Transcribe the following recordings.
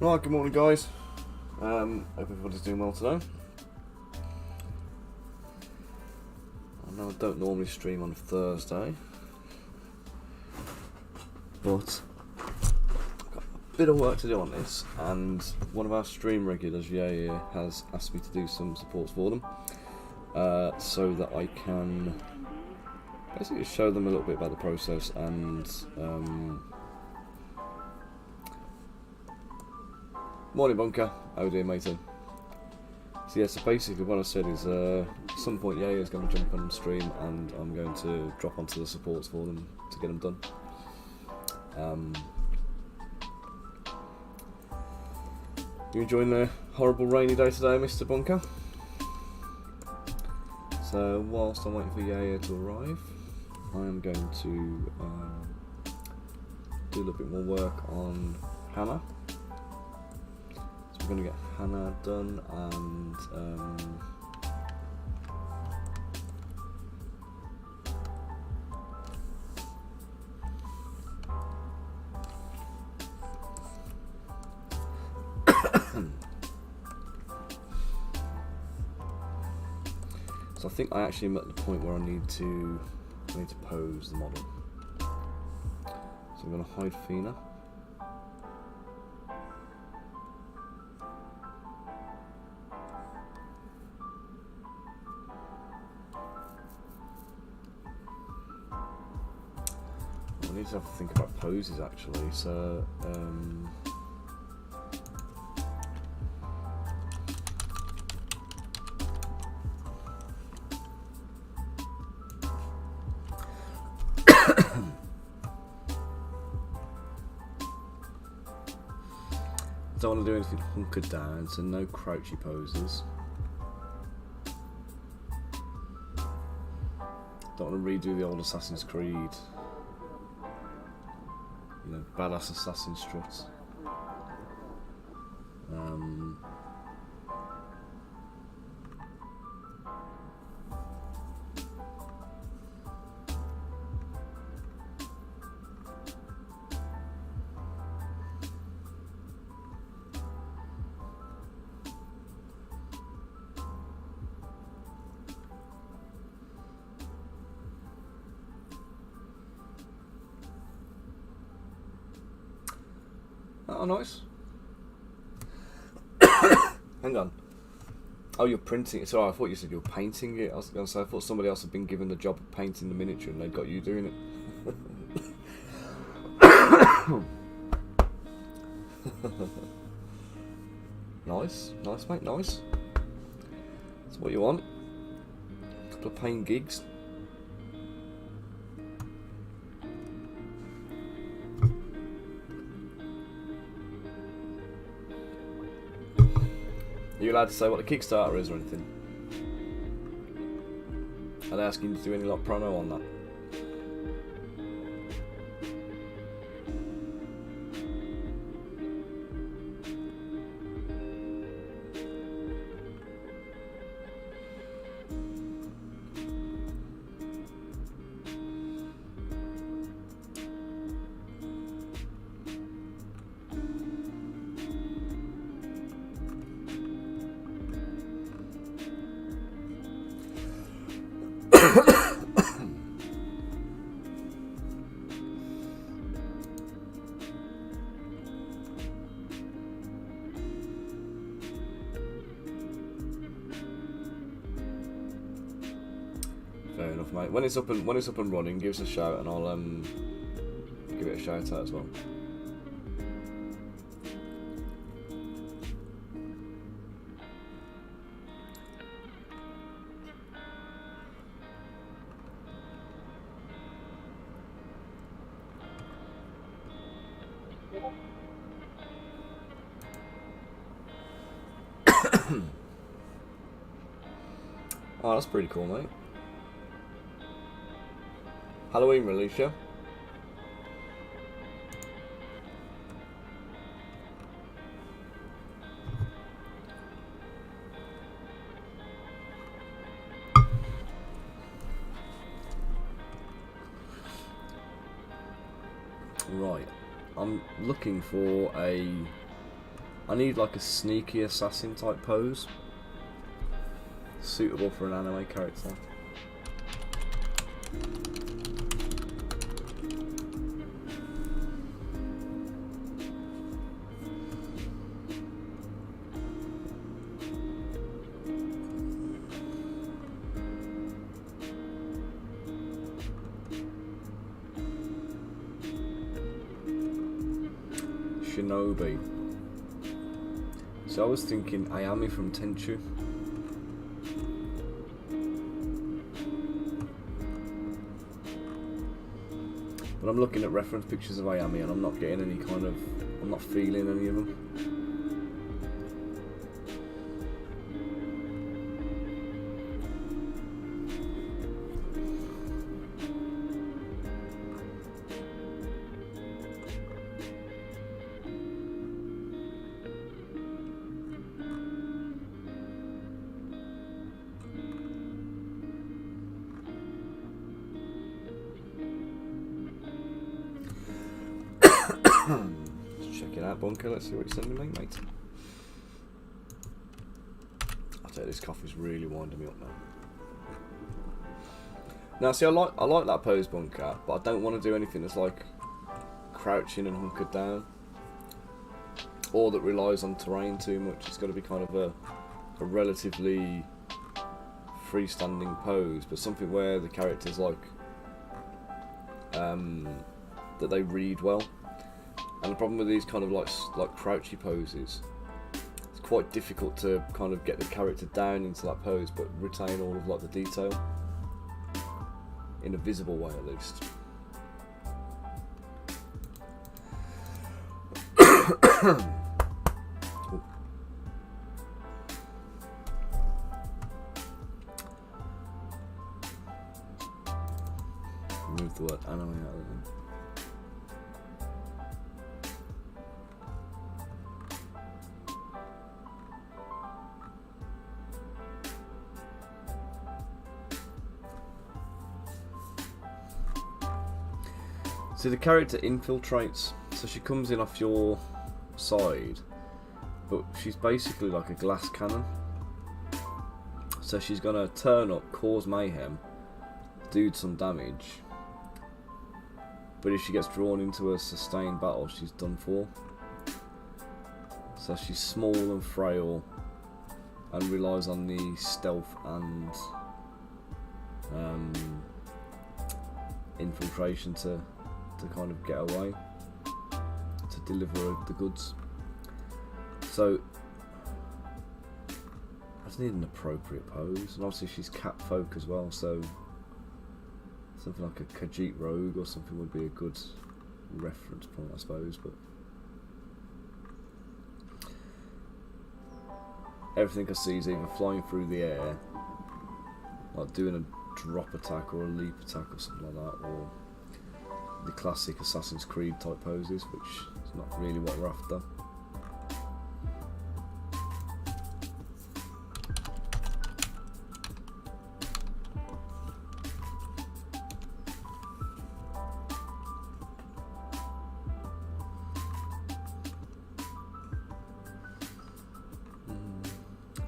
Right, good morning guys. Hope everybody's doing well today. I know I don't normally stream on Thursday, but I've got a bit of work to do on this, and one of our stream regulars, Yair, has asked me to do some supports for them, so that I can basically show them a little bit about the process and Morning, Bunker. How are you doing, matey? So yeah, so basically what I said is at some point Yaya is going to jump on stream and I'm going to drop onto the supports for them to get them done. You enjoying the horrible rainy day today, Mr. Bunker? So whilst I'm waiting for Yaya to arrive, I am going to do a little bit more work on Hannah. So we're going to get Hannah done and so I think I actually am at the point where I need to pose the model. So I'm going to hide Fina. I need to have to think about poses actually. So I don't want to do anything hunkered down, so no crouchy poses. Don't want to redo the old Assassin's Creed, you know, badass assassin struts. Oh, nice. Hang on. Oh, you're printing it. Sorry, I thought you said you were painting it. I was going to say, I thought somebody else had been given the job of painting the miniature and they got you doing it. Nice, nice, mate, nice. That's what you want. A couple of paint gigs. Are you allowed to say what the Kickstarter is or anything? Are they asking you to do any like promo on that? Fair enough, mate. When it's up and running, give us a shout and I'll give it a shout out as well. Oh, that's pretty cool, mate. Halloween release, yeah? Right. I'm looking for a... I need like a sneaky assassin type pose. Suitable for an anime character. Shinobi. So I was thinking Ayami from Tenchu. But I'm looking at reference pictures of Ayami and I'm not getting any kind of, I'm not feeling any of them. Let's check it out, Bunker. Let's see what you're sending me, mate. I tell you, this coffee's really winding me up now. Now, see, I like that pose, Bunker, but I don't want to do anything that's like crouching and hunkered down, or that relies on terrain too much. It's got to be kind of a relatively freestanding pose, but something where the characters like that they read well. And the problem with these kind of like crouchy poses, it's quite difficult to kind of get the character down into that pose, but retain all of like the detail in a visible way at least. Remove the word anime out of them. So the character infiltrates, so she comes in off your side, but she's basically like a glass cannon. So she's gonna turn up, cause mayhem, do some damage, but if she gets drawn into a sustained battle, she's done for. So she's small and frail and relies on the stealth and infiltration to kind of get away, to deliver the goods. So I just need an appropriate pose, and obviously she's cat folk as well, so something like a Khajiit rogue or something would be a good reference point, I suppose. But everything I see is either flying through the air, like doing a drop attack or a leap attack or something like that, or the classic Assassin's Creed type poses, which is not really what we're after.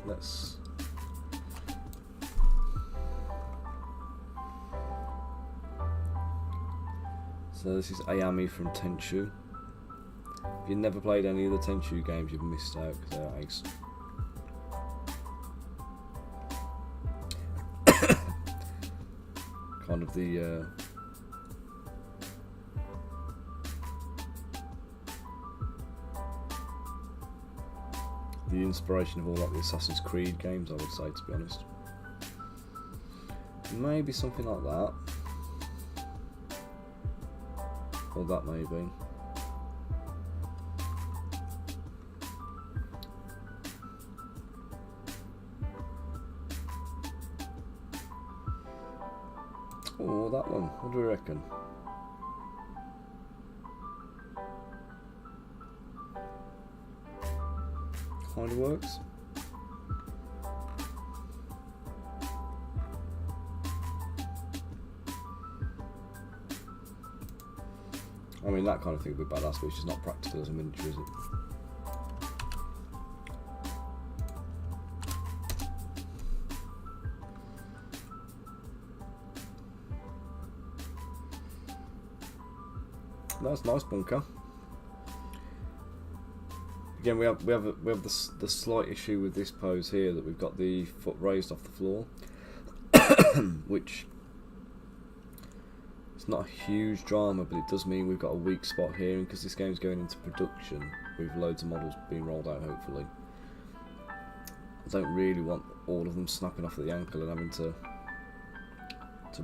Let's So this is Ayami from Tenchu. If you've never played any of the Tenchu games, you've missed out because they're ace. Kind of the inspiration of all like the Assassin's Creed games, I would say, to be honest. Maybe something like that. Or that maybe. Oh, that one. What do we reckon? Kind of works. I mean, that kind of thing would be badass, but it's just not practical as a miniature, is it? That's nice, Bunker. Again, we have the slight issue with this pose here, that we've got the foot raised off the floor, which it's not a huge drama, but it does mean we've got a weak spot here, and because this game's going into production with loads of models being rolled out, hopefully, I don't really want all of them snapping off at the ankle and having to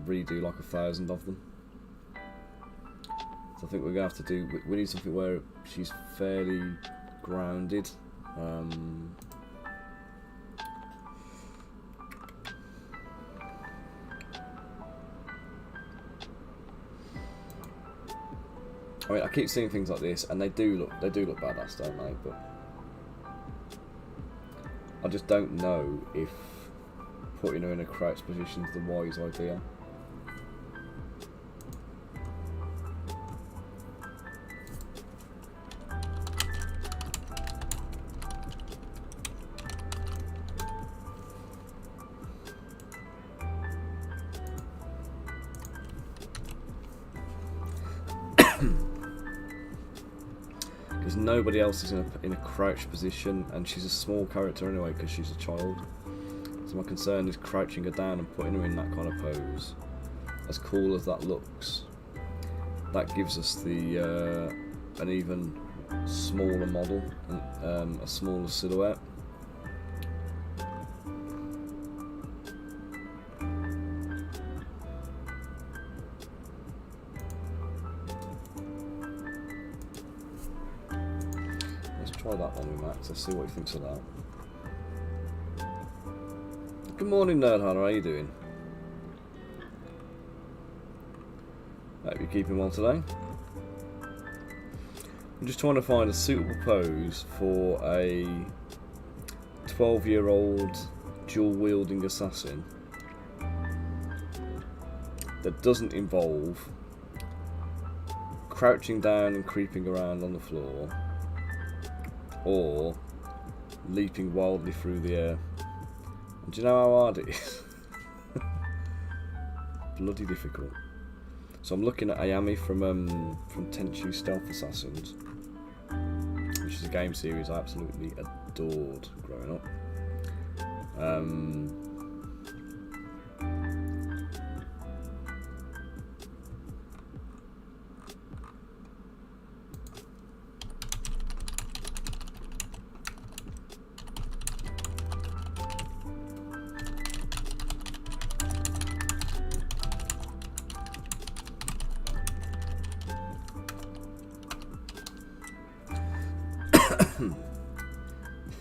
redo like 1,000 of them. So I think we're going to have to do, we need something where she's fairly grounded. I mean, I keep seeing things like this, and they do look badass, don't they? But I just don't know if putting her in a crouch position is the wise idea. Because nobody else is in a crouch position, and she's a small character anyway because she's a child. So my concern is crouching her down and putting her in that kind of pose. As cool as that looks, that gives us the an even smaller model, and a smaller silhouette. Try that one with Max, let's see what he thinks of that. Good morning, Nerd Hunter, how are you doing? Hope you're keeping well today. I'm just trying to find a suitable pose for a 12-year-old dual-wielding assassin that doesn't involve crouching down and creeping around on the floor, or leaping wildly through the air. And do you know how hard it is? Bloody difficult. So I'm looking at Ayami from Tenchu Stealth Assassins, which is a game series I absolutely adored growing up.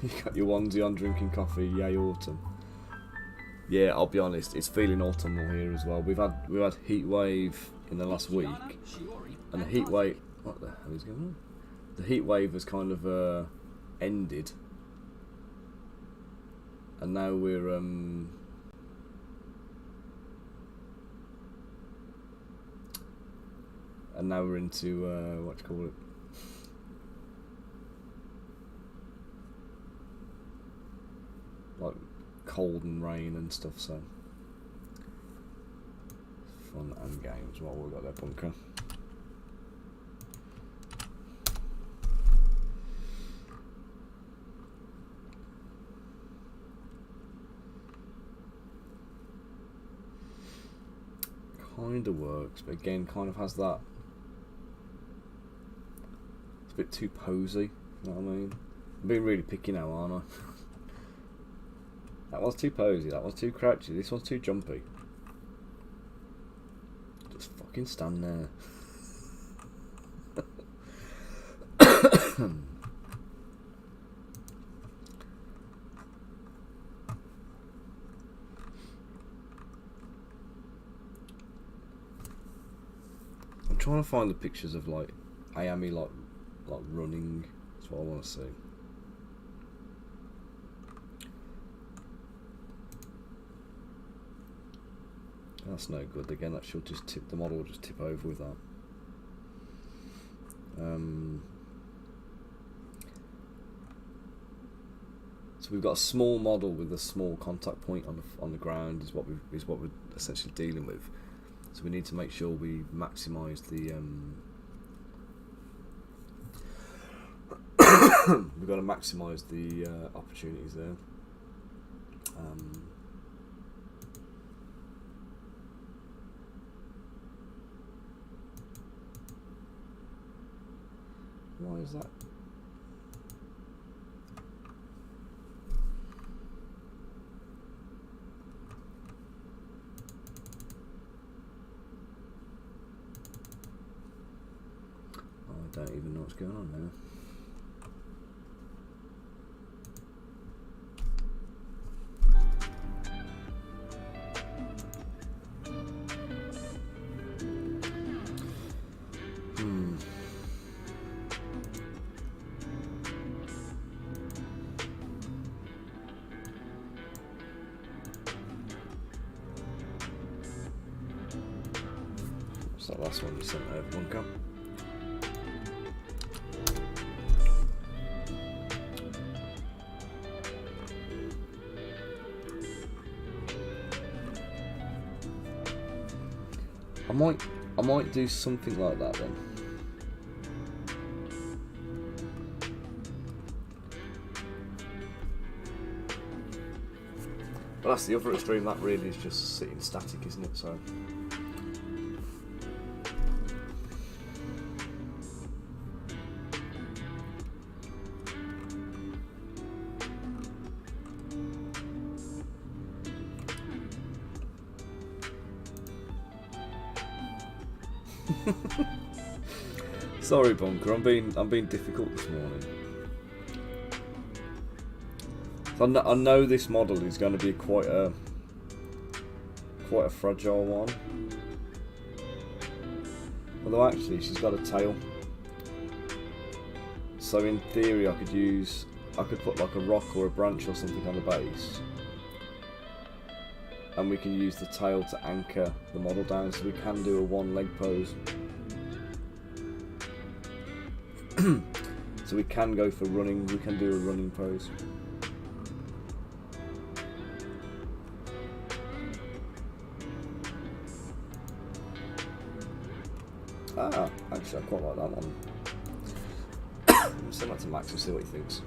You got your onesie on drinking coffee, yay autumn. Yeah, I'll be honest, it's feeling autumnal here as well. We've had heat wave in the last week, and the heat wave, what the hell is going on? The heat wave has kind of ended, and now we're into what do you call it? Like cold and rain and stuff, so fun and games. What we got there, bunker? Kind of works, but again, kind of has that. It's a bit too posy. You know what I mean? I'm being really picky now, aren't I? That one's too posy, that one's too crouchy, this one's too jumpy. Just fucking stand there. I'm trying to find the pictures of like Ayami like running. That's what I want to see. That's no good. Again, that should just tip, the model will just tip over with that. So we've got a small model with a small contact point on the ground is what we're essentially dealing with. So we need to make sure we maximise the. We've got to maximise the opportunities there. Why is that? know what's going on now. What's that last one you sent over, one cup? I might do something like that then. But that's the other extreme, that really is just sitting static, isn't it? So sorry, Bunker. I'm being difficult this morning. So I know this model is going to be quite a fragile one. Although actually, she's got a tail. So in theory, I could put like a rock or a branch or something on the base, and we can use the tail to anchor the model down, so we can do a one-leg pose. So we can go for running, we can do a running pose. Actually I quite like that one. I'll send that to Max and see what he thinks.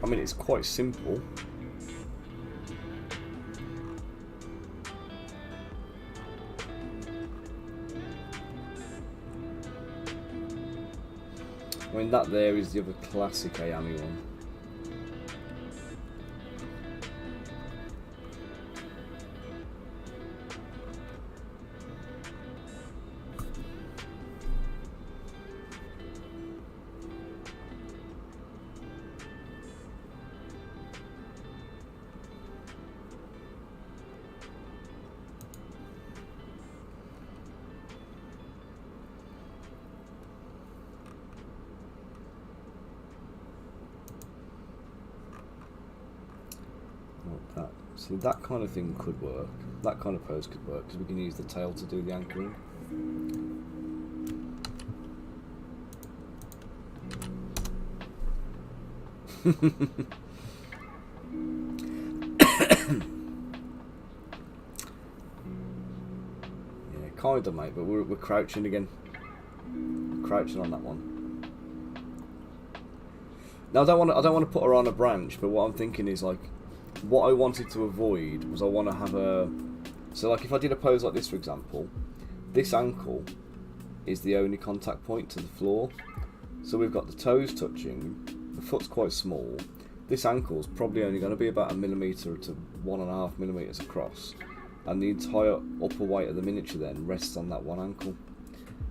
I mean, it's quite simple. I mean, that there is the other classic Ayami one. See, that kind of thing could work. That kind of pose could work, because we can use the tail to do the anchoring. Yeah, kinda, mate, but we're crouching again. Crouching on that one. Now I don't want to put her on a branch, but what I'm thinking is, like, what I wanted to avoid was I want to have a... So like if I did a pose like this, for example, this ankle is the only contact point to the floor. So we've got the toes touching, the foot's quite small. This ankle's probably only going to be about 1 millimetre to 1.5 millimetres across. And the entire upper weight of the miniature then rests on that one ankle.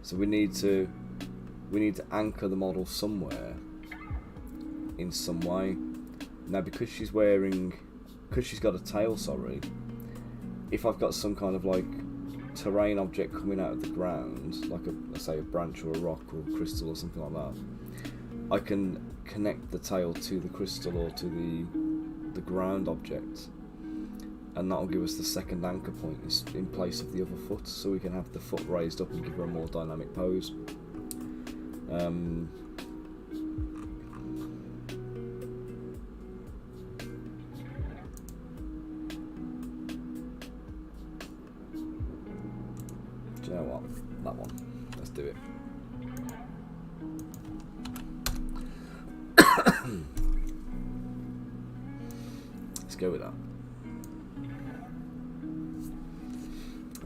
So we need to anchor the model somewhere, in some way. Now because she's got a tail, sorry, if I've got some kind of like terrain object coming out of the ground, like let's say a branch or a rock or a crystal or something like that, I can connect the tail to the crystal or to the ground object, and that'll give us the second anchor point in place of the other foot, so we can have the foot raised up and give her a more dynamic pose. Do you know what? That one. Let's do it. Let's go with that.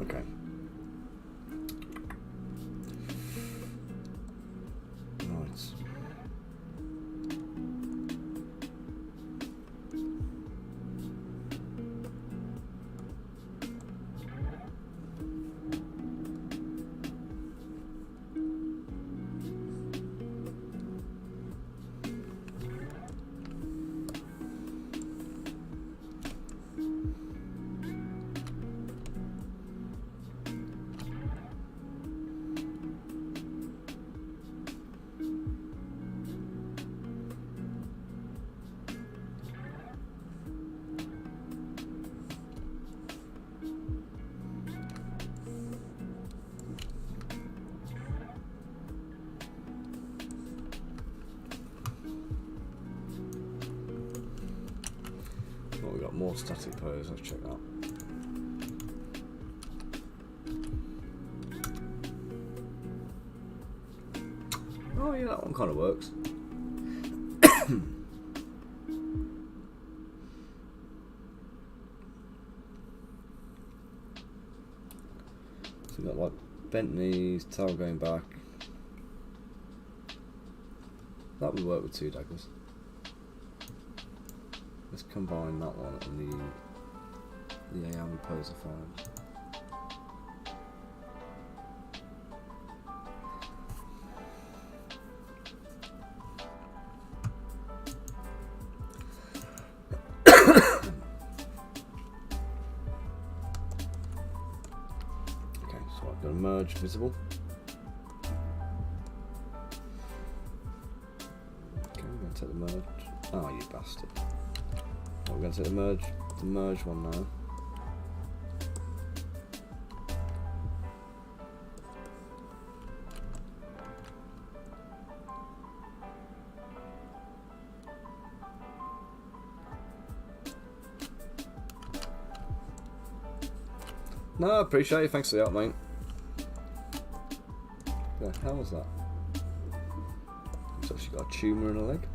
Okay. Right. static pose, let's check that. Oh yeah, that one kind of works. So we've got like bent knees, tail going back. That would work with 2 daggers. Let's combine that one and the Ayami pose I found. Okay, so I've got a merge visible. Okay, we're going to take the merge. Oh, you bastard. We're going to take the merge one now. No, I appreciate it. Thanks for the help, mate. Yeah, how was that? It's actually got a tumour in a leg.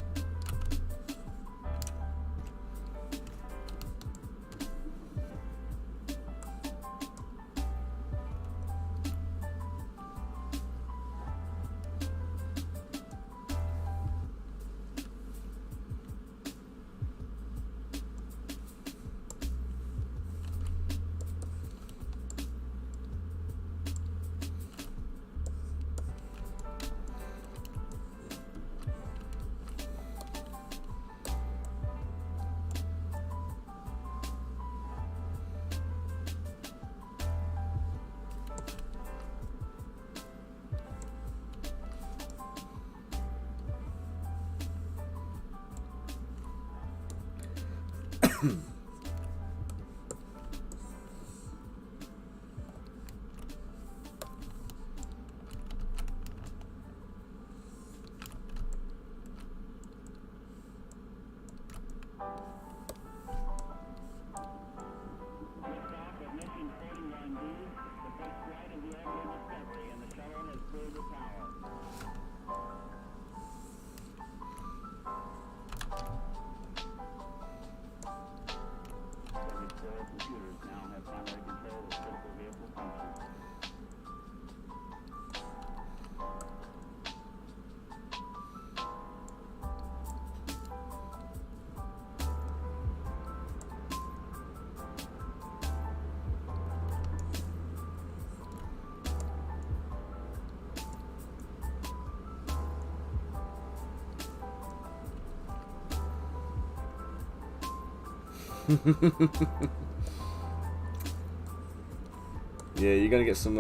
Yeah, you're gonna get some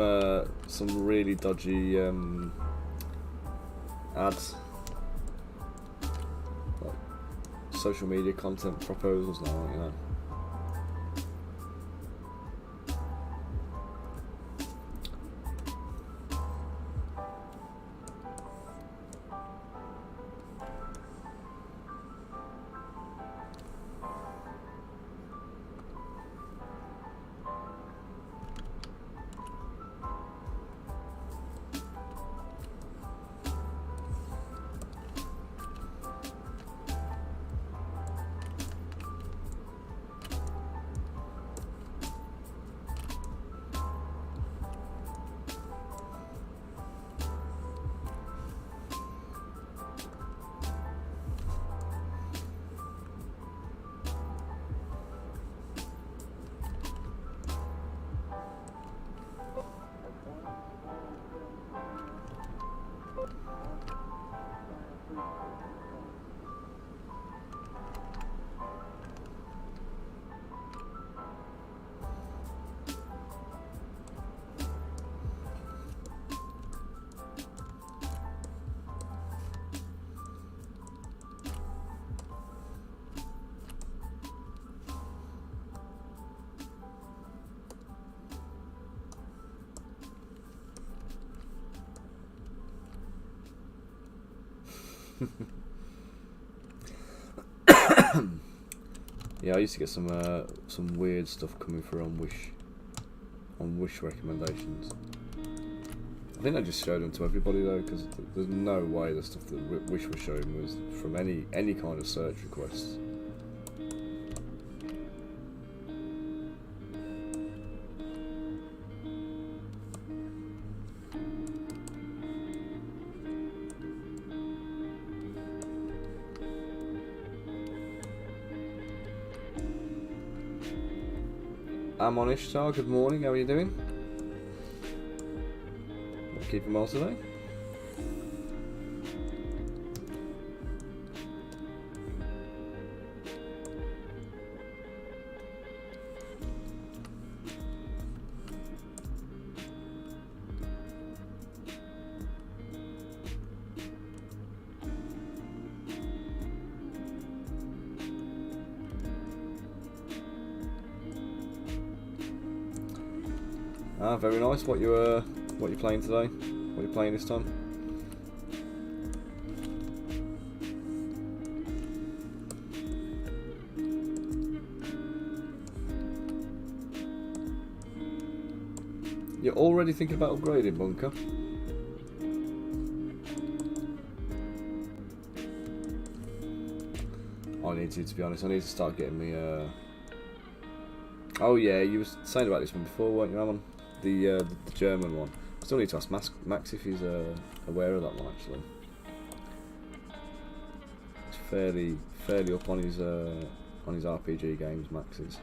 really dodgy ads, like social media content proposals now, you know. Yeah, I used to get some weird stuff coming through on Wish recommendations. I think I just showed them to everybody though, because there's no way the stuff that Wish was showing was from any kind of search requests. I'm on Ishtar, good morning, how are you doing? Keeping well today? Ah, very nice. What you're playing today? What are you playing this time? You're already thinking about upgrading, Bunker? I need to be honest. I need to start getting me. Oh yeah, you were saying about this one before, weren't you, Alan? The German one. I still need to ask Max if he's aware of that one actually. It's fairly up on his RPG games, Max is.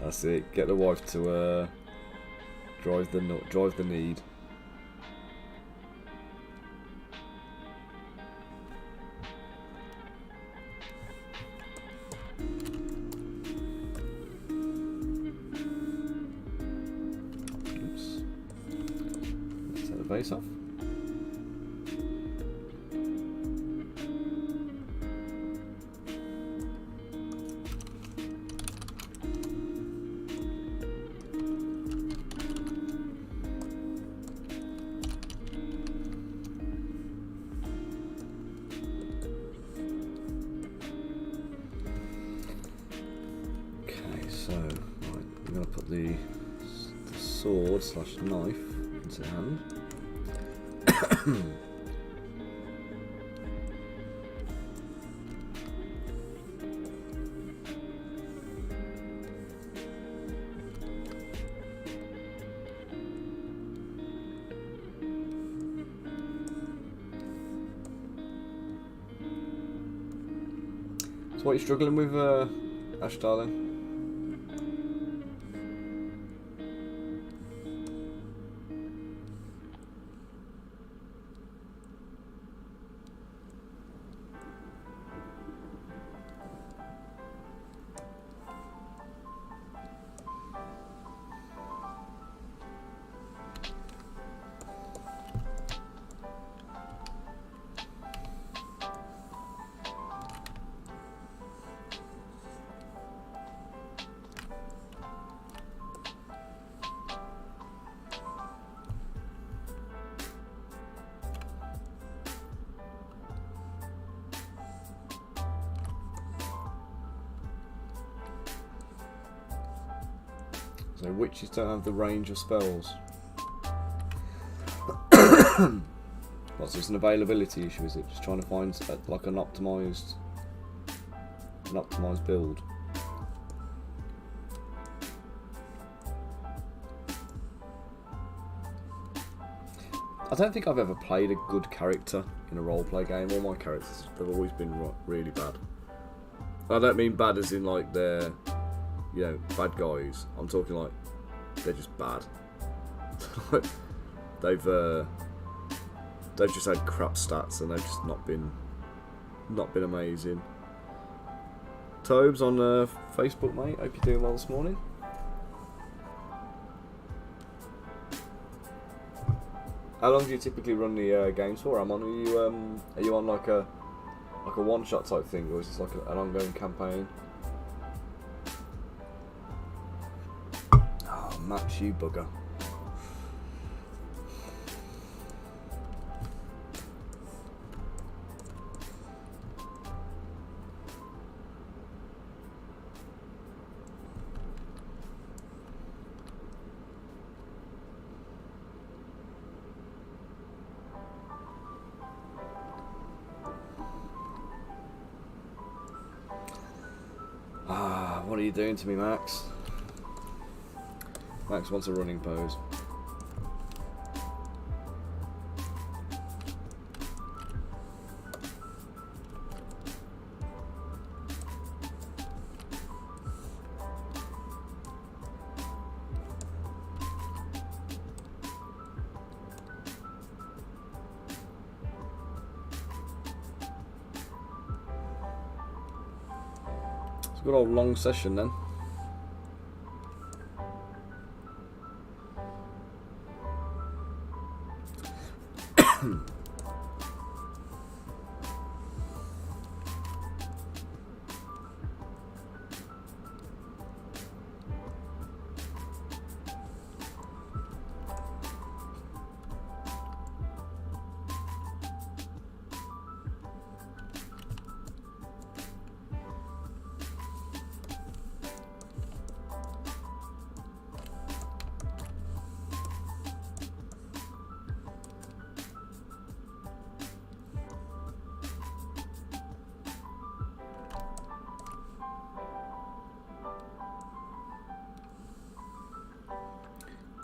That's it. Get the wife to drive the need. Oops. Let's take the base off. The sword slash knife into hand. So what are you struggling with, Ash darling? So witches don't have the range of spells. What's this, an availability issue? Is it just trying to find like an optimized build? I don't think I've ever played a good character in a roleplay game. All my characters have always been really bad. I don't mean bad as in like they're, you know, bad guys. I'm talking like they're just bad. they've just had crap stats and they've just not been amazing. Tobes on Facebook, mate. Hope you're doing well this morning. How long do you typically run the games for? Amon, are you on like a one-shot type thing, or is this like an ongoing campaign? Oh, Max, you bugger. What are you doing to me, Max? Max wants a running pose. It's a good old long session then.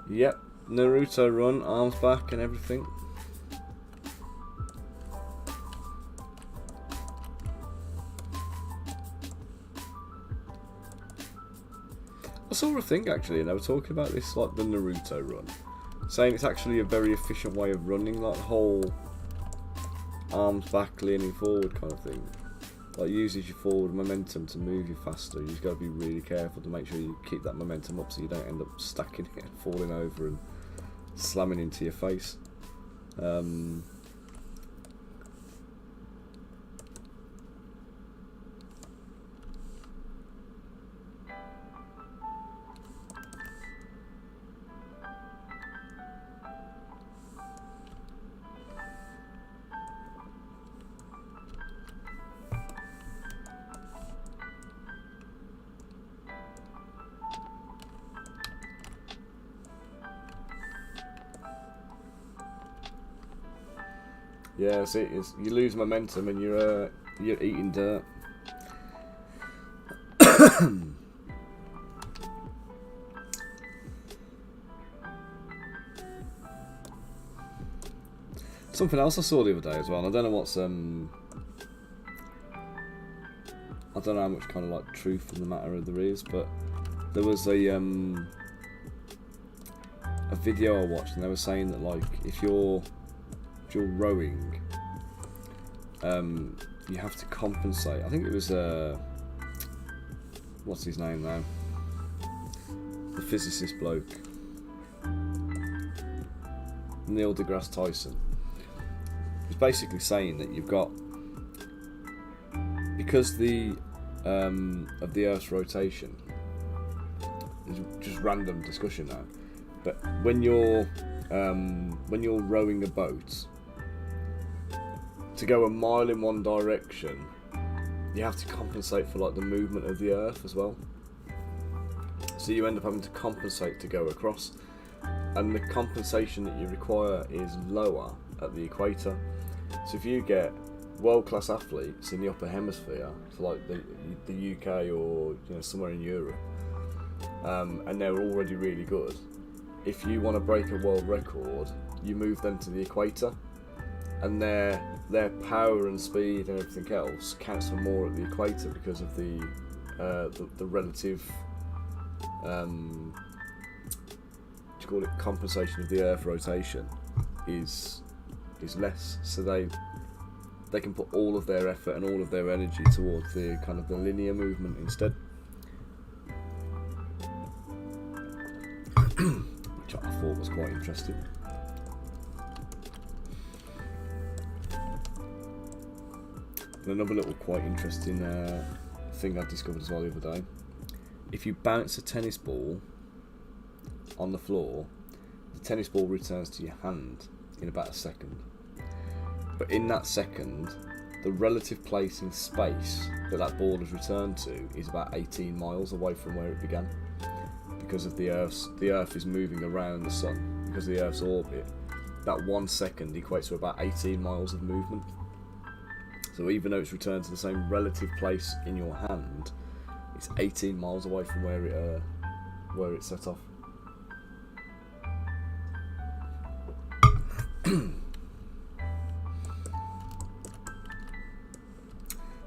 Yep, Naruto run, arms back and everything. I saw a thing actually, and they were talking about this, like the Naruto run, saying it's actually a very efficient way of running, like the whole arms back, leaning forward kind of thing. Like uses your forward momentum to move you faster. You just got to be really careful to make sure you keep that momentum up so you don't end up stacking it and falling over and slamming into your face. Yeah, see, you lose momentum and you're eating dirt. Something else I saw the other day as well, and I don't know what's I don't know how much kind of like truth in the matter there is, but there was a video I watched, and they were saying that like if you're rowing, you have to compensate. I think it was what's his name now? The physicist bloke, Neil deGrasse Tyson. He's basically saying that you've got, because of the Earth's rotation, it's just random discussion now, but when you're rowing a boat, to go a mile in one direction, you have to compensate for like the movement of the Earth as well. So you end up having to compensate to go across, and the compensation that you require is lower at the equator. So if you get world-class athletes in the upper hemisphere, so like the UK or somewhere in Europe, and they're already really good, if you want to break a world record, you move them to the equator, and their power and speed and everything else counts for more at the equator because of the relative what do you call it, compensation of the Earth rotation is less, so they can put all of their effort and all of their energy towards the kind of the linear movement instead, which I thought was quite interesting. And another little quite interesting thing I've discovered as well the other day. If you bounce a tennis ball on the floor, the tennis ball returns to your hand in about a second. But in that second, the relative place in space that ball has returned to is about 18 miles away from where it began. Because of the Earth is moving around the Sun, because of the Earth's orbit, that 1 second equates to about 18 miles of movement. So even though it's returned to the same relative place in your hand, it's 18 miles away from where it set off.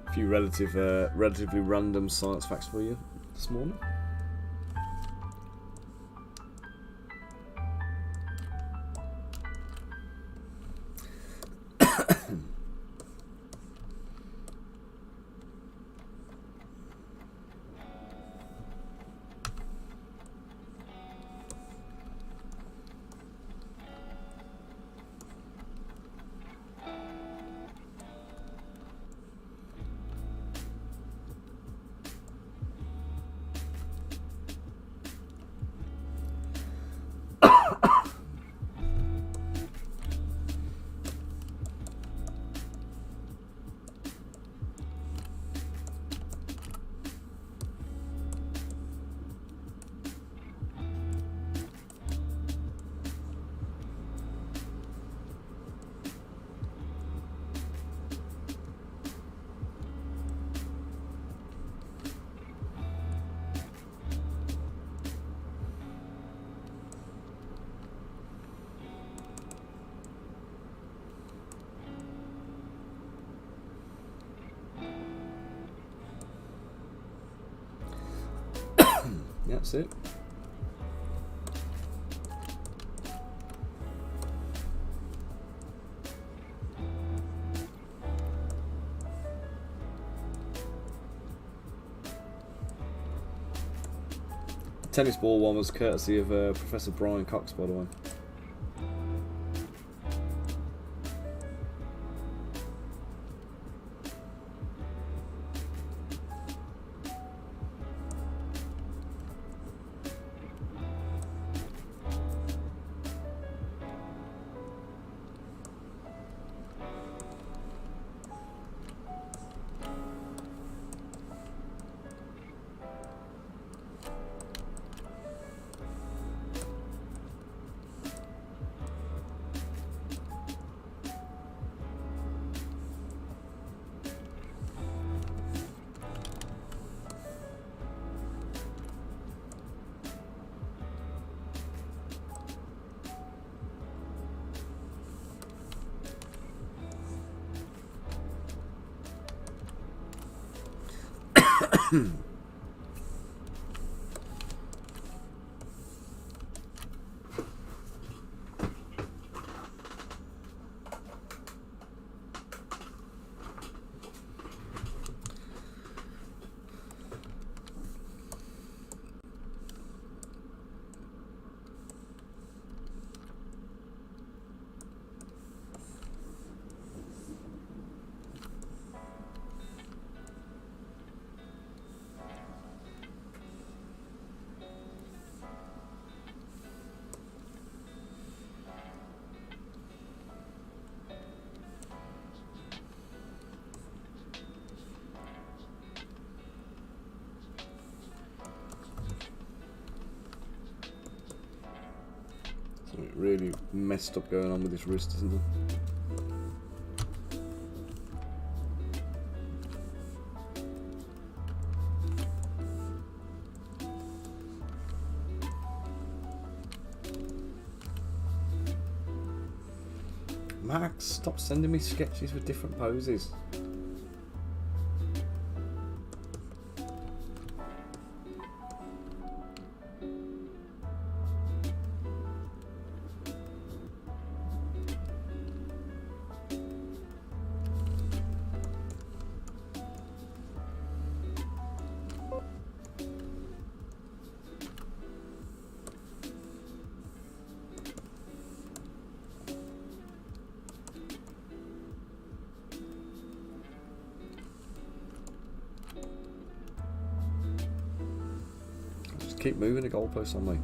A few relatively random science facts for you this morning. That's it. The tennis ball one was courtesy of Professor Brian Cox, by the way. Something really messed up going on with his wrist, isn't there? Max, stop sending me sketches with different poses. keep moving the goalposts on me.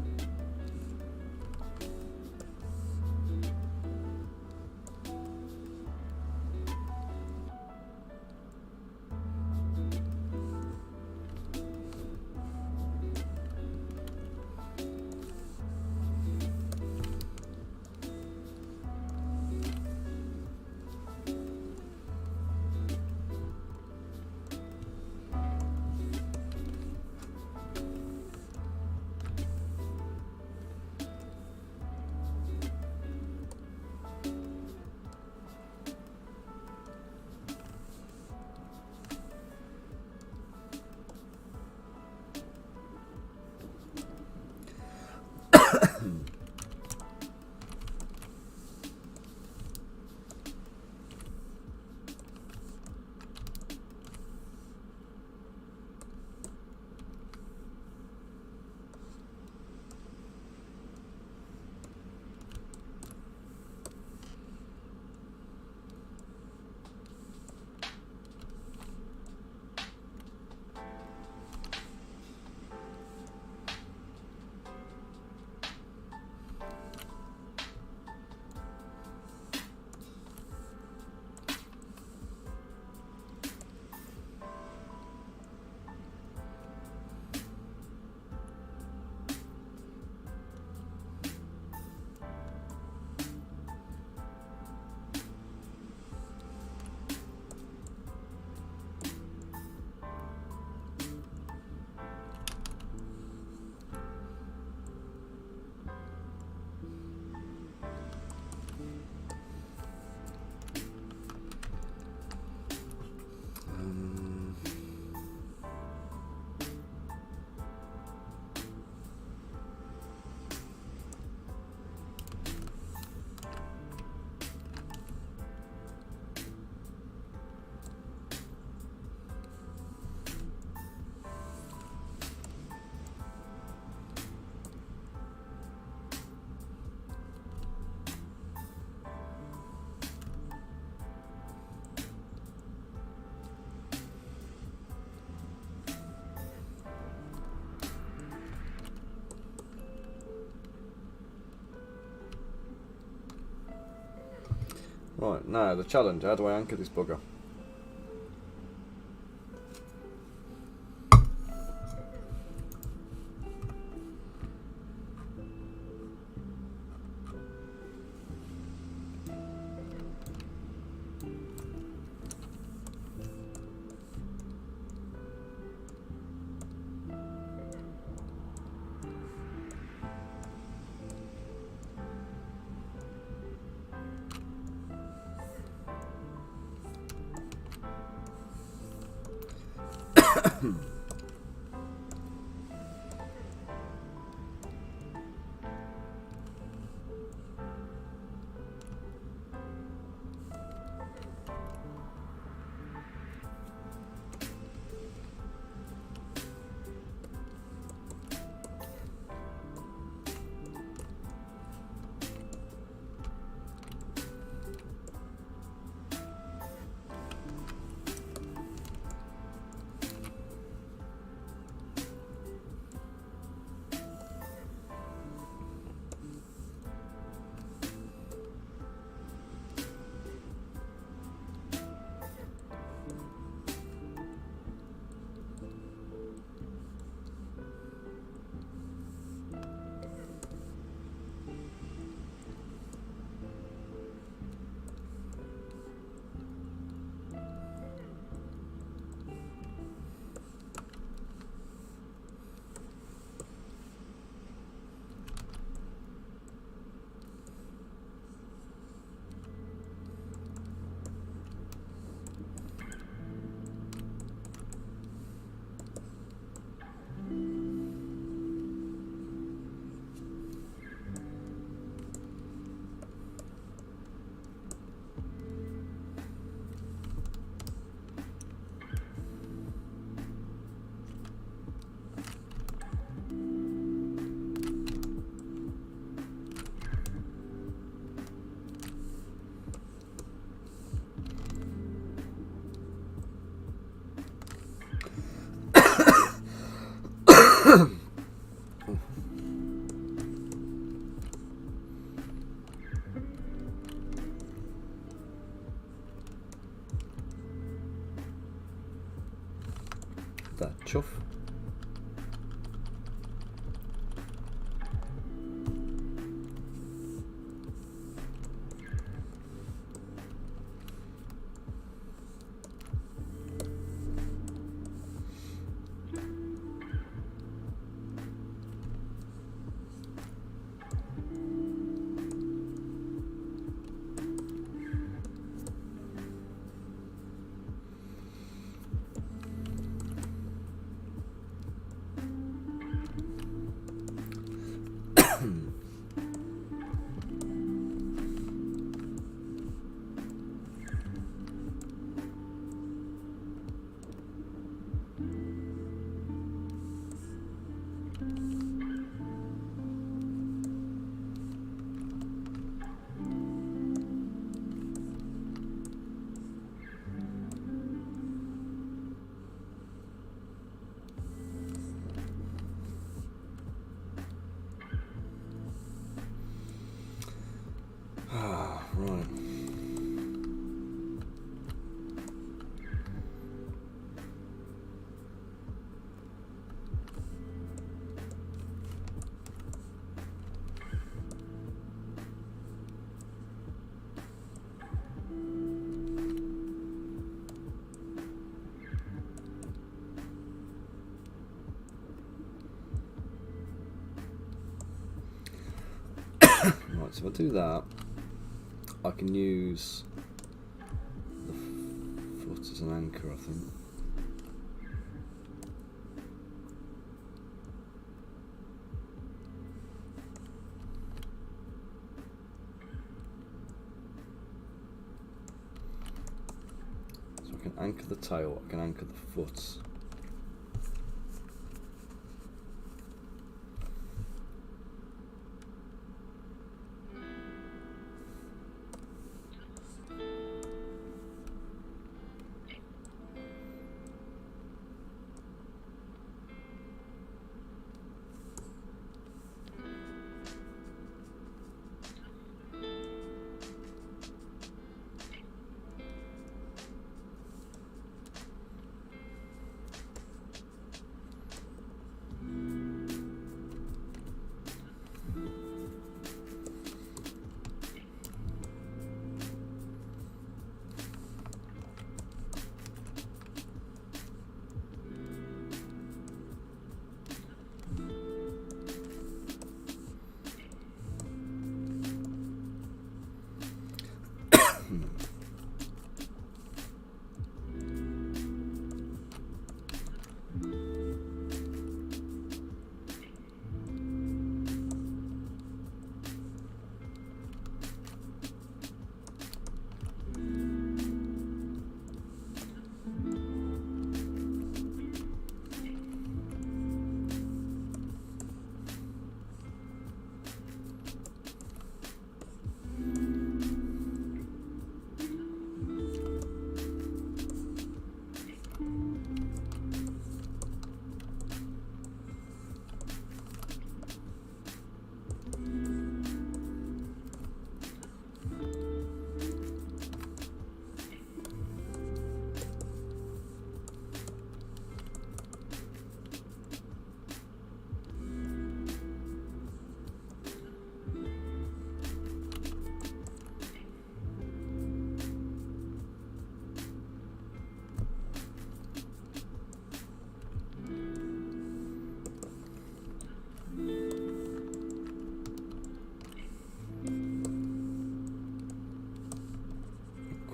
Right, now the challenge, how do I anchor this bugger? Right, so if I do that, I can use the foot as an anchor, I think. So I can anchor the tail, I can anchor the foot.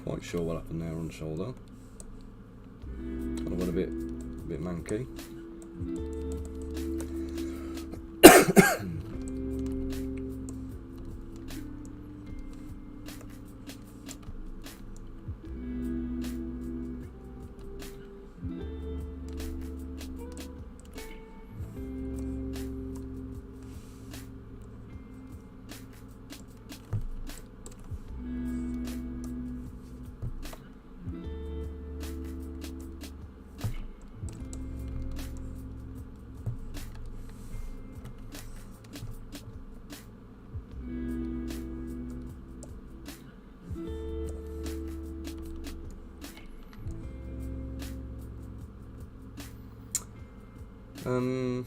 Quite sure what happened there on the shoulder. I went a bit manky. Um,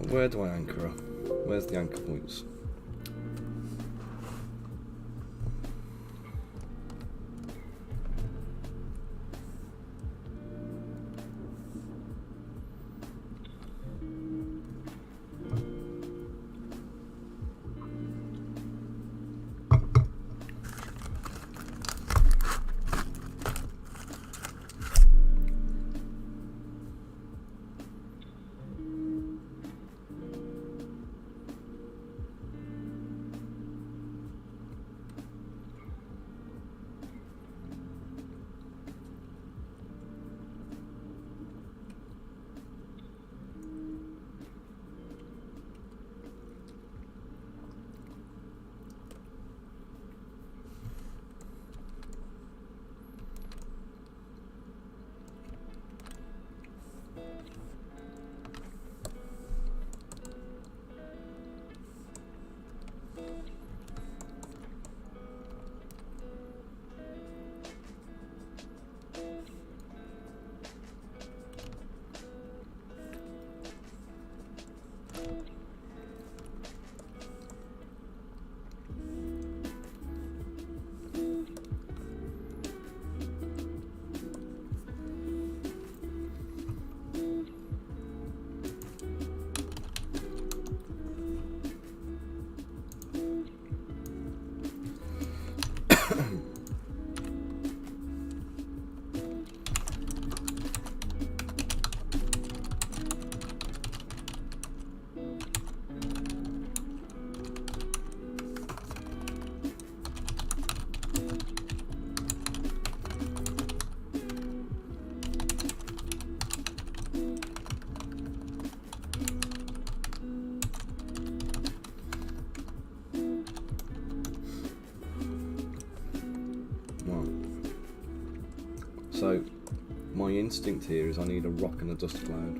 Right, where do I anchor her? Where's the anchor points? So, my instinct here is I need a rock and a dust cloud.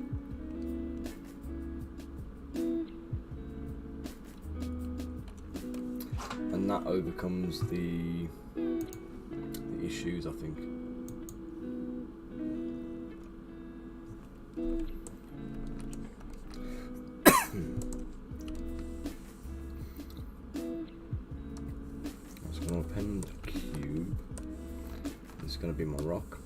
And that overcomes the issues, I think. I'm just going to append a cube. This is going to be my rock.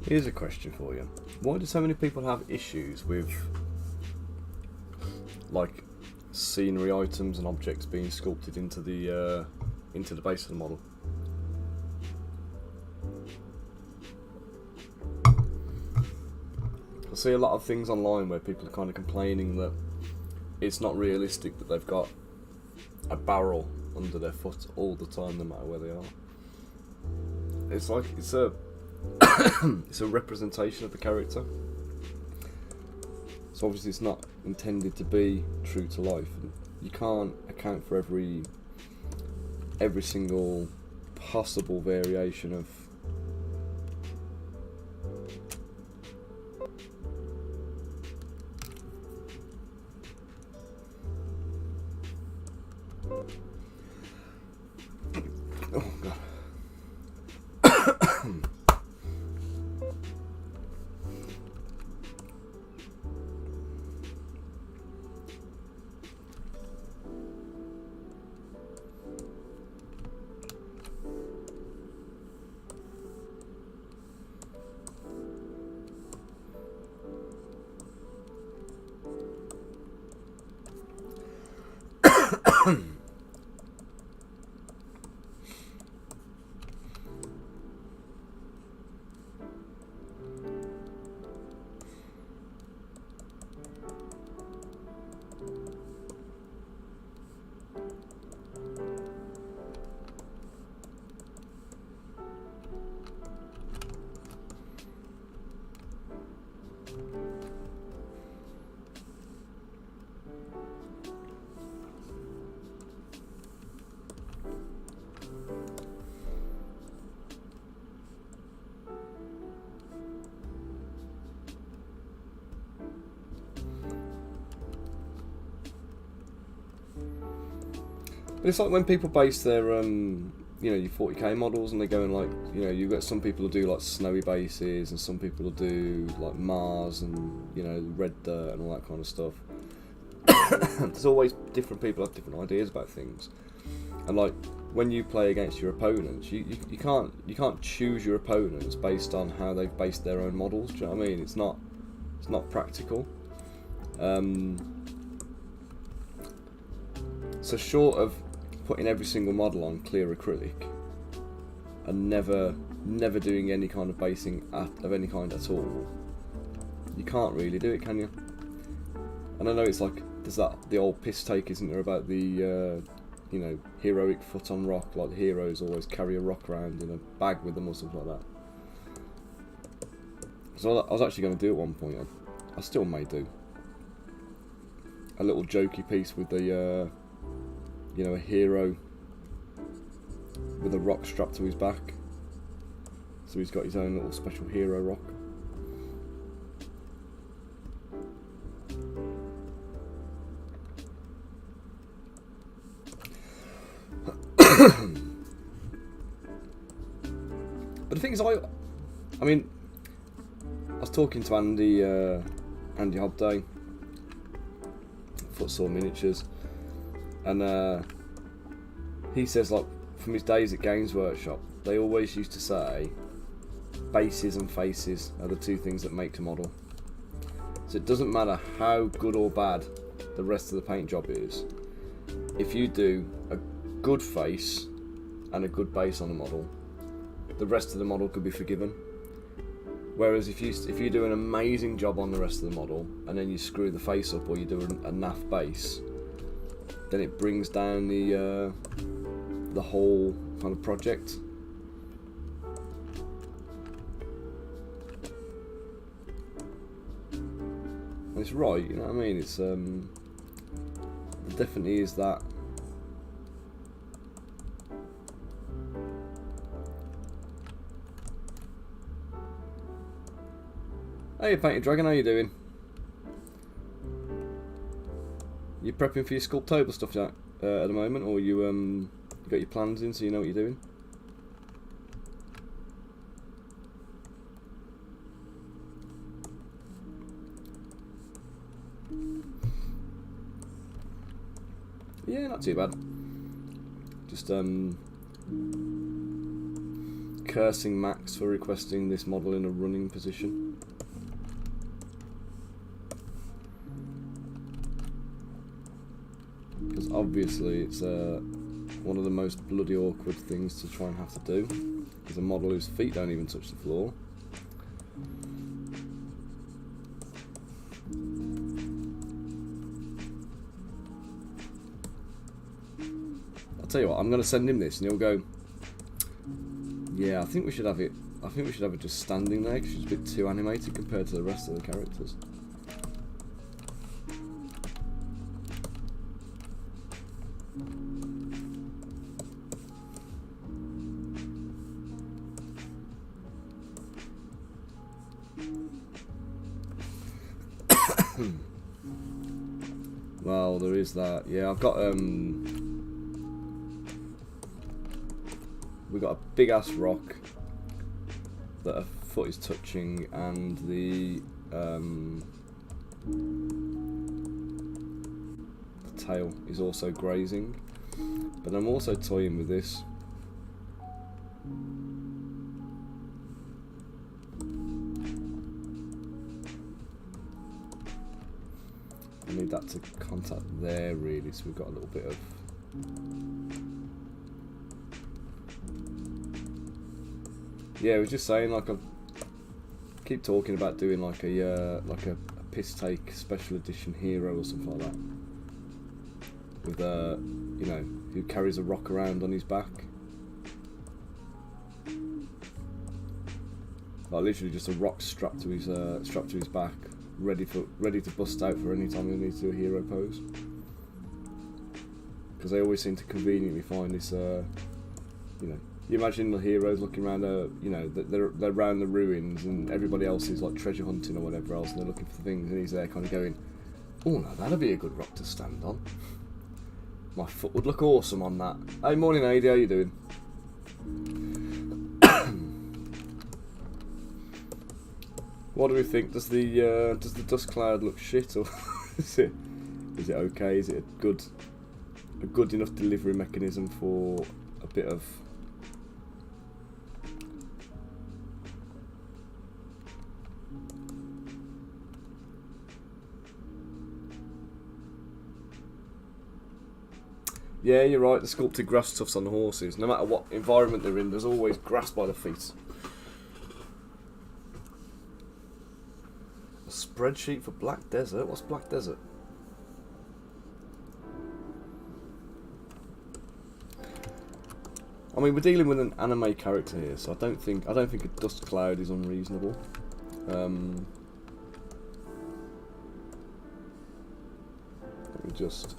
Here's a question for you. Why do so many people have issues with like scenery items and objects being sculpted into the base of the model? I see a lot of things online where people are kind of complaining that it's not realistic that they've got a barrel under their foot all the time, no matter where they are. It's like it's a it's a representation of the character. So obviously it's not intended to be true to life. And you can't account for every single possible variation of oh god. But it's like when people base their, you know, your 40k models, and they're going like, you know, you've got some people who do like snowy bases, and some people who do like Mars and, you know, red dirt and all that kind of stuff. There's always different people have different ideas about things, and like when you play against your opponents, you can't choose your opponents based on how they've based their own models. Do you know what I mean? It's not practical. So short of putting every single model on clear acrylic and never doing any kind of basing of any kind at all, you can't really do it, can you? And I know it's like there's the old piss take, isn't there, about the you know, heroic foot on rock, like the heroes always carry a rock around in a bag with them or something like that. So I was actually going to do at one point, I still may do, a little jokey piece with the you know, a hero with a rock strapped to his back. So he's got his own little special hero rock. But the thing is, I mean, I was talking to Andy Hobday, Footsore Miniatures, and he says, like, from his days at Games Workshop, they always used to say bases and faces are the two things that make a model. So it doesn't matter how good or bad the rest of the paint job is, if you do a good face and a good base on a model, the rest of the model could be forgiven. Whereas if you do an amazing job on the rest of the model and then you screw the face up, or you do a naff base, then it brings down the whole kind of project. And it's right, you know what I mean? It's there definitely is that. Hey, Painted Dragon, how you doing? You prepping for your Sculptober stuff at the moment, or you got your plans in so you know what you're doing? Yeah, not too bad. Just cursing Max for requesting this model in a running position. Because obviously it's one of the most bloody awkward things to try and have to do, is a model whose feet don't even touch the floor. I'll tell you what, I'm going to send him this and he'll go, yeah, I think we should have it just standing there because it's a bit too animated compared to the rest of the characters. Well, there is that. Yeah, I've got we got a big ass rock that a foot is touching, and the tail is also grazing. But I'm also toying with this. I need that to contact there really, so we've got a little bit of yeah, we're just saying, like, I keep talking about doing like a piss take special edition hero or something like that, with you know, who carries a rock around on his back, like literally just a rock strapped to his back, ready to bust out for any time he needs to do a hero pose. Because they always seem to conveniently find this, you know. You imagine the heroes looking around, you know, they're around the ruins, and everybody else is like treasure hunting or whatever else, and they're looking for things, and he's there kind of going, oh no, that'd be a good rock to stand on. My foot would look awesome on that. Hey, morning AD, how you doing? What do we think? Does the dust cloud look shit, or is it okay? Is it a good enough delivery mechanism for a bit of yeah, you're right, the sculpted grass tufts on the horses, no matter what environment they're in, there's always grass by the feet. A spreadsheet for Black Desert? What's Black Desert? I mean, we're dealing with an anime character here, so I don't think a dust cloud is unreasonable. Let me just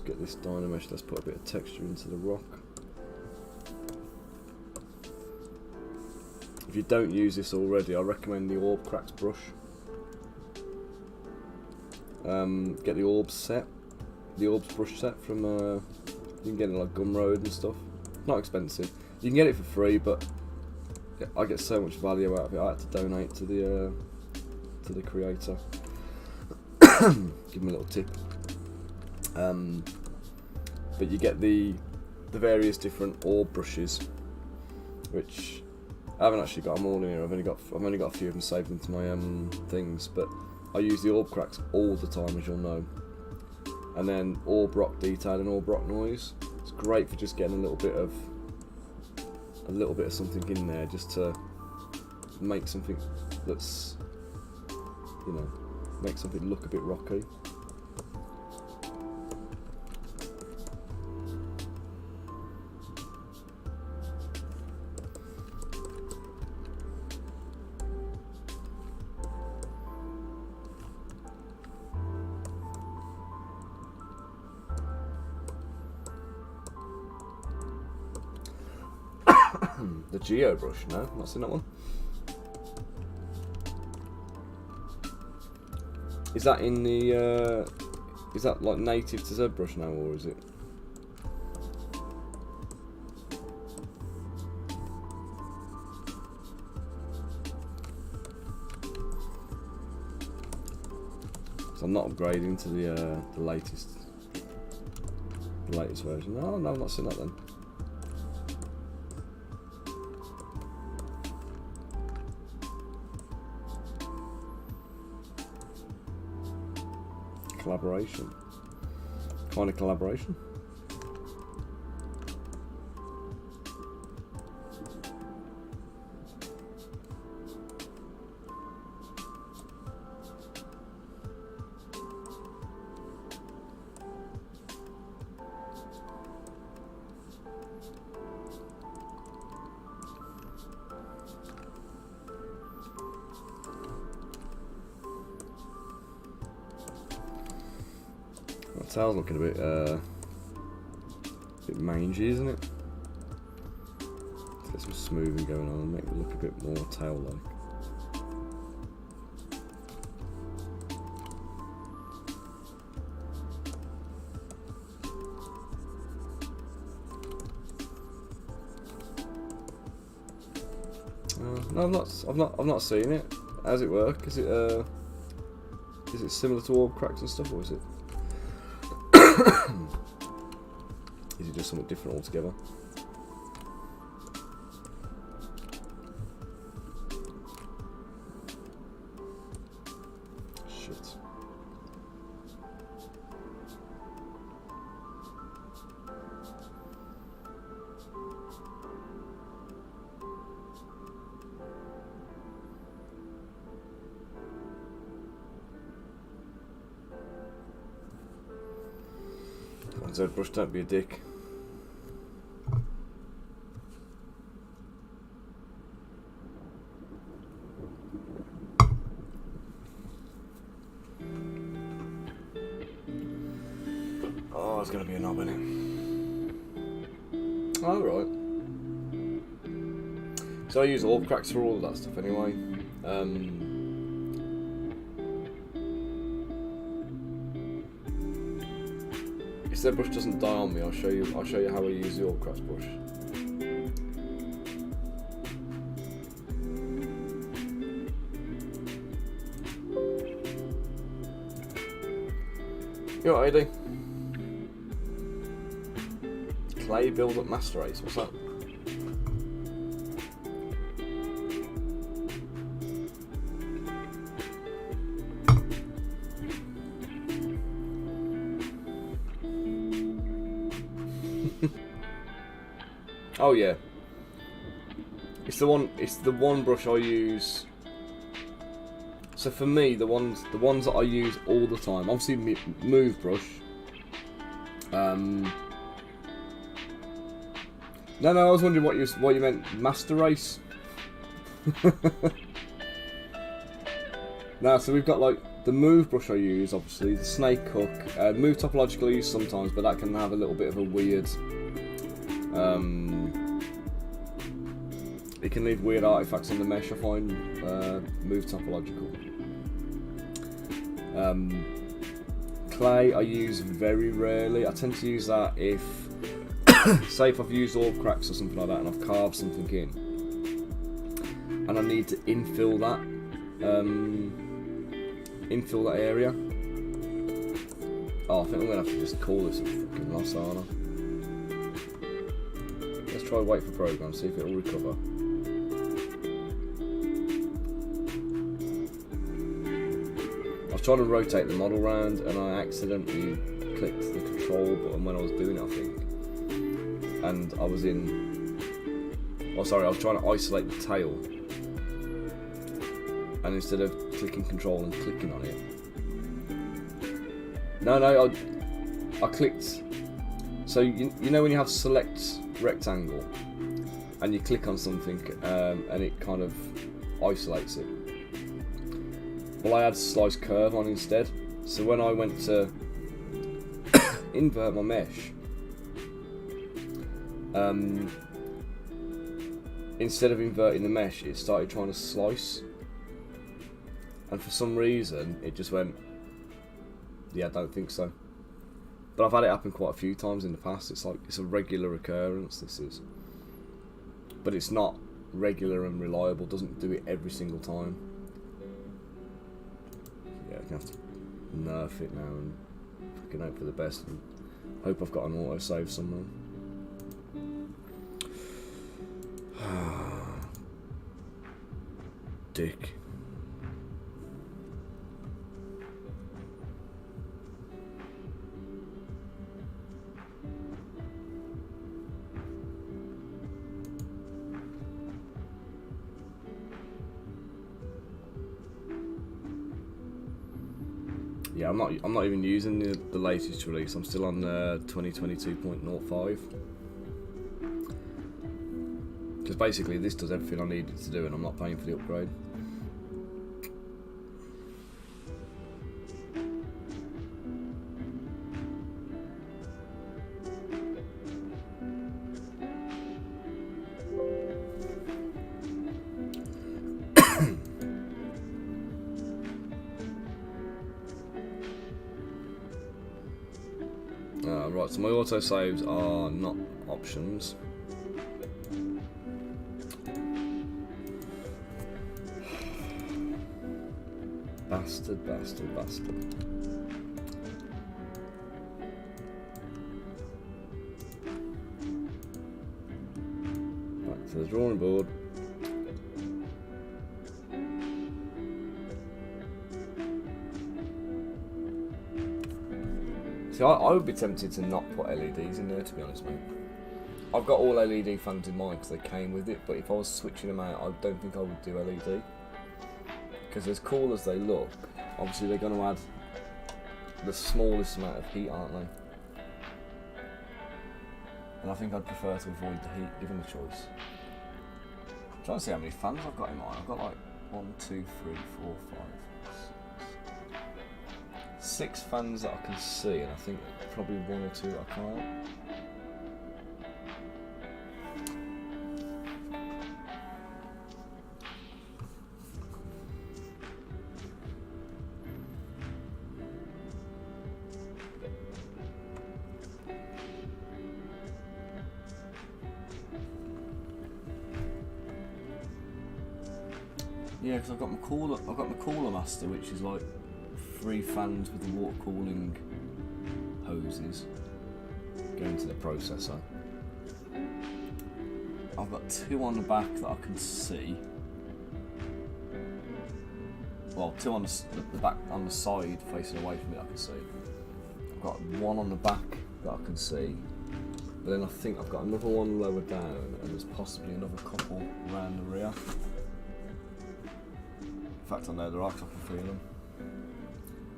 get this Dynamesh. Let's put a bit of texture into the rock. If you don't use this already, I recommend the Orb Cracks brush. Get the Orbs set, the Orbs brush set from you can get it like Gumroad and stuff. Not expensive. You can get it for free, but I get so much value out of it. I had to donate to the creator. Give him a little tip. But you get the various different orb brushes, which I haven't actually got them all in here. I've only got a few of them saved into my things. But I use the Orb Cracks all the time, as you'll know. And then Orb Rock Detail and Orb Rock Noise. It's great for just getting a little bit of something in there, just to make something that's, you know, make something look a bit rocky. The Geo brush, no, not seen that one. Is that in the? Is that like native to Zbrush now, or is it? So I'm not upgrading to the latest version. No, I've not seen that then. Collaboration. Kind of collaboration. My tail's looking a bit mangy, isn't it? Let's get some smoothing going on and make it look a bit more tail-like. No, I've not seen it. How does it work? Is it similar to orb cracks and stuff, or is it is it just something different altogether? Shit. Come on, Zbrush, don't be a dick. Oh, it's gonna be a knob, isn't it? Oh, right. So I use orb cracks for all of that stuff anyway. If Zbrush doesn't die on me, I'll show you how I use the orb cracks brush. You know what I do? Clay build up master race, what's that? Oh yeah. It's the one brush I use. So for me, the ones that I use all the time, obviously move brush. No, I was wondering what you meant, master race. No, so we've got like the move brush I use, obviously the snake hook, move topological I use sometimes, but that can have a little bit of a weird. It can leave weird artifacts on the mesh. I find move topological. Clay I use very rarely. I tend to use that if, say, if I've used orb cracks or something like that, and I've carved something in, and I need to infill that area. Oh, I think I'm gonna have to just call this a fucking loss, aren't I? Let's try wait for program, see if it will recover. I was trying to rotate the model round and I accidentally clicked the control button when I was doing it, I think. And I was I was trying to isolate the tail. And instead of clicking control and clicking on it. No, I clicked. So you know when you have select rectangle and you click on something and it kind of isolates it. Well, I had slice curve on instead. So when I went to invert my mesh, instead of inverting the mesh, it started trying to slice. And for some reason, it just went, yeah, I don't think so. But I've had it happen quite a few times in the past. It's like, it's a regular occurrence, this is. But it's not regular and reliable, doesn't do it every single time. Yeah, I'm going to have to nerf it now and fucking hope for the best and hope I've got an autosave somewhere. Dick. Yeah, I'm not even using the latest release. I'm still on 2022.05. Because basically this does everything I needed to do and I'm not paying for the upgrade. Right, so my autosaves are not options. Bastard, bastard, bastard. Back to the drawing board. See, I would be tempted to not put LEDs in there, to be honest, mate. I've got all LED fans in mind because they came with it, but if I was switching them out, I don't think I would do LED. Because as cool as they look, obviously they're going to add the smallest amount of heat, aren't they? And I think I'd prefer to avoid the heat, given the choice. I'm trying to see how many fans I've got in mine. I've got like 1, 2, 3, 4, 5, 6 fans that I can see, and I think probably 1 or 2 that I can't. Yeah, because I've got my cooler master, which is like 3 fans with the water cooling hoses going to the processor. I've got 2 on the back that I can see. Well, 2 on the back on the side facing away from it I can see. I've got 1 on the back that I can see. But then I think I've got another one lower down, and there's possibly another couple around the rear. In fact, I know there are, because I can feel them.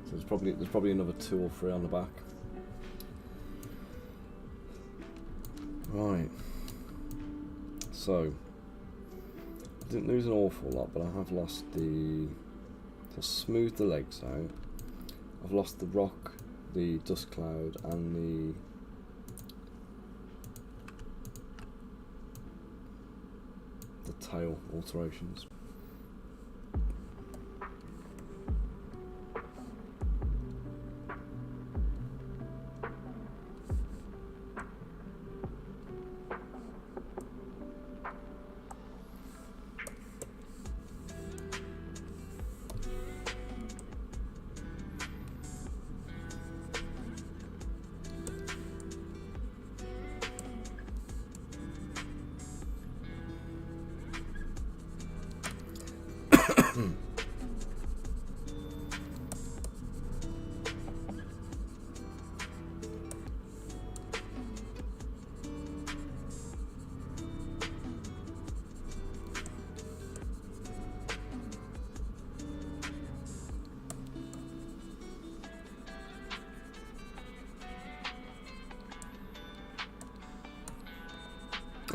So there's probably another 2 or 3 on the back. Right. So I didn't lose an awful lot, but I have lost the. To smooth the legs out, I've lost the rock, the dust cloud, and the tail alterations.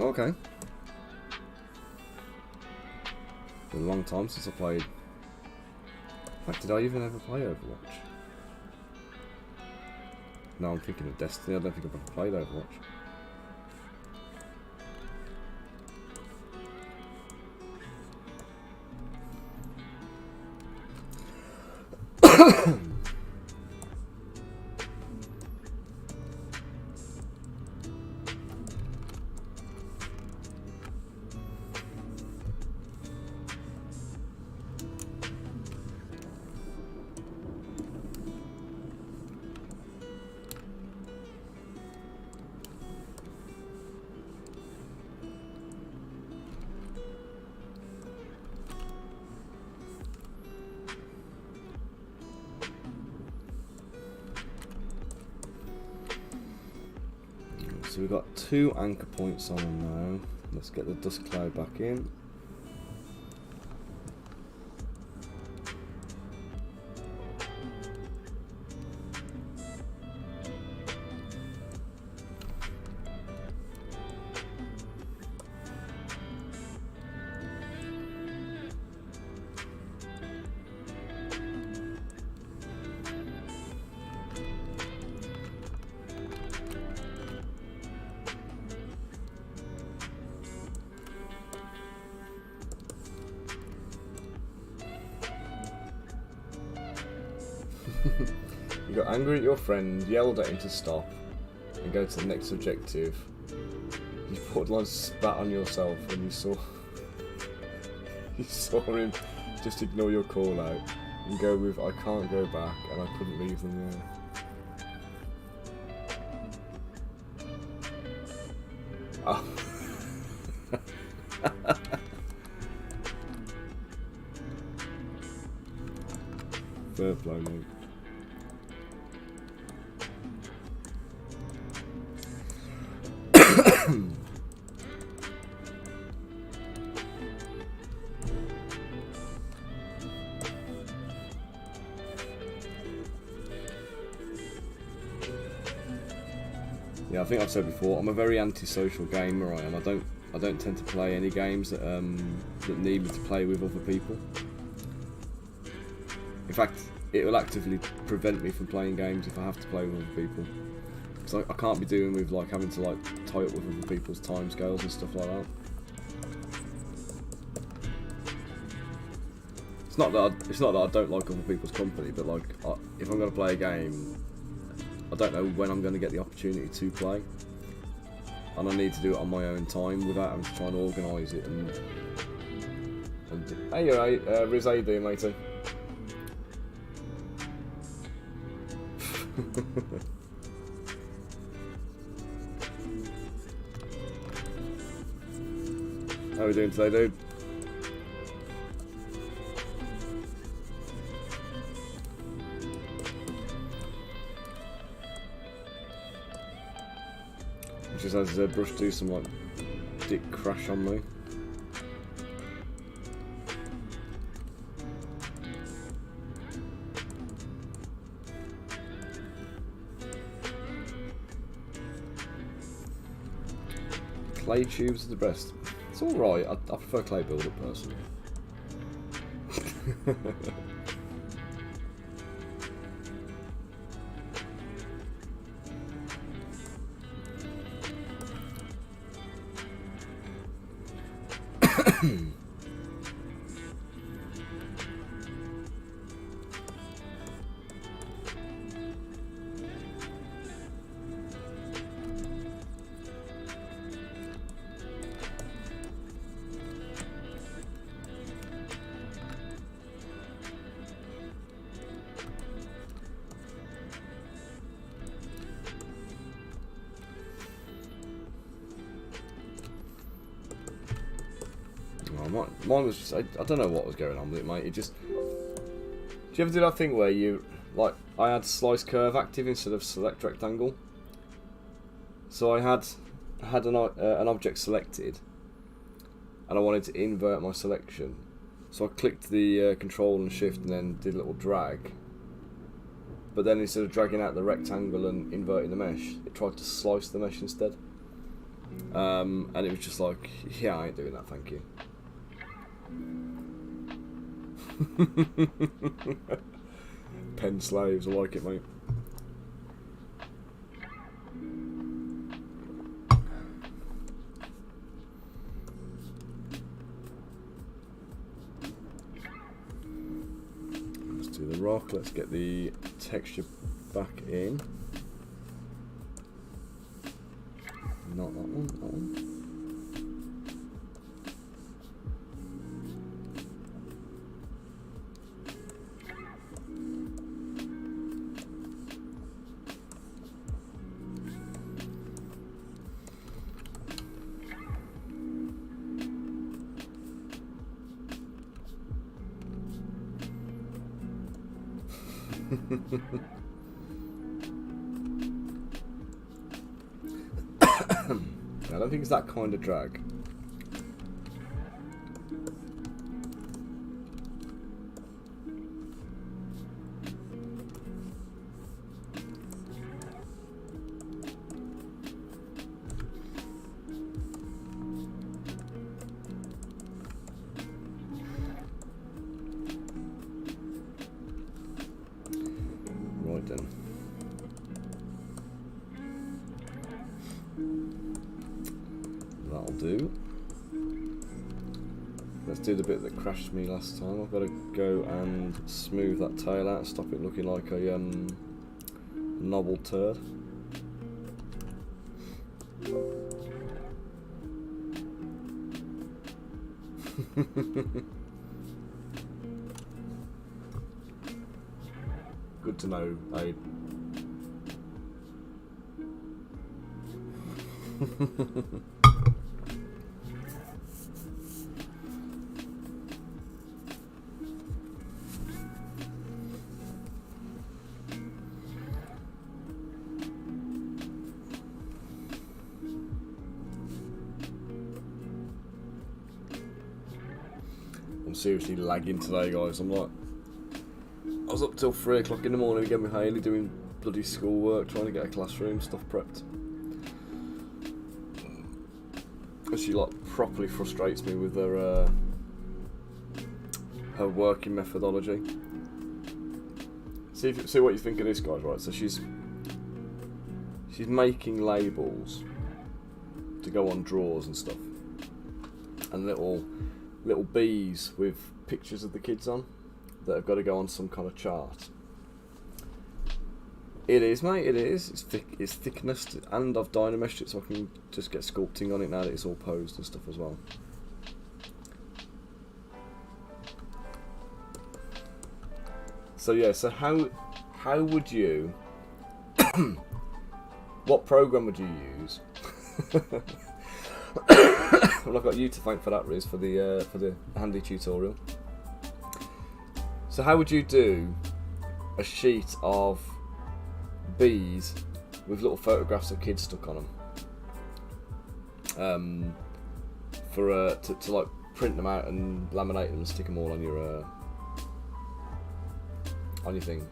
Okay. Been a long time since I played. In fact, did I even ever play Overwatch? No, I'm thinking of Destiny. I don't think I've ever played Overwatch. So we've got 2 anchor points on now. Let's get the dust cloud back in. You got angry at your friend, yelled at him to stop, and go to the next objective. You borderline spat on yourself when you saw him just ignore your call out. and go with I can't go back and I couldn't leave them there. Oh. Fair play, mate. Yeah, I think I've said before, I'm a very antisocial gamer. I don't tend to play any games that that need me to play with other people. In fact, it will actively prevent me from playing games if I have to play with other people. So I can't be doing with like having to like tie up with other people's timescales and stuff like that. It's not that I don't like other people's company, but like if I'm going to play a game, I don't know when I'm going to get the opportunity to play, and I need to do it on my own time without having to try and organise it. And hey, you're right, Riz, how you doing, matey? How are we doing today, dude? Just as Zbrush do some like dick crash on me. Clay tubes are the best. It's alright, I prefer clay build-up personally. Mine was just, I don't know what was going on with it, mate. It just, do you ever do that thing where you, like, I had slice curve active instead of select rectangle? So I had an object selected, and I wanted to invert my selection. So I clicked the control and shift and then did a little drag. But then instead of dragging out the rectangle and inverting the mesh, it tried to slice the mesh instead. And it was just like, yeah, I ain't doing that, thank you. Pen slaves, I like it, mate. Let's do the rock, let's get the texture back in. Not that one, that one. I don't think it's that kind of drag. Right then. That'll do. Let's do the bit that crashed me last time. I've got to go and smooth that tail out and stop it looking like a knobble turd. Good to know, Aid. I'm seriously lagging today, guys. I was up till 3 o'clock in the morning again with Hayley doing bloody schoolwork, trying to get her classroom stuff prepped. And she like properly frustrates me with her working methodology. See what you think of this, guys. Right, so she's making labels to go on drawers and stuff, and little bees with pictures of the kids on that have got to go on some kind of chart. It is, mate, it is. It's thickness, and I've dynameshed it so I can just get sculpting on it now that it's all posed and stuff as well. So yeah, so how would you what program would you use? Well, I've got you to thank for that, Riz, for the handy tutorial. So how would you do a sheet of bees with little photographs of kids stuck on them? To like print them out and laminate them and stick them all on your thing.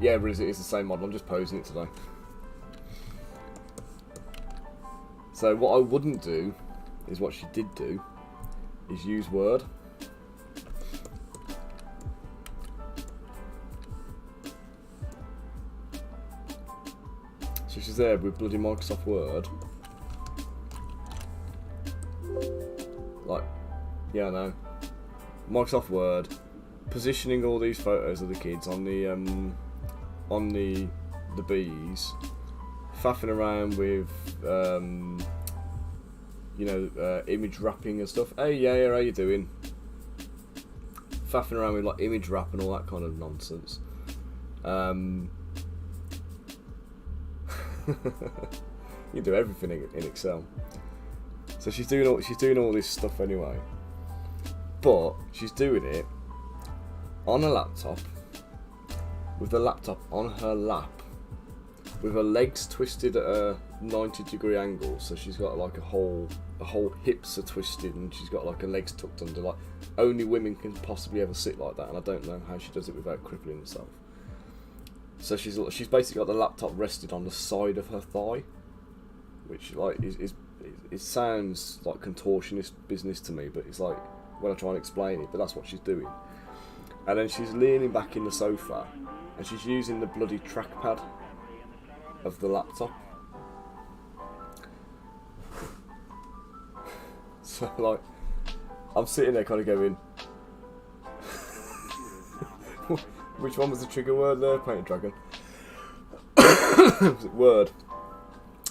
Yeah, Riz, it is the same model. I'm just posing it today. So what I wouldn't do is what she did do, is use Word. So she's there with bloody Microsoft Word. Like, yeah, I know. Microsoft Word, positioning all these photos of the kids on the bees, faffing around with image wrapping and stuff. Hey, yeah, how you doing? Faffing around with like image wrap and all that kind of nonsense. You do everything in Excel. So she's doing all this stuff anyway, but she's doing it on a laptop, with the laptop on her lap, with her legs twisted at a 90-degree angle. So she's got like a whole hips are twisted, and she's got like her legs tucked under. Like, only women can possibly ever sit like that, and I don't know how she does it without crippling herself. So she's basically got the laptop rested on the side of her thigh, which like it sounds like contortionist business to me, but it's like when I try and explain it, but that's what she's doing. And then she's leaning back in the sofa, and she's using the bloody trackpad of the laptop. So like, I'm sitting there kind of going, which one was the trigger word there? Painted dragon. Was it Word?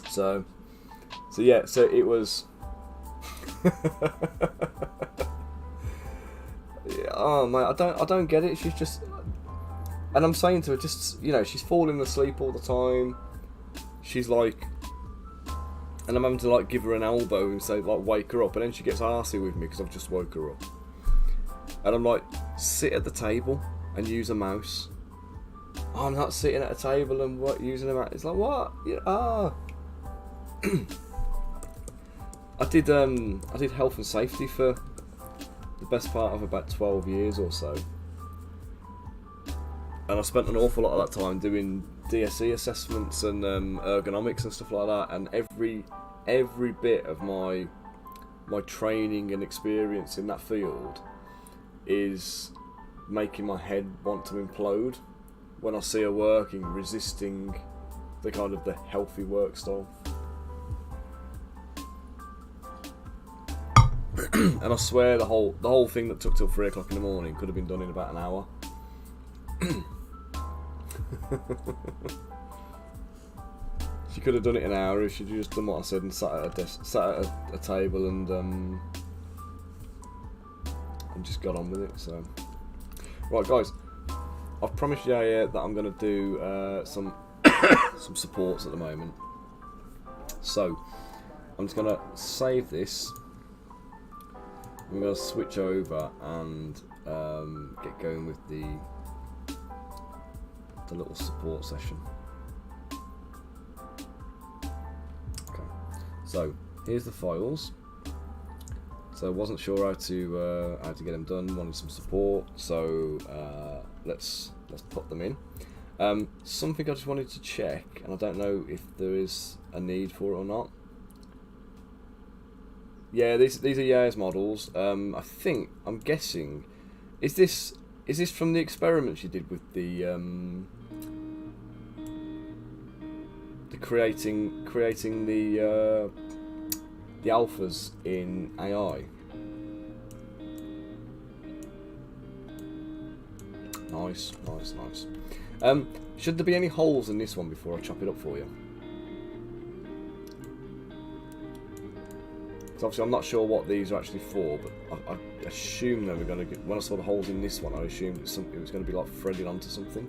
So yeah, so it was. Yeah, oh man, I don't get it. She's just, and I'm saying to her, just, she's falling asleep all the time. She's like, and I'm having to like give her an elbow and say like wake her up, and then she gets arsey with me because I've just woke her up. And I'm like, sit at the table and use a mouse. Oh, I'm not sitting at a table and using a mouse. It's like, what? Yeah, I did health and safety for the best part of about 12 years or so, and I spent an awful lot of that time doing DSE assessments and ergonomics and stuff like that. And every bit of my training and experience in that field is making my head want to implode when I see her working, resisting the kind of the healthy work style. And I swear the whole thing that took till 3 o'clock in the morning could have been done in about an hour. She could have done it in an hour if she'd just done what I said and sat at a table and just got on with it. So, right, guys, I've promised Yaya that I'm going to do some some supports at the moment. So I'm just going to save this. I'm going to switch over and get going with the little support session. Okay, so here's the files. So I wasn't sure how to get them done. Wanted some support, so let's put them in. Something I just wanted to check, and I don't know if there is a need for it or not. Yeah, these are Yaya's models. I'm guessing, is this from the experiments you did with the creating the alphas in AI? Nice. Should there be any holes in this one before I chop it up for you? So obviously I'm not sure what these are actually for, but I assume they were going to get, when I saw the holes in this one, I assumed it was going to be like threaded onto something.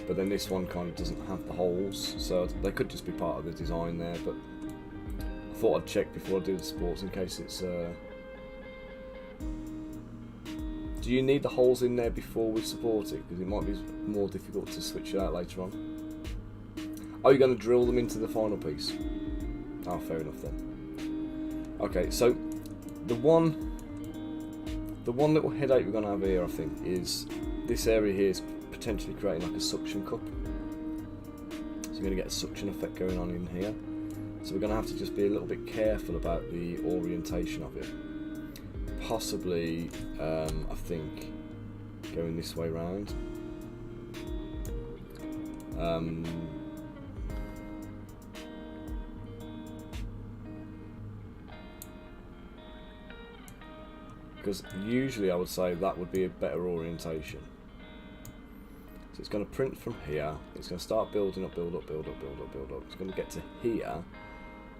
But then this one kind of doesn't have the holes, so they could just be part of the design there, but I thought I'd check before I do the supports in case it's... Do you need the holes in there before we support it? Because it might be more difficult to switch it out later on. Oh, you're going to drill them into the final piece? Oh, fair enough then. Okay, so the one little headache we're going to have here, I think, is this area here is potentially creating like a suction cup. So you're going to get a suction effect going on in here. So we're going to have to just be a little bit careful about the orientation of it. Possibly, I think, going this way round. Because usually I would say that would be a better orientation. So it's going to print from here, it's going to start building up, build up. It's going to get to here,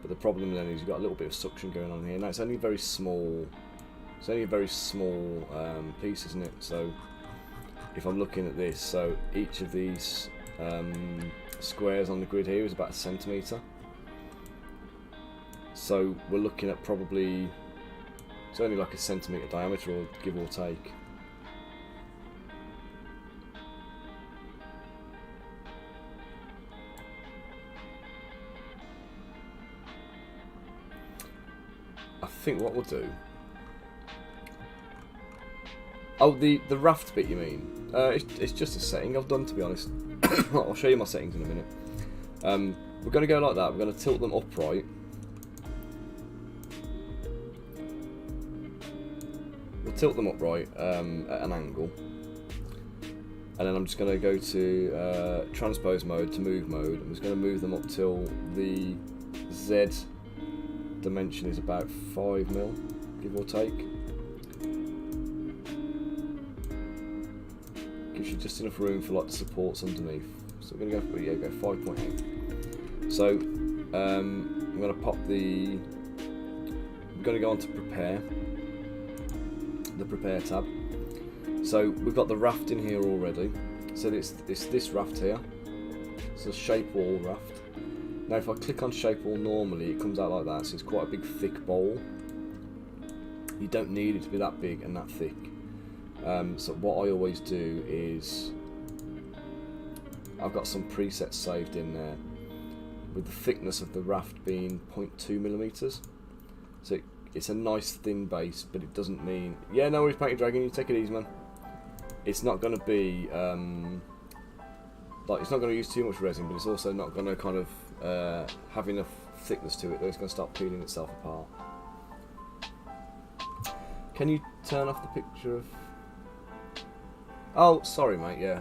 but the problem then is you've got a little bit of suction going on here. Now it's only a very small, piece, isn't it? So if I'm looking at this, so each of these squares on the grid here is about 1 centimetre. So we're looking at probably, it's only like 1 centimetre diameter, or give or take. I think what we'll do... Oh, the raft bit you mean? It's just a setting I've done, to be honest. I'll show you my settings in a minute. We're going to go like that, we're going to tilt them upright. We'll tilt them upright at an angle. And then I'm just going to go to transpose mode to move mode. I'm just going to move them up till the Z dimension is about 5mm, give or take. Gives you just enough room for like the supports underneath. So we're going to go 5.8. So I'm going to pop the... I'm going to go on to prepare. The prepare tab. So we've got the raft in here already. So it's this raft here. It's a shape wall raft. Now if I click on shape wall normally, it comes out like that. So it's quite a big thick bowl. You don't need it to be that big and that thick. So what I always do is, I've got some presets saved in there with the thickness of the raft being 0.2mm. So it's a nice thin base, but it doesn't mean... Yeah, no worries, Painted Dragon, you take it easy, man. It's not going to be... like, it's not going to use too much resin, but it's also not going to kind of have enough thickness to it that it's going to start peeling itself apart. Can you turn off the picture of... Oh, sorry, mate. Yeah,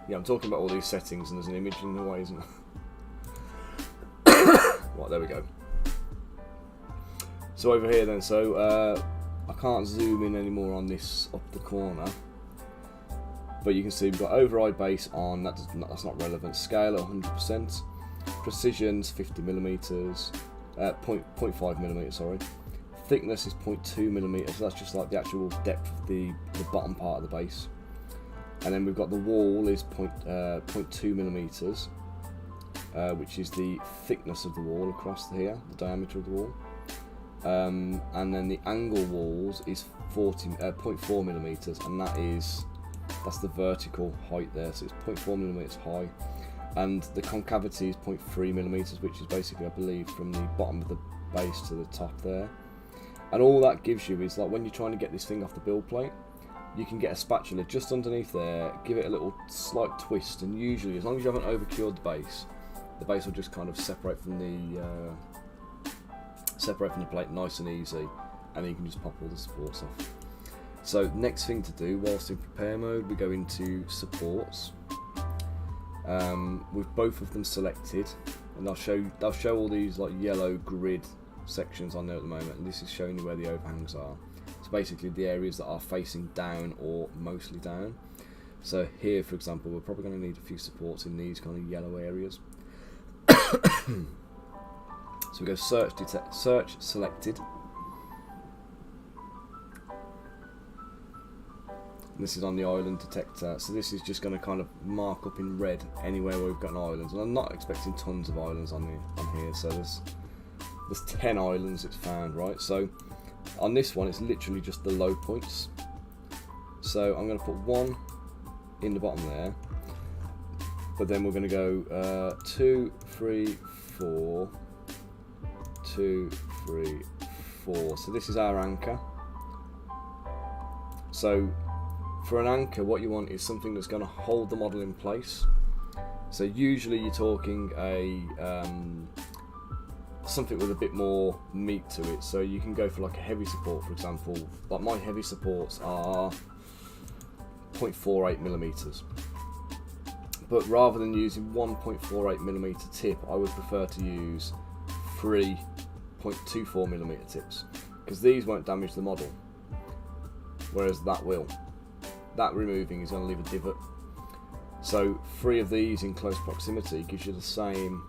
yeah. I'm talking about all these settings, and there's an image in the way, isn't there? Right, there we go. So over here, then. So I can't zoom in anymore on this up the corner, but you can see we've got override base on. That's not relevant. Scale at 100%. Precision's 50mm. 0.5mm. Sorry. thickness is 0.2 millimeters. So that's just like the actual depth of the bottom part of the base. And then we've got the wall is 0.2 millimeters, which is the thickness of the wall across here, the diameter of the wall. And then the angle walls is 0.4 millimeters, and that's the vertical height there. So it's 0.4 millimeters high, and the concavity is 0.3 millimeters, which is basically, I believe, from the bottom of the base to the top there. And all that gives you is, like, when you're trying to get this thing off the build plate, you can get a spatula just underneath there, give it a little slight twist, and usually, as long as you haven't overcured the base will just kind of separate from the plate nice and easy, and then you can just pop all the supports off. So next thing to do, whilst in prepare mode, we go into supports. With both of them selected, and they'll show all these like yellow grid sections on there at the moment, and this is showing you where the overhangs are. So basically the areas that are facing down or mostly down. So here, for example, we're probably going to need a few supports in these kind of yellow areas. So we go search selected. And this is on the island detector, so this is just going to kind of mark up in red anywhere where we've got an island. And I'm not expecting tons of islands on here, so there's 10 islands it's found, right? So on this one, it's literally just the low points. So I'm going to put one in the bottom there, but then we're going to go 2, 3, 4, 2, 3, 4. So this is our anchor. So for an anchor, what you want is something that's going to hold the model in place. So usually you're talking something with a bit more meat to it. So you can go for like a heavy support, for example. Like my heavy supports are 0.48 millimeters. But rather than using 1.48 millimeter tip, I would prefer to use 3.24 millimeter tips, because these won't damage the model, whereas that will. That removing is going to leave a divot. So 3 of these in close proximity gives you the same,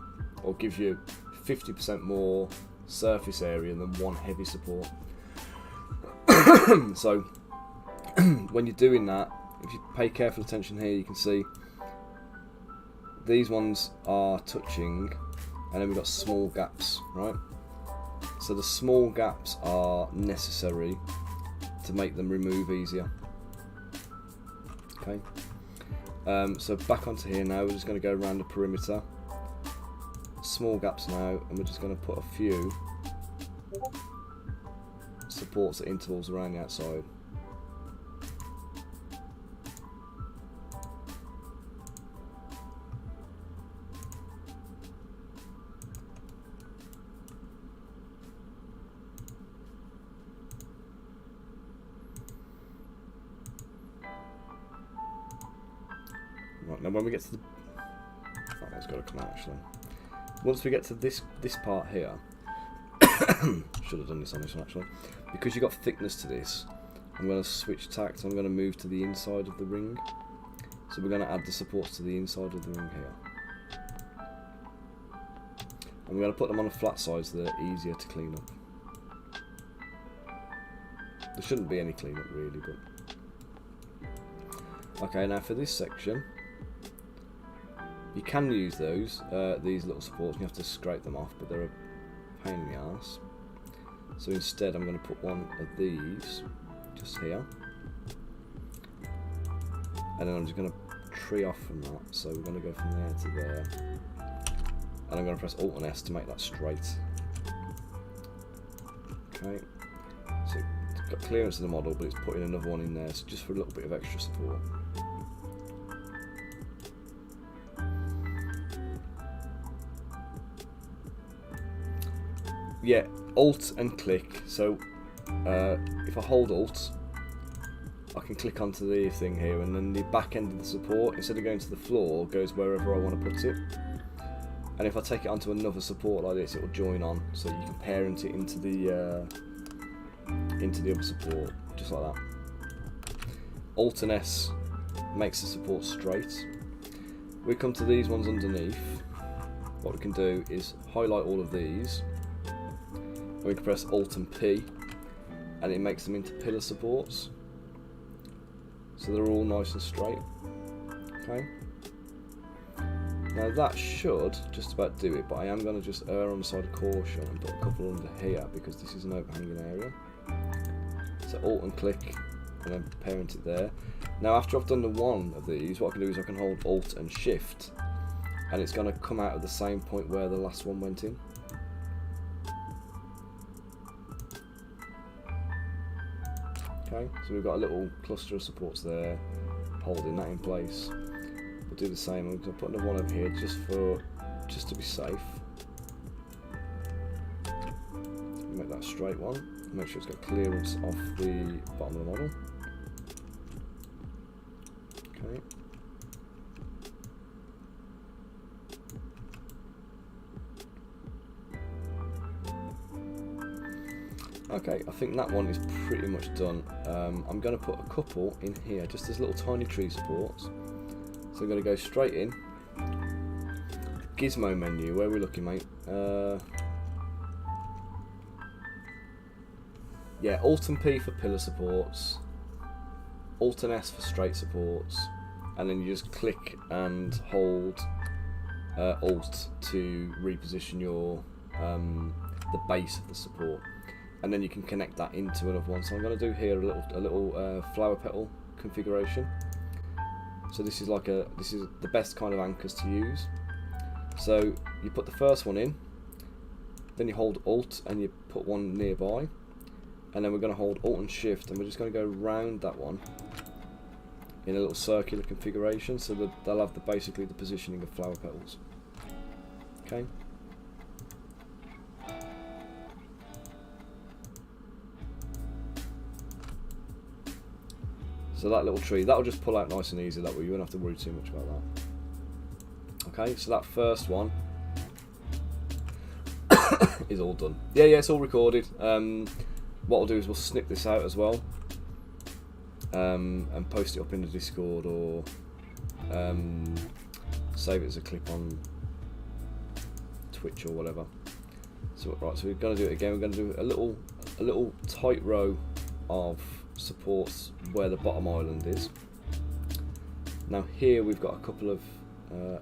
or gives you 50% more surface area than one heavy support. So when you're doing that, if you pay careful attention here, you can see these ones are touching, and then we've got small gaps, right? So the small gaps are necessary to make them remove easier. Okay, so back onto here now, we're just going to go around the perimeter. Small gaps now, and we're just going to put a few supports at intervals around the outside. Right, now when we get to the... Oh, that's got to come out actually. Once we get to this part here, should have done this on this one actually, because you've got thickness to this, I'm going to switch tacks. I'm going to move to the inside of the ring. So we're going to add the supports to the inside of the ring here. And we're going to put them on a flat side so they're easier to clean up. There shouldn't be any cleanup really, but... Okay, now for this section, you can use these little supports, and you have to scrape them off, but they're a pain in the arse. So instead I'm going to put one of these just here, and then I'm just going to tree off from that. So we're going to go from there to there, and I'm going to press Alt and S to make that straight. Okay, so it's got clearance of the model, but it's putting another one in there, so just for a little bit of extra support. Yeah, Alt and click. So if I hold Alt, I can click onto the thing here, and then the back end of the support, instead of going to the floor, goes wherever I want to put it. And if I take it onto another support like this, it will join on, so you can parent it into the other support, just like that. Alt and S makes the support straight. We come to these ones underneath. What we can do is highlight all of these. We can press Alt and P and it makes them into pillar supports. So they're all nice and straight. Okay. Now that should just about do it, but I am going to just err on the side of caution and put a couple under here because this is an overhanging area. So Alt and click and then parent it there. Now after I've done the one of these, what I can do is I can hold Alt and Shift and it's going to come out at the same point where the last one went in. Okay, so we've got a little cluster of supports there, holding that in place. We'll do the same. I'm going to put another one over here just to be safe. Make that a straight one. Make sure it's got clearance off the bottom of the model. Okay. Okay, I think that one is pretty much done. I'm going to put a couple in here, just as little tiny tree supports. So I'm going to go straight in. Gizmo menu, where are we looking, mate? Yeah, Alt and P for pillar supports, Alt and S for straight supports, and then you just click and hold Alt to reposition your the base of the support. And then you can connect that into another one. So I'm going to do here a little flower petal configuration. So this is the best kind of anchors to use. So you put the first one in, then you hold Alt and you put one nearby, and then we're going to hold Alt and Shift and we're just going to go round that one in a little circular configuration so that they'll have basically the positioning of flower petals. Okay. So that little tree, that'll just pull out nice and easy, that way you won't have to worry too much about that. Okay, so that first one is all done. Yeah, it's all recorded. What we'll do is we'll snip this out as well and post it up in the Discord or save it as a clip on Twitch or whatever. So right, so we're going to do it again. We're going to do a little tight row of supports where the bottom island is. Now here we've got a couple of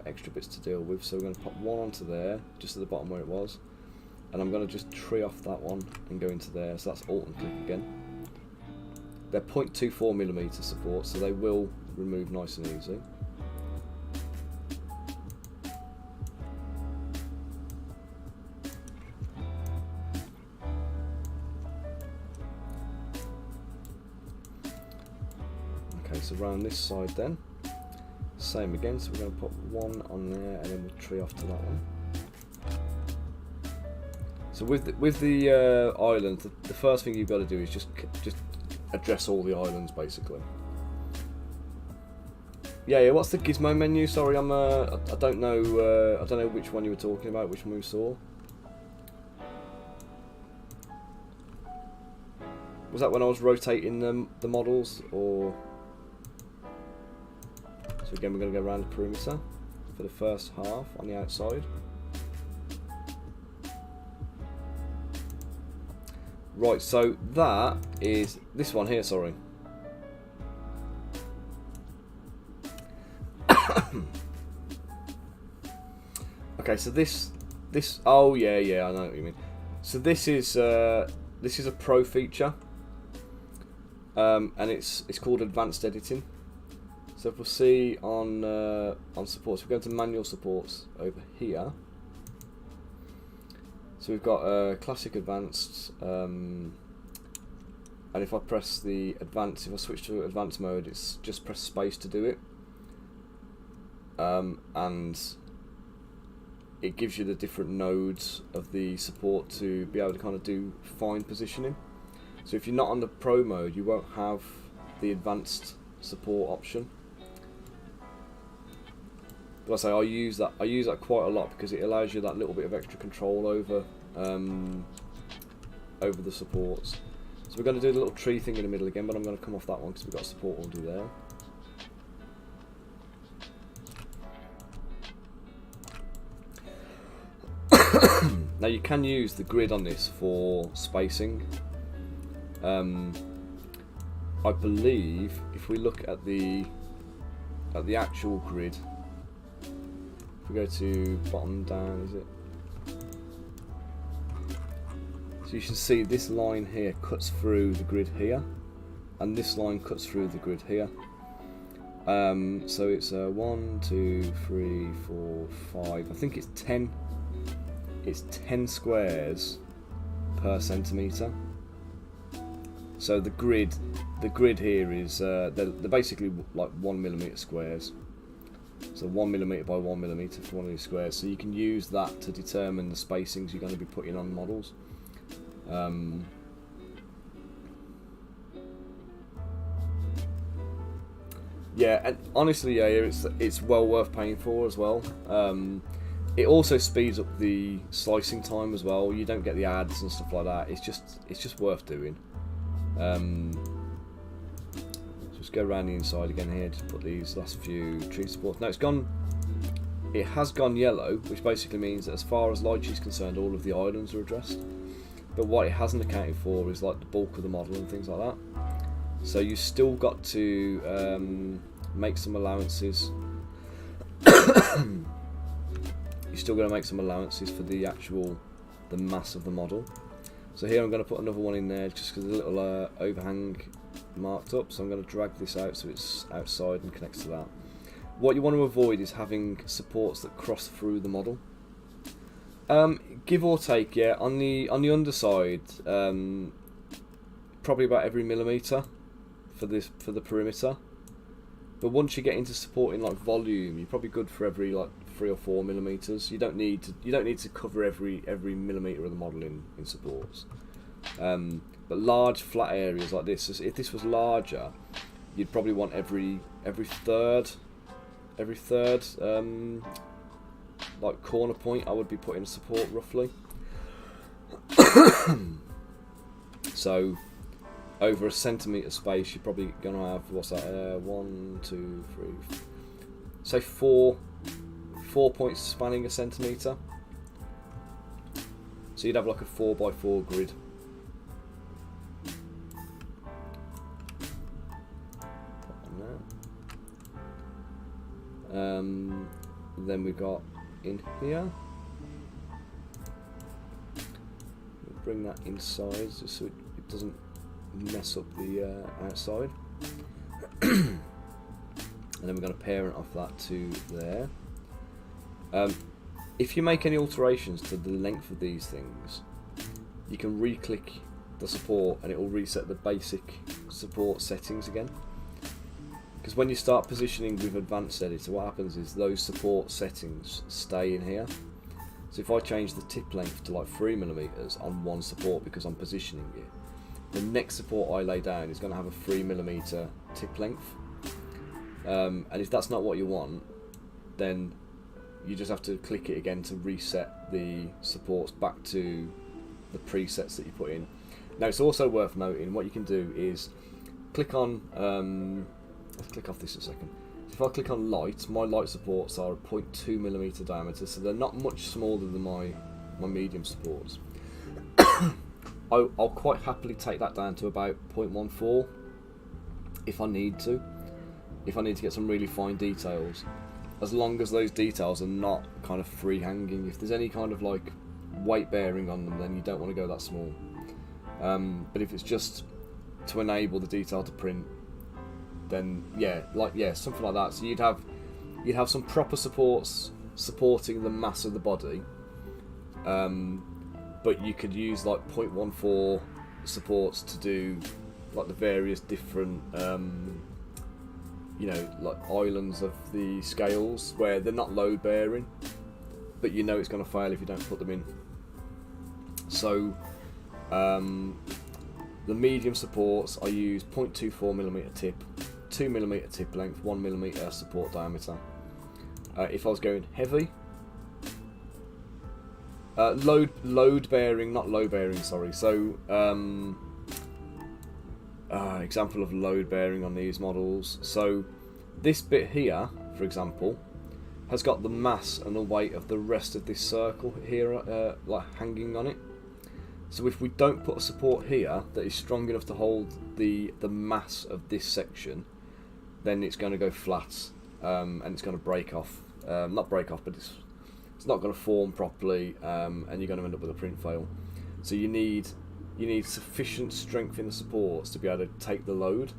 extra bits to deal with, so we're going to pop one onto there, just at the bottom where it was, and I'm going to just tree off that one and go into there. So that's Alt and click again. They're 0.24mm support, so they will remove nice and easy. So around this side then, same again, so we're going to put one on there and then we'll tree off to that one. So with the island, the first thing you've got to do is just address all the islands basically. Yeah. What's the gizmo menu? Sorry, I don't know which one you were talking about, which one we saw. Was that when I was rotating the models, or? So again, we're going to go around the perimeter for the first half on the outside. Right, so that is this one here, sorry. Okay, so this oh yeah, I know what you mean. So this is a pro feature, and it's called advanced editing. So if we'll see on supports, we're going to manual supports over here. So we've got classic, advanced, and if I press the advanced, if I switch to advanced mode, it's just press space to do it, and it gives you the different nodes of the support to be able to kind of do fine positioning. So if you're not on the pro mode, you won't have the advanced support option. But I say I use that quite a lot because it allows you that little bit of extra control over the supports. So we're going to do the little tree thing in the middle again, but I'm going to come off that one because we've got a support already there. Now you can use the grid on this for spacing. I believe if we look at the actual grid, if we go to bottom down, is it? So you can see this line here cuts through the grid here, and this line cuts through the grid here. So it's 1, 2, 3, 4, 5. I think it's 10. It's 10 squares per centimetre. So the grid here is they're basically like 1mm squares. So 1mm by 1mm for one of these squares. So you can use that to determine the spacings you're going to be putting on models. Yeah, and honestly, yeah, it's well worth paying for as well. It also speeds up the slicing time as well. You don't get the ads and stuff like that. It's just worth doing. Just go around the inside again here. Just put these last few tree supports. Now it has gone yellow, which basically means that as far as Lychee is concerned, all of the islands are addressed. But what it hasn't accounted for is like the bulk of the model and things like that. So you still got to make some allowances. You're still going to make some allowances for the mass of the model. So here I'm going to put another one in there just because there's a little overhang marked up. So I'm going to drag this out so it's outside and connects to that. What you want to avoid is having supports that cross through the model. Give or take, yeah. On the underside, probably about every millimetre for the perimeter. But once you get into supporting like volume, you're probably good for every like 3 or 4 millimeters. You don't need to cover every millimeter of the model in supports. But large flat areas like this, if this was larger, you'd probably want every third like corner point. I would be putting a support roughly. So over a centimetre space, you're probably going to have, what's that, 1, 2, 3, say 4 points spanning a centimetre. So you'd have like a 4x4 grid. Then we've got in here, we'll bring that inside just so it doesn't mess up the outside. And then we're going to parent off that to there. If you make any alterations to the length of these things, you can re-click the support and it will reset the basic support settings again. Because when you start positioning with Advanced Editor, what happens is those support settings stay in here. So if I change the tip length to like 3mm on one support because I'm positioning it, the next support I lay down is going to have a 3mm tip length. And if that's not what you want, then you just have to click it again to reset the supports back to the presets that you put in. Now it's also worth noting, what you can do is click on, let's click off this a second. If I click on light, my light supports are 0.2mm diameter, so they're not much smaller than my medium supports. I'll quite happily take that down to about 0.14 if I need to. If I need to get some really fine details, as long as those details are not kind of free hanging. If there's any kind of like weight bearing on them, then you don't want to go that small. But if it's just to enable the detail to print, then yeah, something like that. So you'd have some proper supports supporting the mass of the body, but you could use like 0.14 supports to do like the various different like islands of the scales where they're not load bearing, but you know it's going to fail if you don't put them in. So the medium supports, I use 0.24mm tip, 2mm tip length, 1mm support diameter. If I was going heavy, load bearing, not low bearing, sorry. So example of load bearing on these models. So this bit here, for example, has got the mass and the weight of the rest of this circle here, like hanging on it. So if we don't put a support here that is strong enough to hold the mass of this section, then it's going to go flat, and it's going to break off. Not break off, but it's not going to form properly, and you're going to end up with a print fail. So you need sufficient strength in the supports to be able to take the load.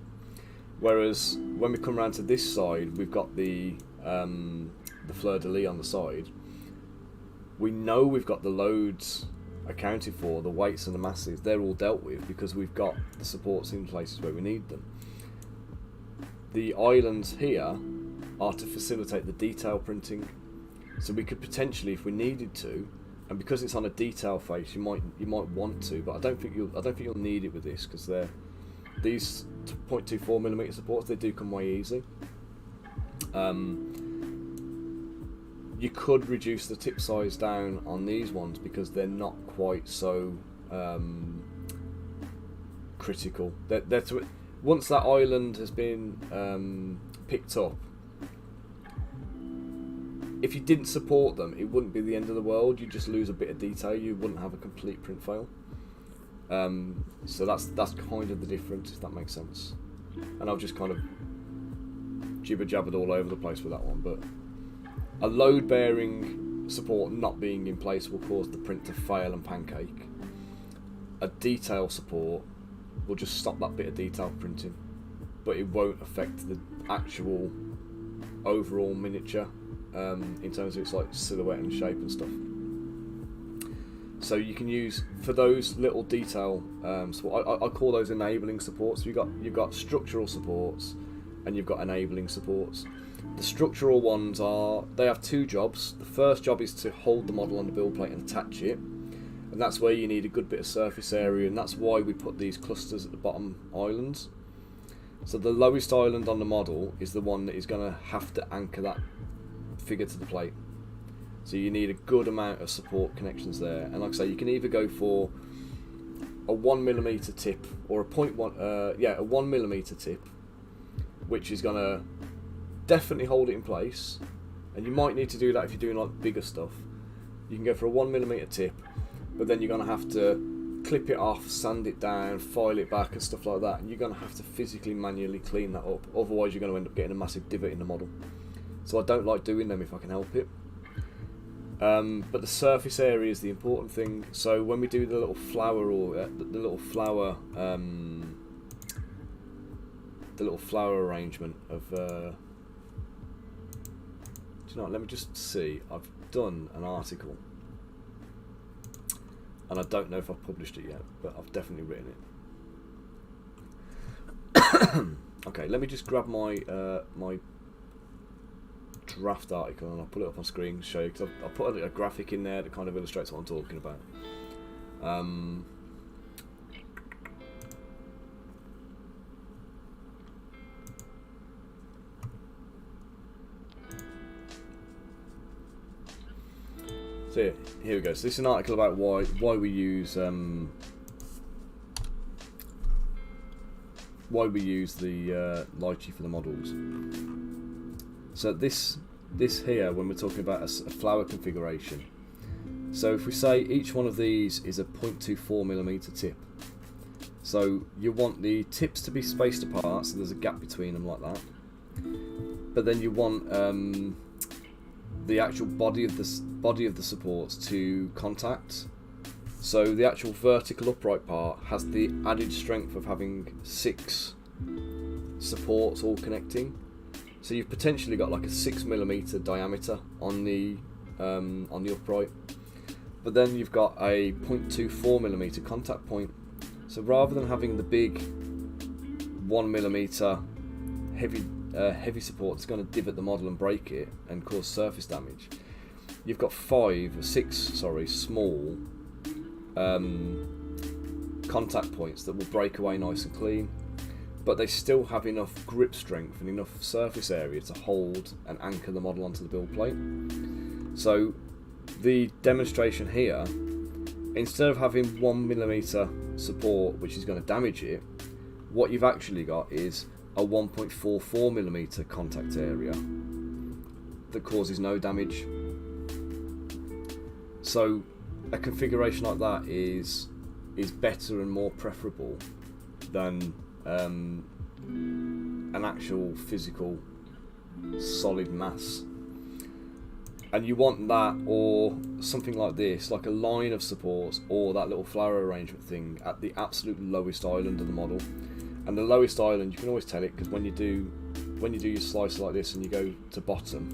Whereas when we come around to this side, we've got the fleur-de-lis on the side. We know we've got the loads accounted for, the weights and the masses, they're all dealt with because we've got the supports in places where we need them. The islands here are to facilitate the detail printing, so we could potentially, if we needed to, and because it's on a detail face, you might want to, but I don't think you'll need it with this, because these 0.24mm supports, they do come way easy. You could reduce the tip size down on these ones because they're not quite so critical. Once that island has been picked up, if you didn't support them, it wouldn't be the end of the world. You'd just lose a bit of detail. You wouldn't have a complete print fail. So that's kind of the difference, if that makes sense. And I've just kind of jibber-jabbered all over the place with that one, but a load-bearing support not being in place will cause the print to fail and pancake. A detail support will just stop that bit of detail printing, but it won't affect the actual overall miniature in terms of its like silhouette and shape and stuff. So you can use, for those little detail support, I call those enabling supports. You've got structural supports and you've got enabling supports. The structural ones they have two jobs. The first job is to hold the model on the build plate and attach it, and that's where you need a good bit of surface area, and that's why we put these clusters at the bottom islands. So the lowest island on the model is the one that is going to have to anchor that figure to the plate. So you need a good amount of support connections there, and like I say, you can either go for a 1mm tip or a 1mm tip, which is going to definitely hold it in place, and you might need to do that if you're doing like bigger stuff. You can go for a 1mm tip, but then you're going to have to clip it off, sand it down, file it back and stuff like that, and you're going to have to physically manually clean that up, otherwise you're going to end up getting a massive divot in the model. So I don't like doing them if I can help it. But the surface area is the important thing. So when we do the little flower arrangement of do you know what, let me just see. I've done an article and I don't know if I've published it yet, but I've definitely written it. Okay, let me just grab my my draft article and I'll put it up on screen to show you, because I've put a graphic in there that kind of illustrates what I'm talking about. So here we go. So this is an article about why we use the lychee for the models. So this here, when we're talking about a flower configuration, so if we say each one of these is a 0.24mm tip, so you want the tips to be spaced apart, so there's a gap between them like that, but then you want the actual body of the supports to contact. So the actual vertical upright part has the added strength of having 6 supports all connecting. So you've potentially got like a 6mm diameter on the upright, but then you've got a 0.24mm contact point. So rather than having the big 1mm heavy support that's going to divot the model and break it and cause surface damage, you've got 6 small contact points that will break away nice and clean, but they still have enough grip strength and enough surface area to hold and anchor the model onto the build plate. So the demonstration here, instead of having 1mm support which is going to damage it, what you've actually got is a 1.44mm contact area that causes no damage. So a configuration like that is is better and more preferable than an actual physical solid mass. And you want that, or something like this, like a line of supports, or that little flower arrangement thing at the absolute lowest island of the model. And the lowest island, you can always tell it, because when you do your slice like this and you go to bottom,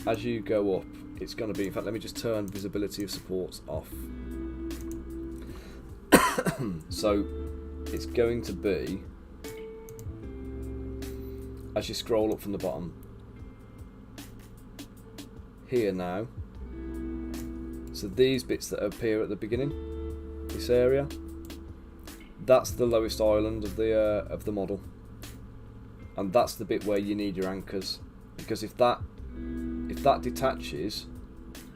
as you go up, it's going to be, in fact, let me just turn visibility of supports off. So it's going to be, as you scroll up from the bottom, here now, so these bits that appear at the beginning, this area, that's the lowest island of the model, and that's the bit where you need your anchors, because if that detaches,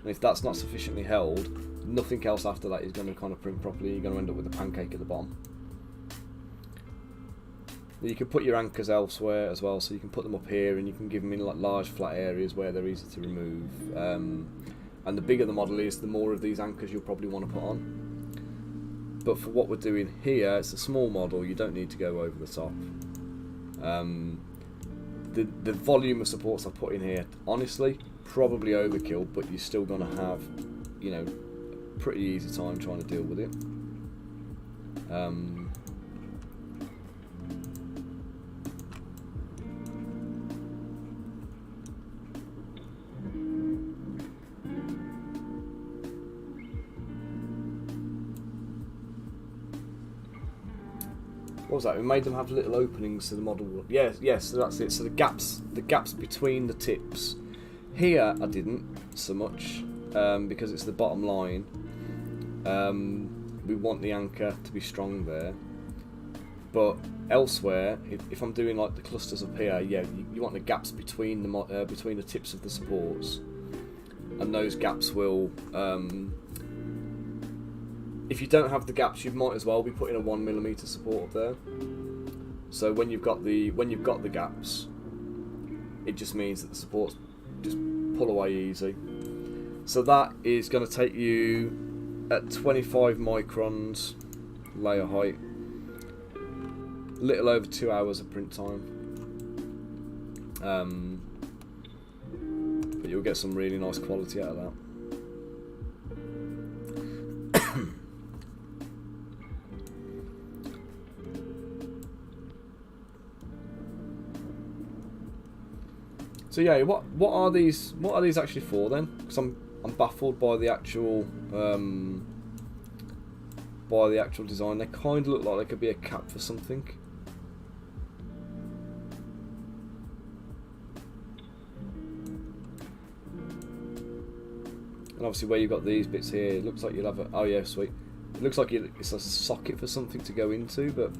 and if that's not sufficiently held, nothing else after that is going to kind of print properly. You're going to end up with a pancake at the bottom. You can put your anchors elsewhere as well, so you can put them up here, and you can give them in like large flat areas where they're easy to remove. And the bigger the model is, the more of these anchors you'll probably want to put on. But for what we're doing here, it's a small model, you don't need to go over the top. The volume of supports I put in here, honestly, probably overkill, but you're still going to have, you know, a pretty easy time trying to deal with it. What was that? We made them have little openings to the model. Yes, so that's it. So the gaps between the tips. Here I didn't so much because it's the bottom line. We want the anchor to be strong there, but elsewhere, if I'm doing like the clusters up here, yeah, you want the gaps between the tips of the supports, and those gaps will. If you don't have the gaps, you might as well be putting a 1mm support up there. So when you've got the gaps, it just means that the supports just pull away easy. So that is going to take you at 25 microns layer height, little over 2 hours of print time. But you'll get some really nice quality out of that. So yeah, what are these actually for then? Because I'm baffled by the actual design. They kind of look like they could be a cap for something. And obviously where you've got these bits here, it looks like you'll have a, oh yeah, sweet. It looks like it's a socket for something to go into, but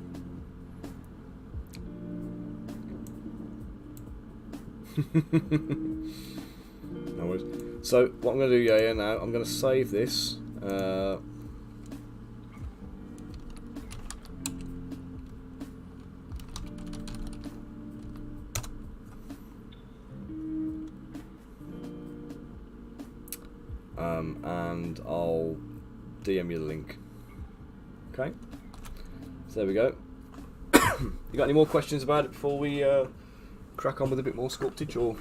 no worries. So what I'm going to do here now, I'm going to save this. And I'll DM you the link. Okay. So there we go. You got any more questions about it before we crack on with a bit more sculptage, or?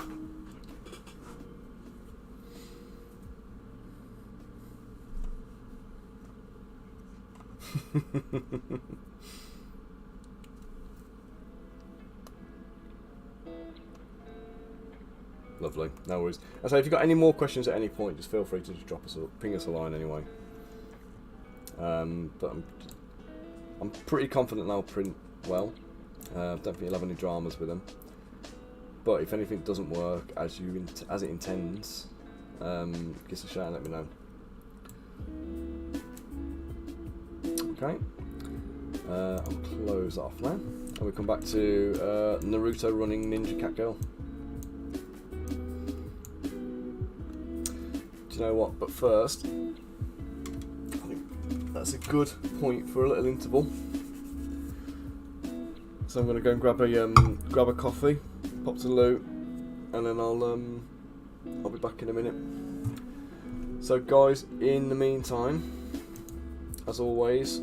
Lovely, no worries. And so if you've got any more questions at any point, just feel free to just drop us or ping us a line anyway. But I'm pretty confident they'll print well. Don't think you'll have any dramas with them. But if anything doesn't work as it intends, give us a shout and let me know. Okay, I'll close off now, and we come back to Naruto running Ninja Cat Girl. Do you know what? But first, I think that's a good point for a little interval. So I'm going to go and grab a coffee, pop to the loo, and then I'll be back in a minute. So guys, in the meantime, as always,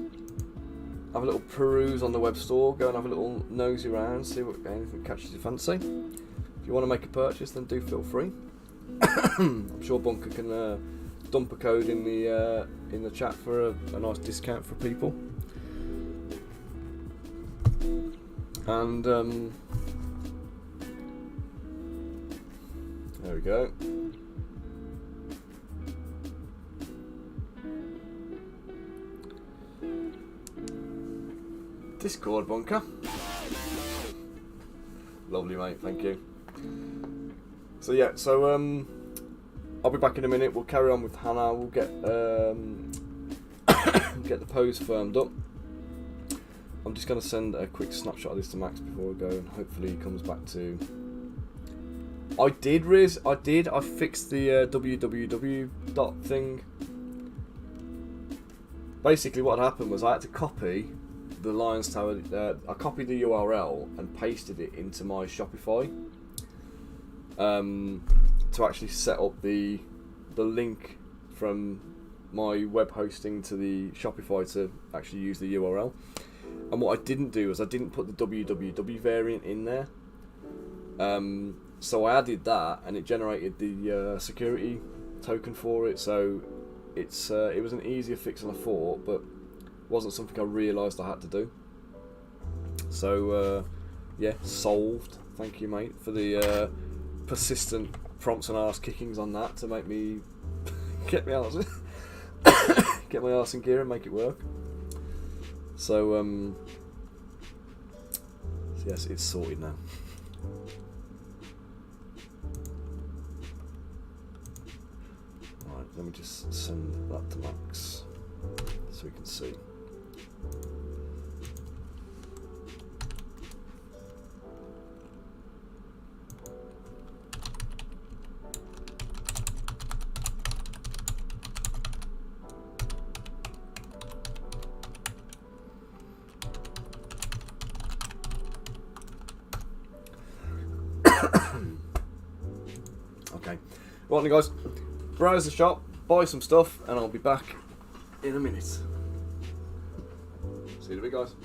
have a little peruse on the web store, go and have a little nosy around, see what anything catches your fancy. If you want to make a purchase, then do feel free. I'm sure Bunker can dump a code in the chat for a nice discount for people. And there we go. Discord, Bunker. Lovely, mate, thank you. So yeah, I'll be back in a minute. We'll carry on with Hannah. We'll get get the pose firmed up. I'm just going to send a quick snapshot of this to Max before we go, and hopefully he comes back to... I fixed the www dot thing. Basically what happened was I had to copy the Lions Tower, I copied the URL and pasted it into my Shopify to actually set up the link from my web hosting to the Shopify to actually use the URL. And what I didn't do was I didn't put the www variant in there. So I added that, and it generated the security token for it. So it was an easier fix than I thought, but wasn't something I realised I had to do. So yeah, solved. Thank you, mate, for the persistent prompts and arse kickings on that to make me get my arse in gear and make it work. So yes, it's sorted now. Right, let me just send that to Max so we can see. Okay, right then guys, browse the shop, buy some stuff, and I'll be back in a minute. See you in a bit, guys.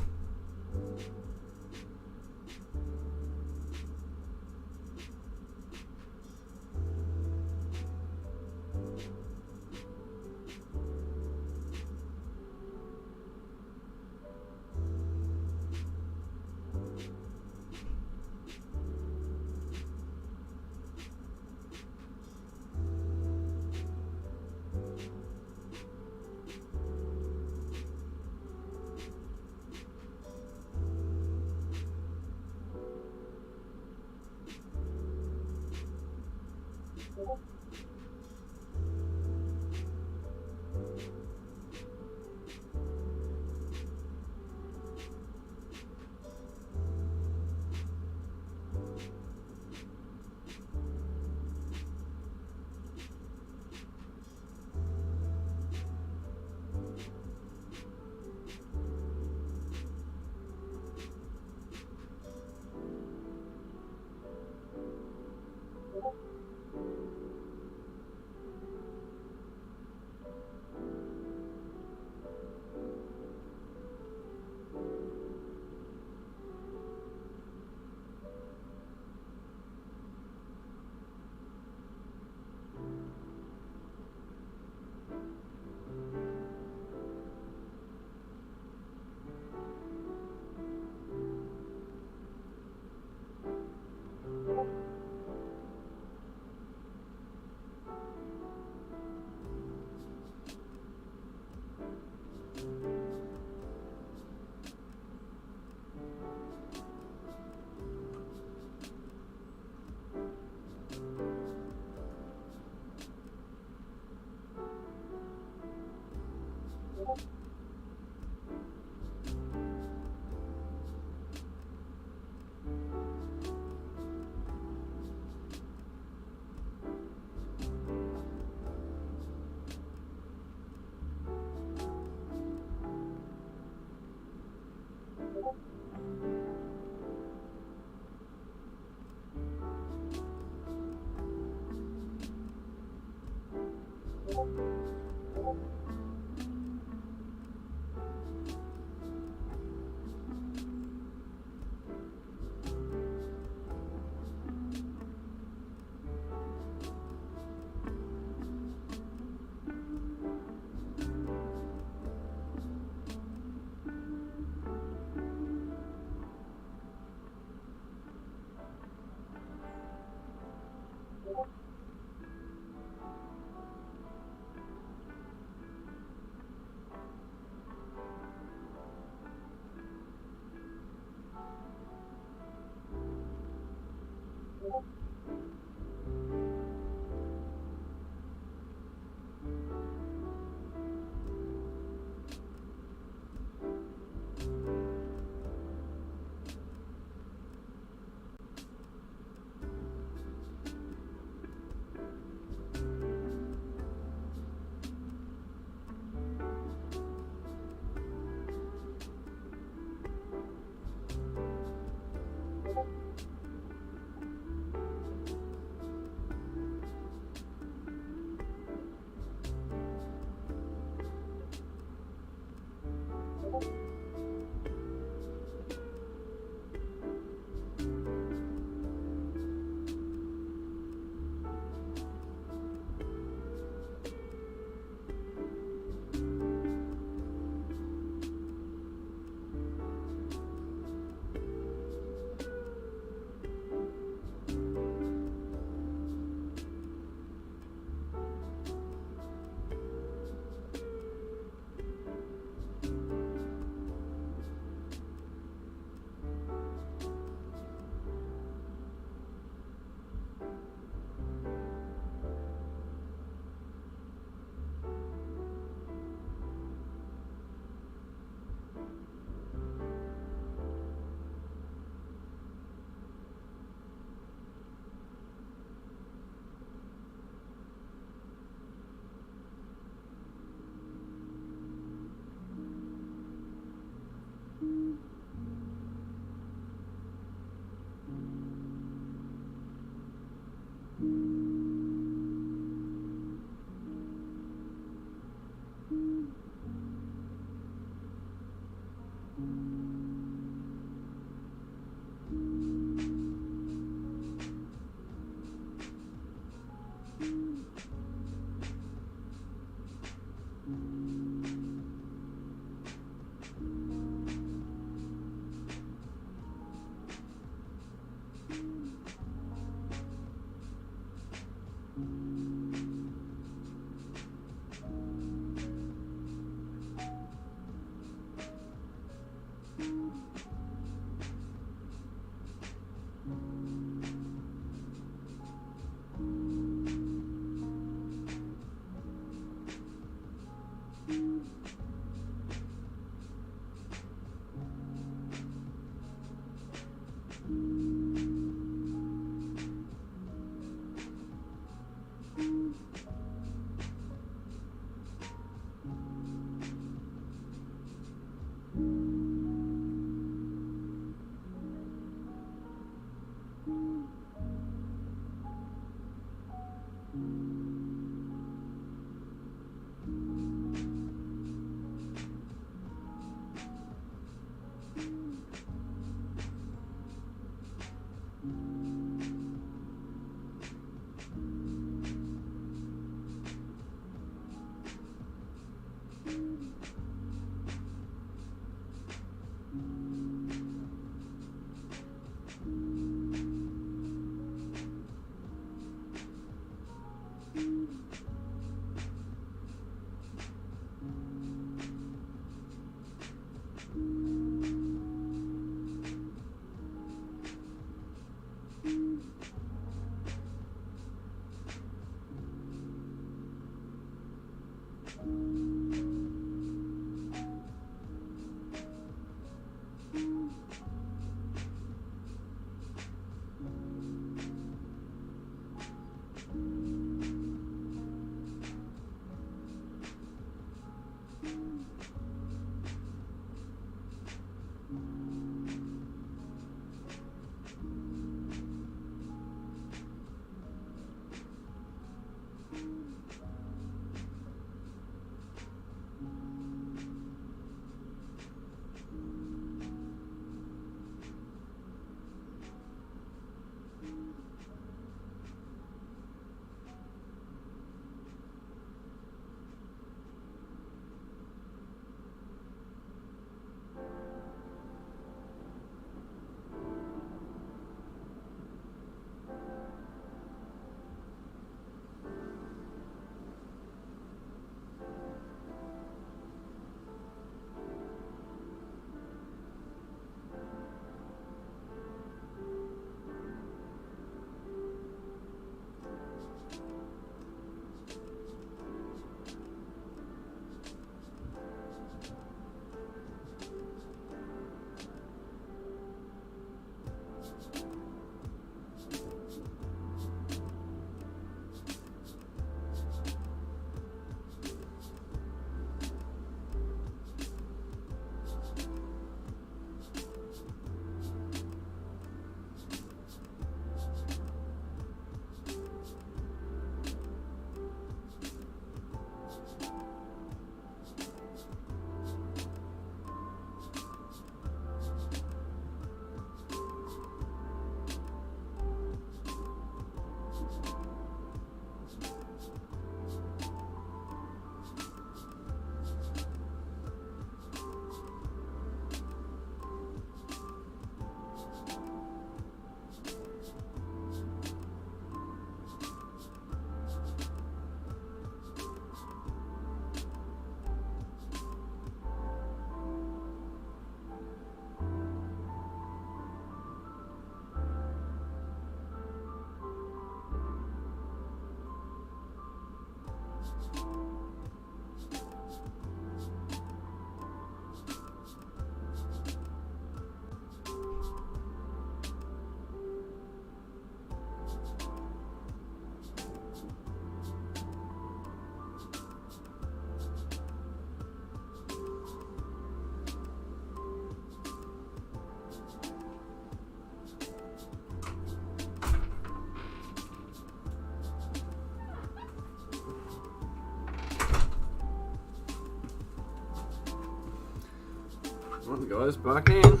Right, guys, back in.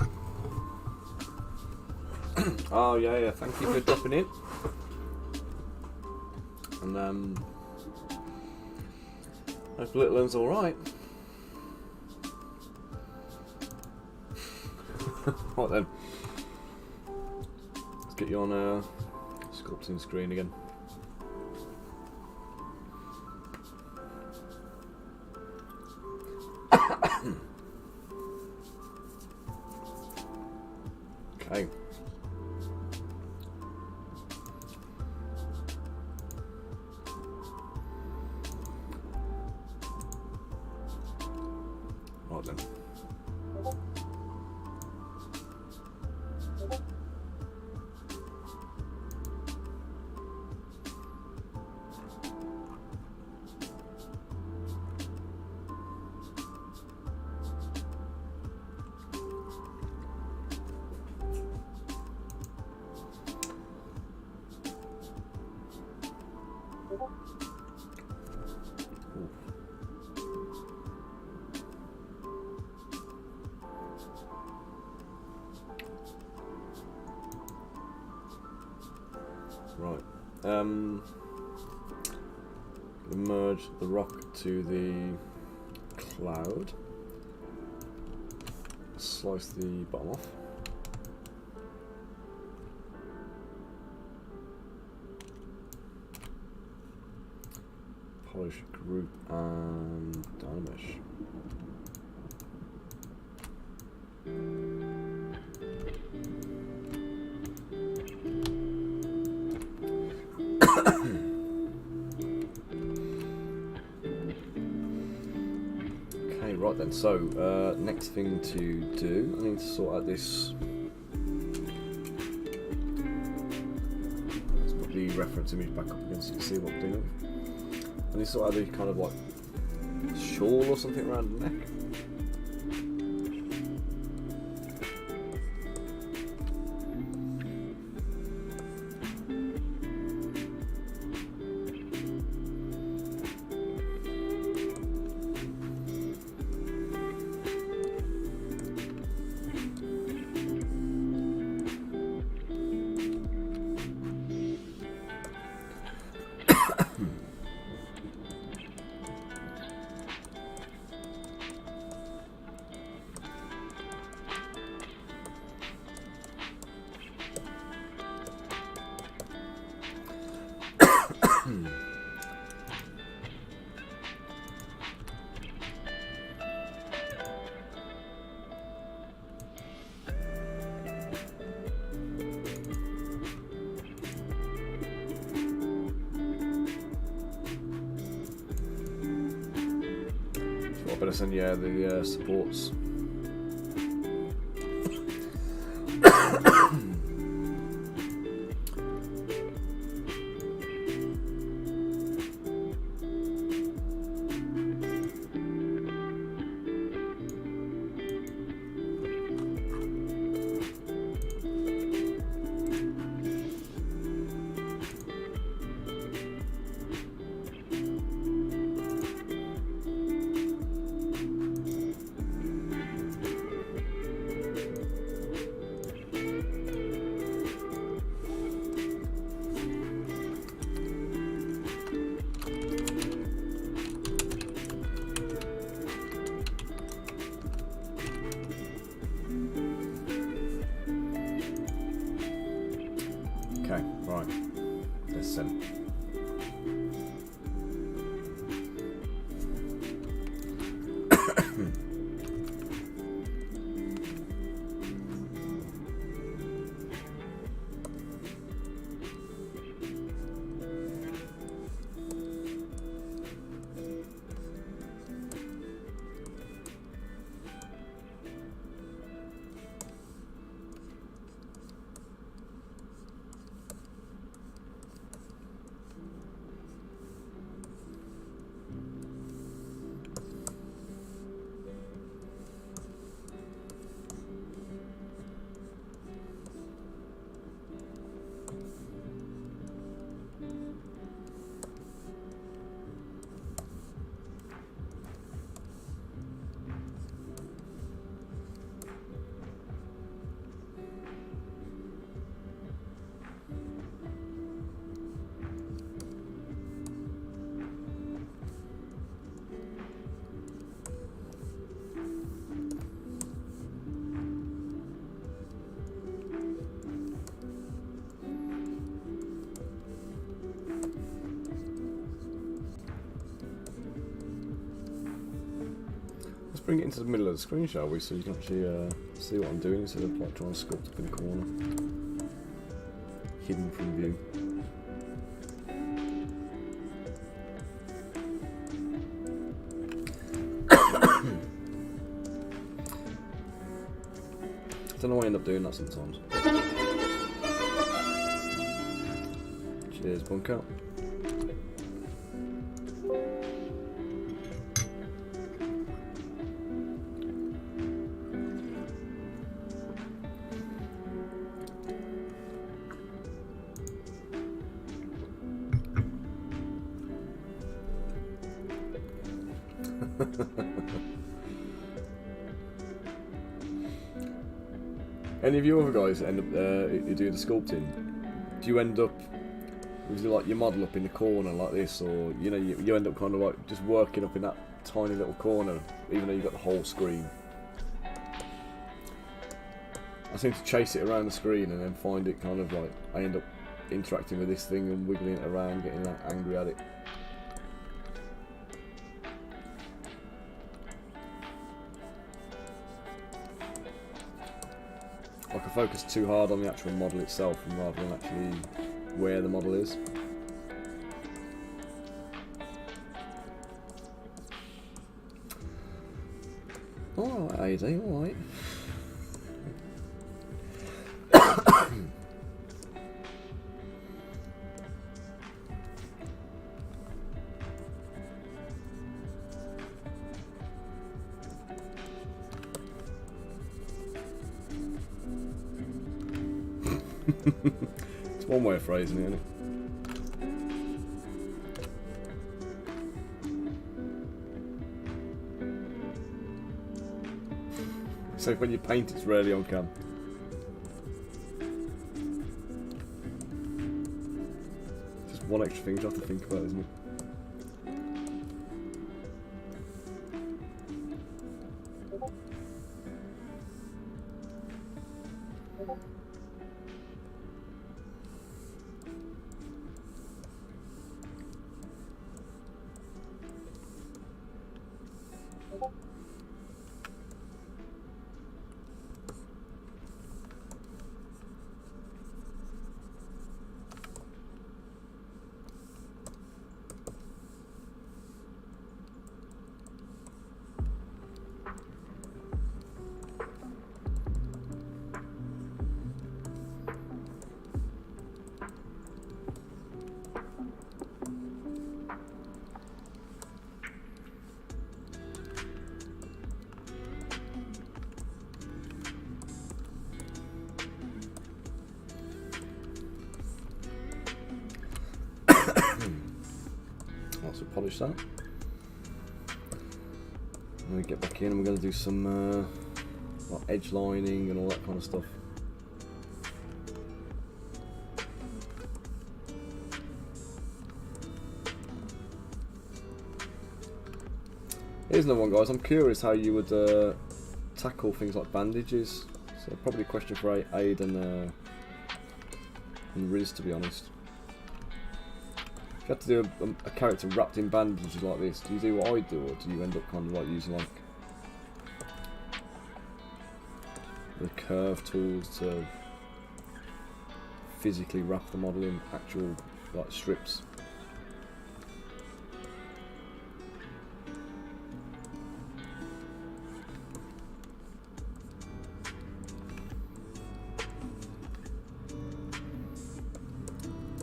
Oh yeah, thank you for dropping in. And hope little one's all right. Right then, let's get you on a sculpting screen again. Okay. Right then. Right. Merge the rock to the cloud. Slice the bottom off. Polish group and Dynamesh. Okay, right then. So next thing to do, I need to sort out this. Let's put the reference image back up again so you can see what I'm doing. I need to sort out the kind of like shawl or something around the neck. I better send you the supports. Let's bring it into the middle of the screen, shall we, so you can actually see what I'm doing instead of like trying to sculpt up in the corner, hidden from view. I don't know why I end up doing that sometimes. Cheers, bunker. Any of you other guys end up you do the sculpting? Do you end up with like your model up in the corner like this, or you know you end up kind of like just working up in that tiny little corner, even though you've got the whole screen? I seem to chase it around the screen and then find it kind of like I end up interacting with this thing and wiggling it around, getting like angry at it. Like I focus too hard on the actual model itself rather than actually where the model is. Alright, AD, alright. It's one way of phrasing it, isn't it? So when you paint, it's rarely on cam. Just one extra thing you have to think about, isn't it? So polish that. And we get back in and we're going to do some like edge lining and all that kind of stuff. Here's another one, guys. I'm curious how you would tackle things like bandages. So probably a question for Aid and Riz, to be honest. If you have to do a character wrapped in bandages like this, do you do what I do, or do you end up kind of like using like the curve tools to physically wrap the model in actual like strips?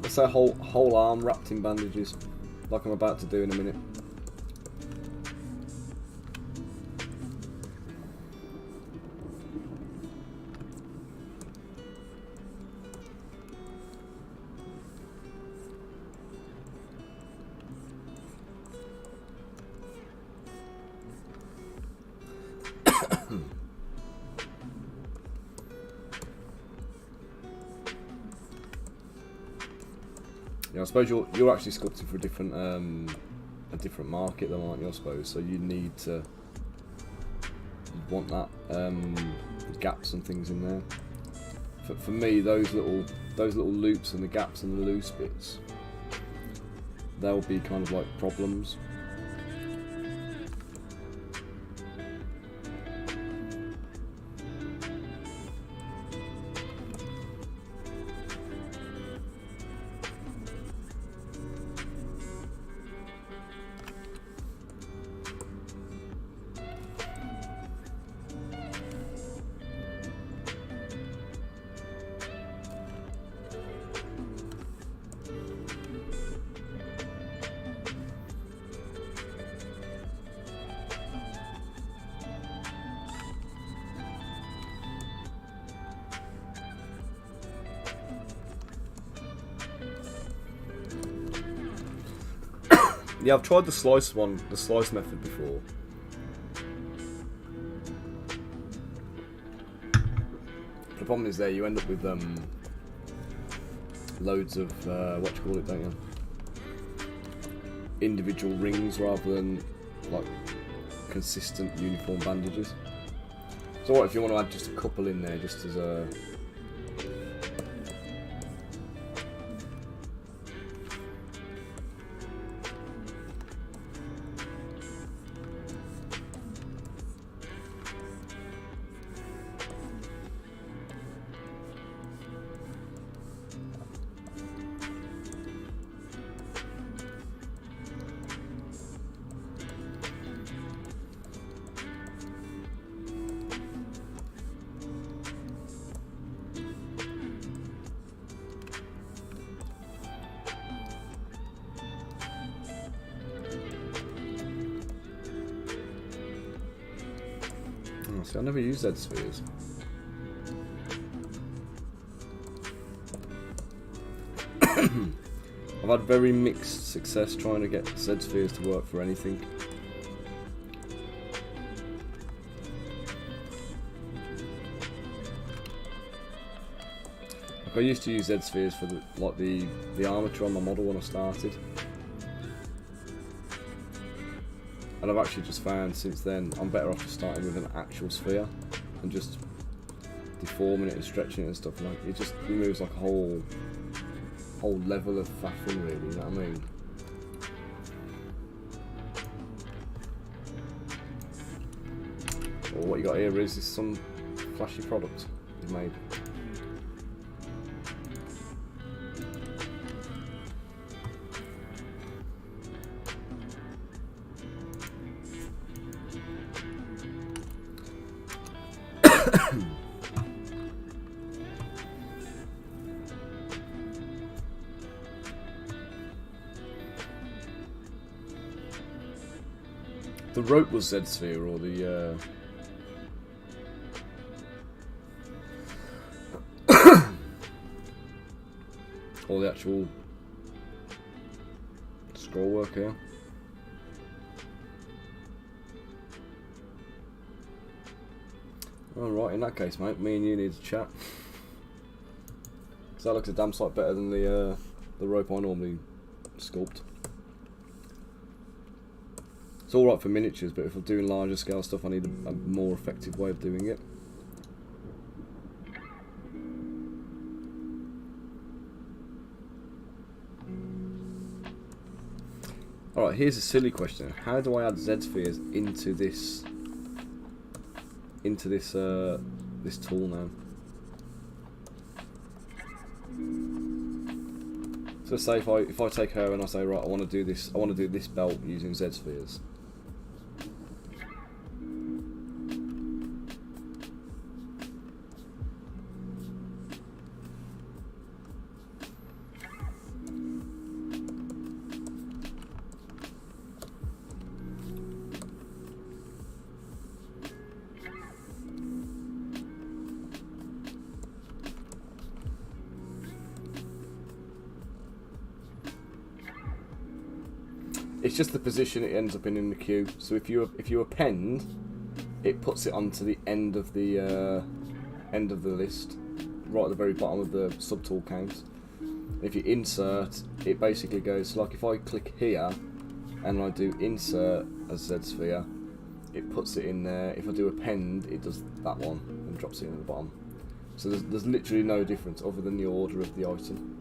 Let's say whole arm wrapped in bandages, like I'm about to do in a minute. Yeah, I suppose you're actually sculpting for a different market though, aren't you? I suppose so. You want that gaps and things in there. For me, those little loops and the gaps and the loose bits, they'll be kind of like problems. Yeah, I've tried the slice method before. The problem is there you end up with loads of what do you call it, don't you? Individual rings rather than like consistent uniform bandages. So what if you want to add just a couple in there, just as a see, I never used Z spheres. I've had very mixed success trying to get Z spheres to work for anything. Like I used to use Z spheres for the armature on my model when I started. And I've actually just found since then I'm better off just starting with an actual sphere and just deforming it and stretching it and stuff. Like it just removes like a whole level of faffing, really. You know what I mean? Well, what you got here is some flashy product you've made. The rope was Z sphere, or the or the actual scroll work here. Alright, in that case, mate, me and you need to chat. Because that looks a damn sight better than the rope I normally sculpt. It's alright for miniatures, but if I'm doing larger scale stuff, I need a more effective way of doing it. Alright, here's a silly question. How do I add Z spheres into this this tool now? So say if I take her and I say, right, I want to do this belt using Z spheres. It's just the position it ends up in the queue. So if you append, it puts it onto the end of the list, right at the very bottom of the subtool count. If you insert, it basically goes like if I click here and I do insert as Z sphere, it puts it in there. If I do append, it does that one and drops it in at the bottom. So there's literally no difference other than the order of the item.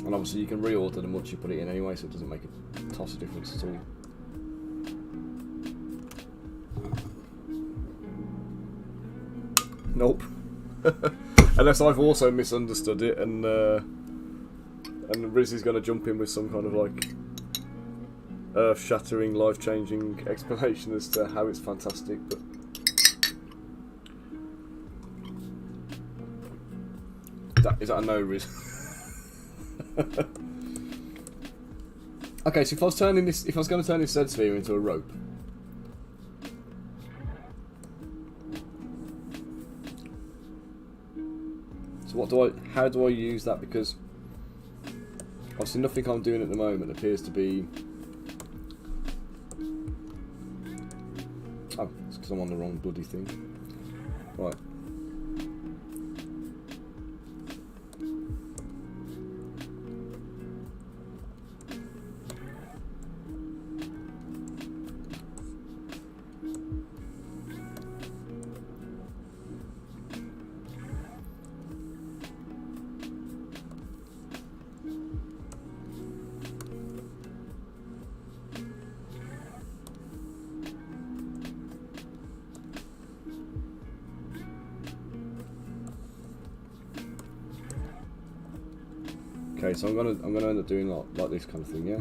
And obviously you can reorder them once you put it in anyway, so it doesn't make a toss of difference at all. Nope. Unless I've also misunderstood it, and Riz is going to jump in with some kind of like earth-shattering, life-changing explanation as to how it's fantastic. But is that a no, Riz? Okay, so if I was going to turn this Z sphere into a rope, so how do I use that? Because Obviously nothing I'm doing at the moment appears to be... Oh, it's because I'm on the wrong bloody thing. Right. Okay, so I'm gonna end up doing like this kind of thing, yeah.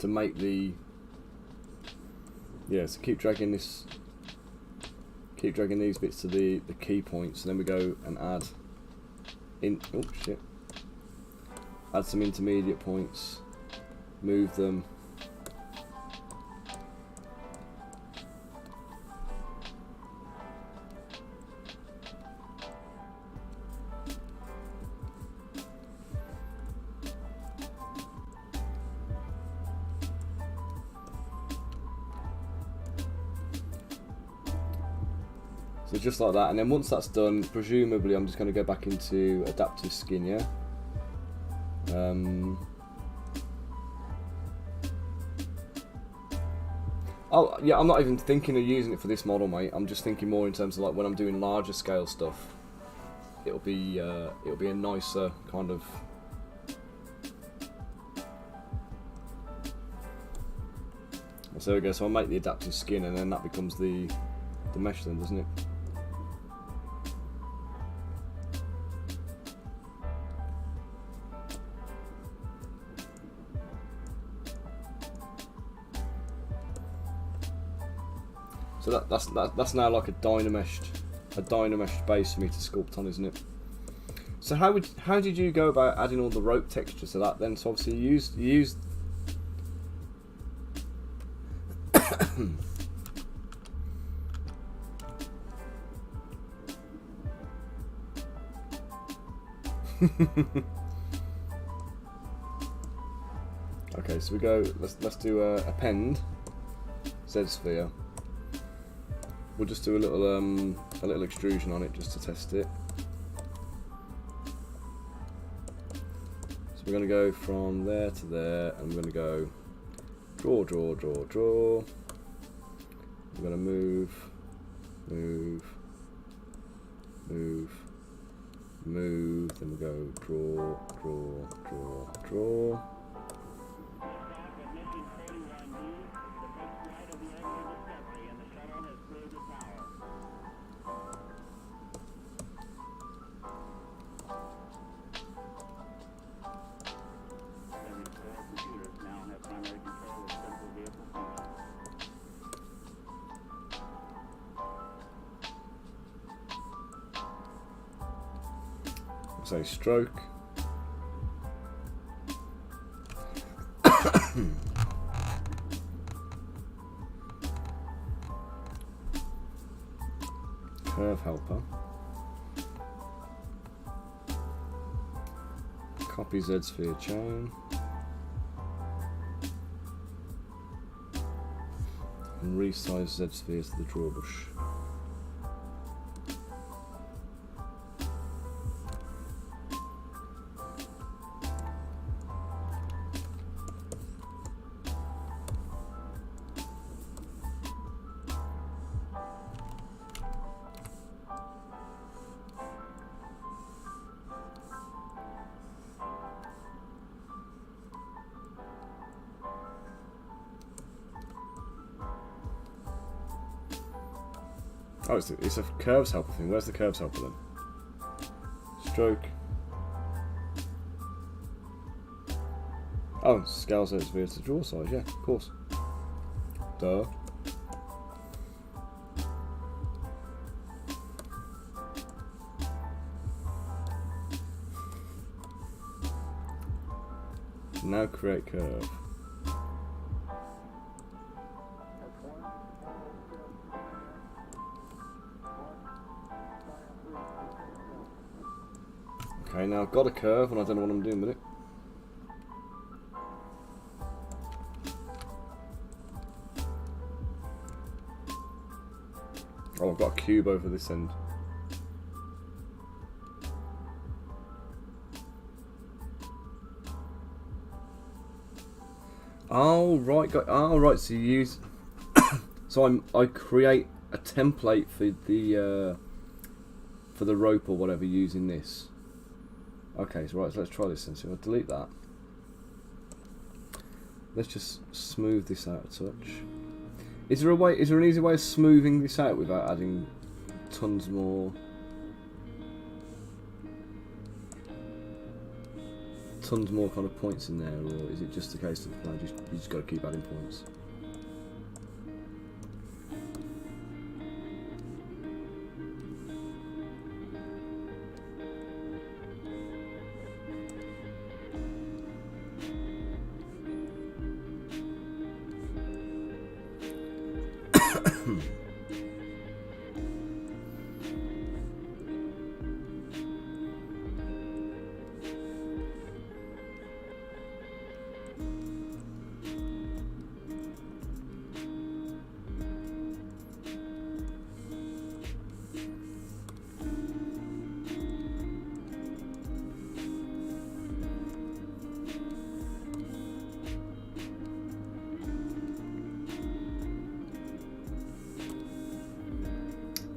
To make the so keep dragging these bits to the key points, and then we go and add add some intermediate points, move them. So just like that, and then once that's done, presumably I'm just going to go back into adaptive skin, yeah? Oh yeah, I'm not even thinking of using it for this model, mate. I'm just thinking more in terms of like when I'm doing larger scale stuff, it'll be a nicer kind of... So there we go, so I'll make the adaptive skin, and then that becomes the mesh then, doesn't it? So that's now like a dynameshed base for me to sculpt on, isn't it? So how did you go about adding all the rope texture to that then? So obviously you used okay, so we go. Let's do append Z sphere. We'll just do a little extrusion on it just to test it. So we're going to go from there to there, and we're going to go draw, draw, draw, draw. We're going to move, move, move, move. Then we go draw, draw, draw, draw. Say stroke. Curve helper. Copy Z sphere chain. And resize Z spheres to the draw brush. Oh, it's a curves helper thing. Where's the curves helper then? Stroke. Oh, scales it via to draw size. Yeah, of course. Duh. Now create curve. I've got a curve and I don't know what I'm doing with it. Oh, I've got a cube over this end. Oh right, so you use. So I create a template for the rope or whatever using this. Okay, so right, so let's try this then. So I'll delete that. Let's just smooth this out a touch. Is there an easy way of smoothing this out without adding tons more kind of points in there, or is it just a case of no, you just got to keep adding points?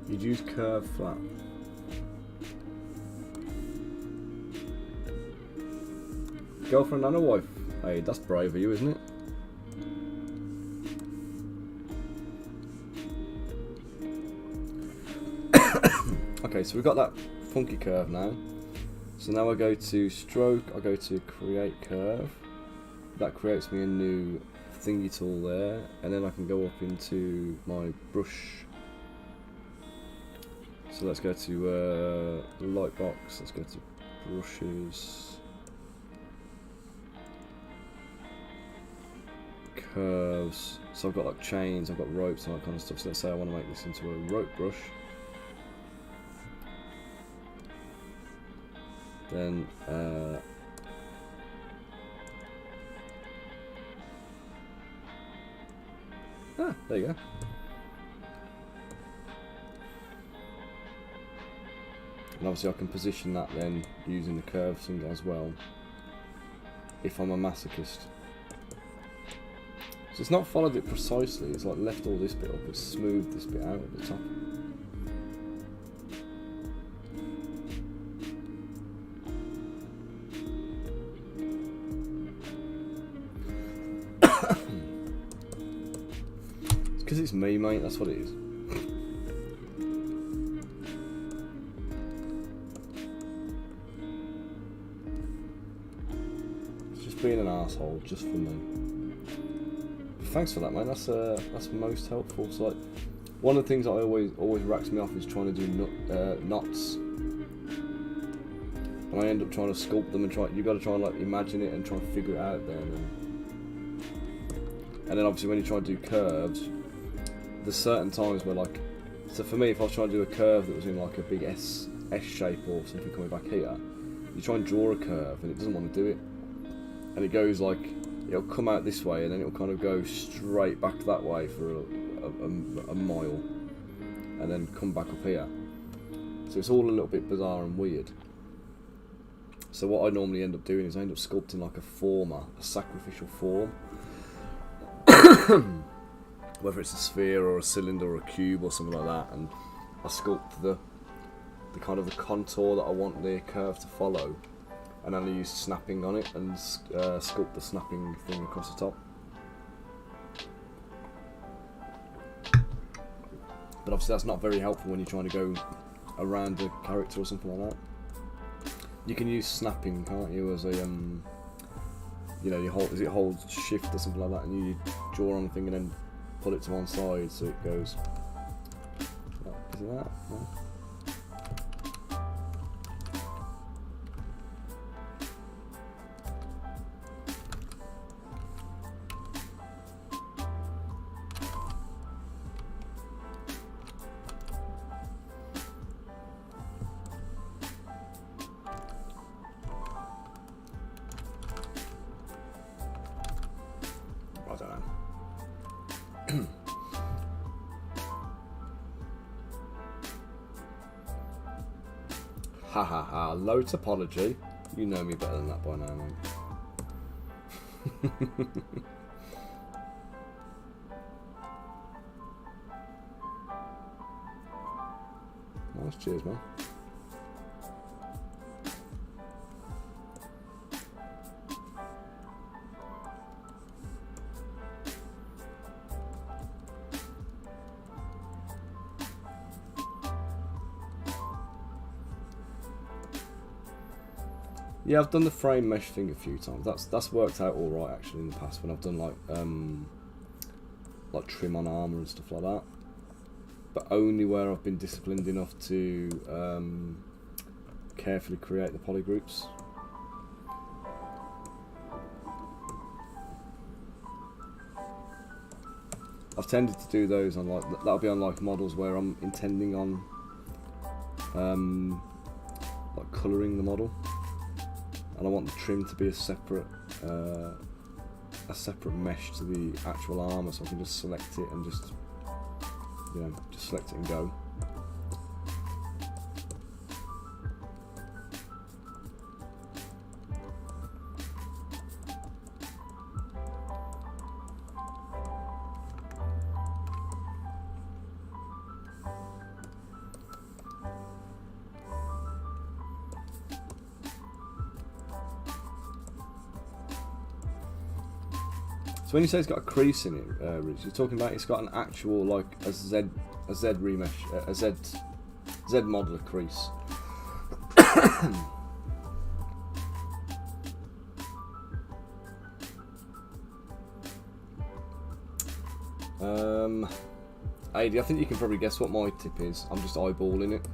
You'd use curve flat. Girlfriend and a wife. Hey, that's brave of you, isn't it? Okay, so we've got that funky curve now. So now I go to stroke, I go to create curve. That creates me a new thingy tool there, and then I can go up into my brush. So let's go to light box, let's go to brushes, curves. So I've got like chains, I've got ropes and that kind of stuff. So let's say I want to make this into a rope brush. Then there you go. And obviously I can position that then using the curves thing as well, if I'm a masochist. So it's not followed it precisely, it's like left all this bit up, it's smoothed this bit out at the top. It's because it's me, mate, that's what it is. Being an asshole just for me. But thanks for that, mate. That's most helpful. So like, one of the things that always racks me off is trying to do knots, and I end up trying to sculpt them and try. You got to try and like imagine it and try and figure it out then. And then obviously when you try and do curves, there's certain times where like, so for me, if I was trying to do a curve that was in like a big S shape or something coming back here, you try and draw a curve and it doesn't want to do it. And it goes like, it'll come out this way and then it'll kind of go straight back that way for a mile and then come back up here. So it's all a little bit bizarre and weird. So what I normally end up doing is I end up sculpting like a former, a sacrificial form. Whether it's a sphere or a cylinder or a cube or something like that, and I sculpt the kind of the contour that I want the curve to follow. And then I use snapping on it and sculpt the snapping thing across the top. But obviously that's not very helpful when you're trying to go around a character or something like that. You can use snapping, can't you, as a you know, you hold shift or something like that, and you draw on the thing and then put it to one side so it goes. Is it that? No? Ha ha ha, low topology. You know me better than that by now, mate. Nice, cheers, man. Yeah, I've done the frame mesh thing a few times. That's worked out all right actually in the past when I've done like trim on armor and stuff like that. But only where I've been disciplined enough to carefully create the polygroups. I've tended to do those on like that'll be on like models where I'm intending on like colouring the model. And I want the trim to be a separate mesh to the actual armour, so I can just select it and just, you know, just select it and go. So when you say it's got a crease in it, Rich, you're talking about it's got an actual like a Z remesh, a Z modeler crease. AD, I think you can probably guess what my tip is. I'm just eyeballing it.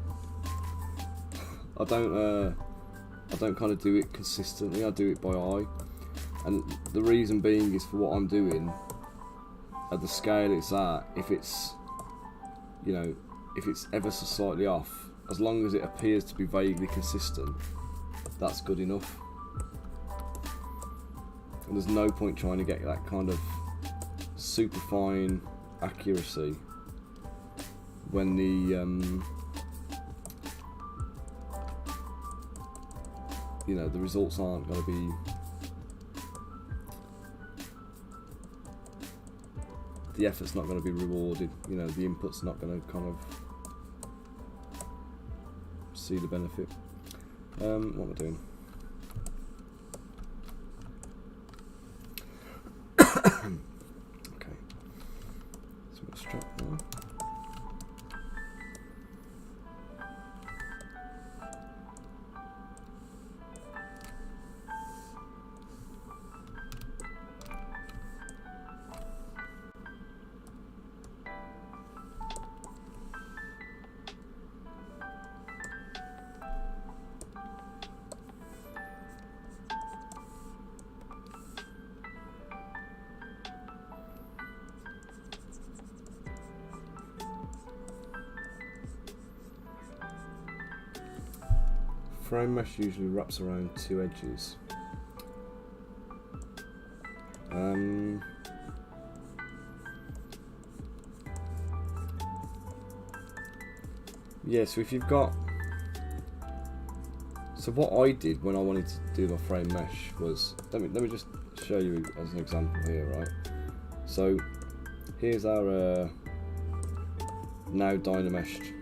I don't kind of do it consistently. I do it by eye. And the reason being is for what I'm doing, at the scale it's at, if it's, you know, if it's ever so slightly off, as long as it appears to be vaguely consistent, that's good enough. And there's no point trying to get that kind of super fine accuracy when the, you know, the results aren't going to be, the effort's not going to be rewarded, you know, the input's not going to kind of see the benefit. What am I doing? Okay, so I'm going to strap now. Frame mesh usually wraps around two edges. Yeah, so if you've got, so what I did when I wanted to do my frame mesh was, let me just show you as an example here, right? So here's our now dynameshed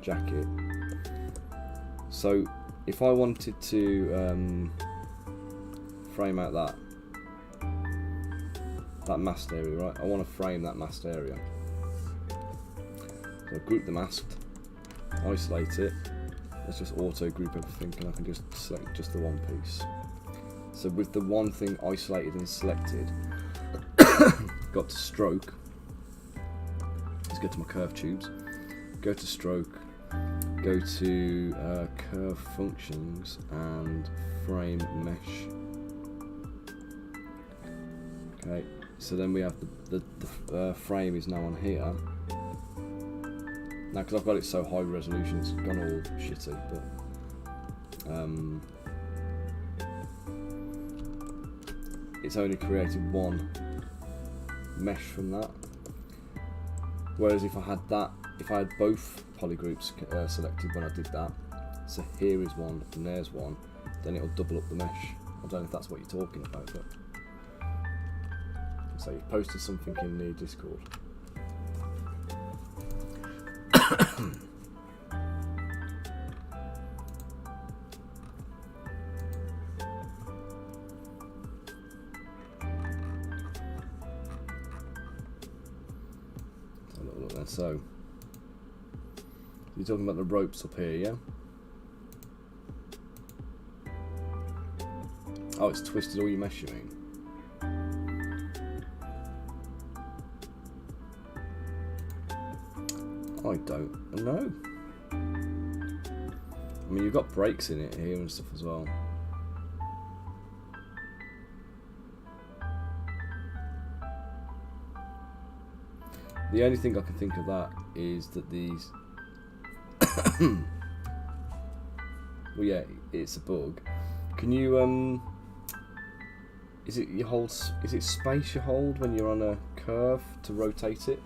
jacket. So if I wanted to frame out that masked area, right? I want to frame that masked area. So I group the masked, isolate it. Let's just auto group everything, and I can just select just the one piece. So with the one thing isolated and selected, got to stroke. Let's go to my curve tubes. Go to stroke. Go to curve functions and frame mesh. Okay, so then we have the frame is now on here. Now, because I've got it so high resolution, it's gone all shitty, but it's only created one mesh from that. Whereas if I had both polygroups selected when I did that, so here is one and there's one, then it'll double up the mesh. I don't know if that's what you're talking about, but so you've posted something in the Discord. So, you're talking about the ropes up here, yeah? Oh, it's twisted all your mesh, you mean? I don't know. I mean, you've got breaks in it here and stuff as well. The only thing I can think of that is that these well, yeah, it's a bug. Can you is it space you hold when you're on a curve to rotate it?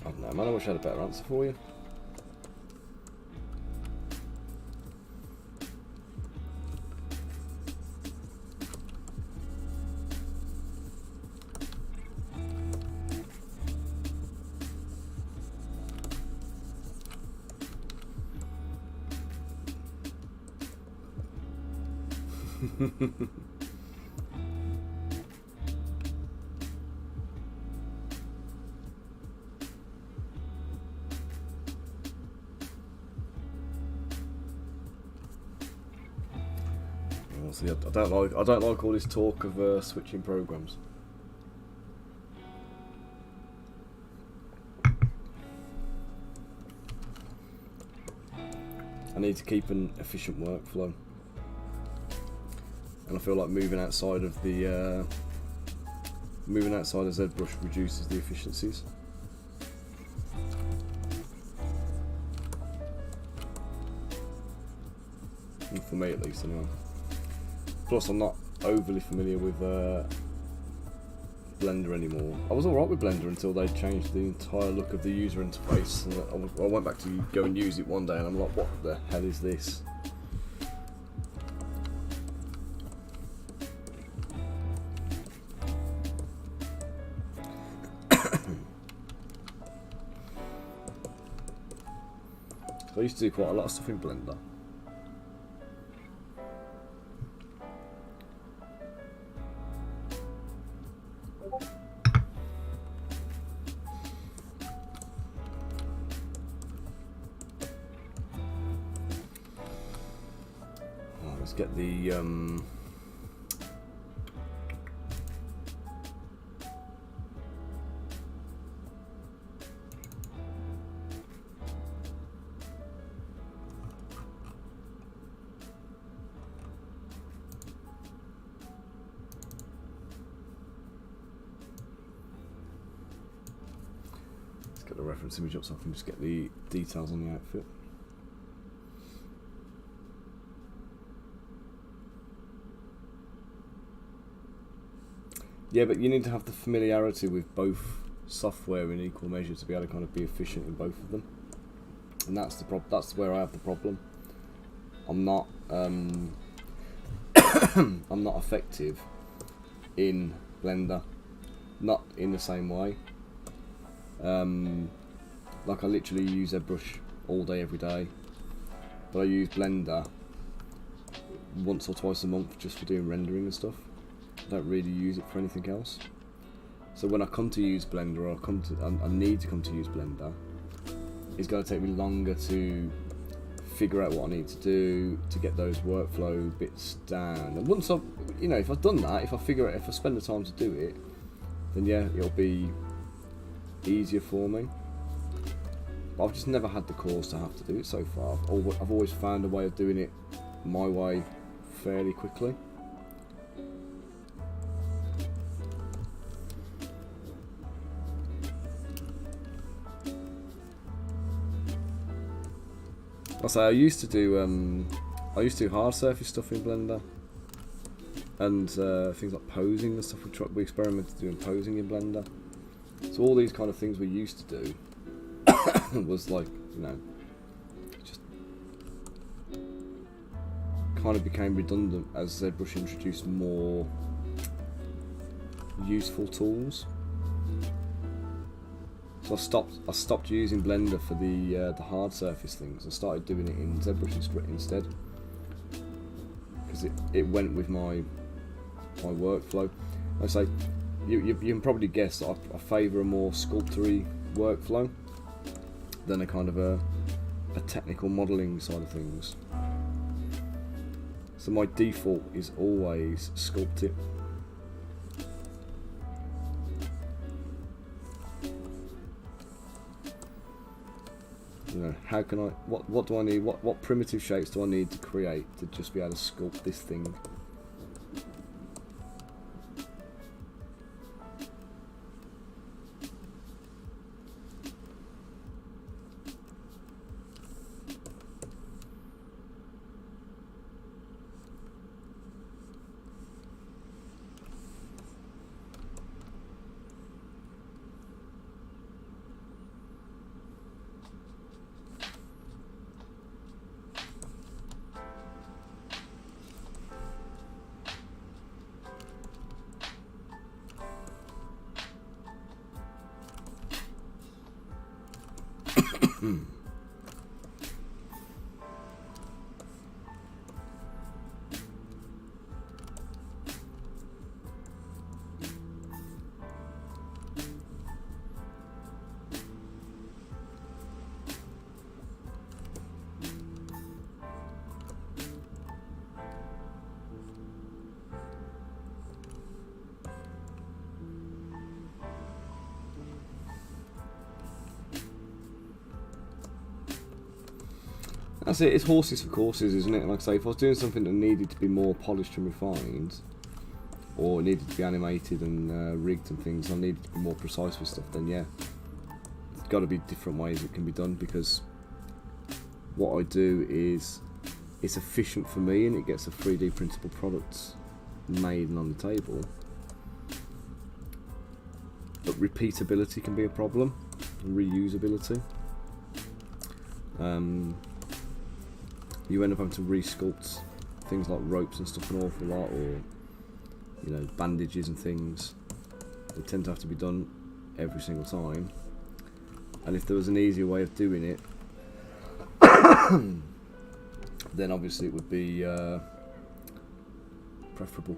I don't know, man, I wish I had a better answer for you. See, I don't like all this talk of switching programs. I need to keep an efficient workflow, and I feel like moving outside of Zbrush reduces the efficiencies. And for me, at least, anyway. Plus, I'm not overly familiar with Blender anymore. I was alright with Blender until they changed the entire look of the user interface. And I went back to go and use it one day, and I'm like, what the hell is this? I used to do quite a lot of stuff in Blender. Let's get the reference image up so I can just get the details on the outfit. Yeah, but you need to have the familiarity with both software in equal measure to be able to kind of be efficient in both of them, and that's the that's where I have the problem. I'm not I'm not effective in Blender, not in the same way. Like I literally use Zbrush all day every day, but I use Blender once or twice a month just for doing rendering and stuff. I don't really use it for anything else. So when I come to use Blender, or I need to come to use Blender, it's going to take me longer to figure out what I need to do to get those workflow bits down. And once I've, if I've done that, if I spend the time to do it, then yeah, it'll be easier for me. But I've just never had the cause to have to do it so far. I've always found a way of doing it my way fairly quickly. I used to do hard surface stuff in Blender, and things like posing and stuff. We experimented doing posing in Blender. So all these kind of things we used to do was like, you know, just kind of became redundant as ZBrush introduced more useful tools. So I stopped using Blender for the hard surface things. I started doing it in ZBrush instead, because it went with my workflow. I say you can probably guess that I favour a more sculptory workflow than a kind of a technical modelling side of things. So my default is always sculpt it. You know, how can I? What do I need? What primitive shapes do I need to create to just be able to sculpt this thing? That's it, it's horses for courses, isn't it? Like I say, if I was doing something that needed to be more polished and refined, or needed to be animated and rigged and things, I needed to be more precise with stuff, then yeah, there's got to be different ways it can be done, because what I do is, it's efficient for me and it gets a 3D printable product made and on the table. But repeatability can be a problem, and reusability. You end up having to re-sculpt things like ropes and stuff an awful lot, or you know, bandages and things. They tend to have to be done every single time. And if there was an easier way of doing it, then obviously it would be preferable.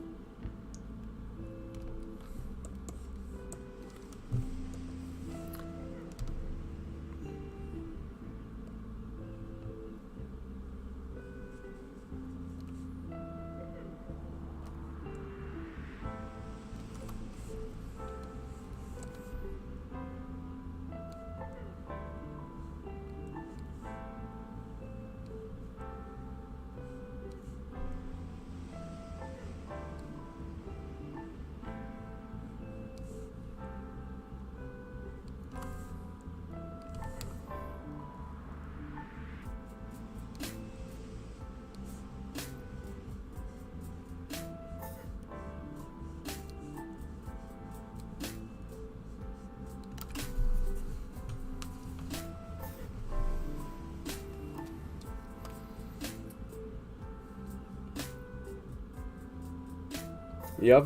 Yeah, I've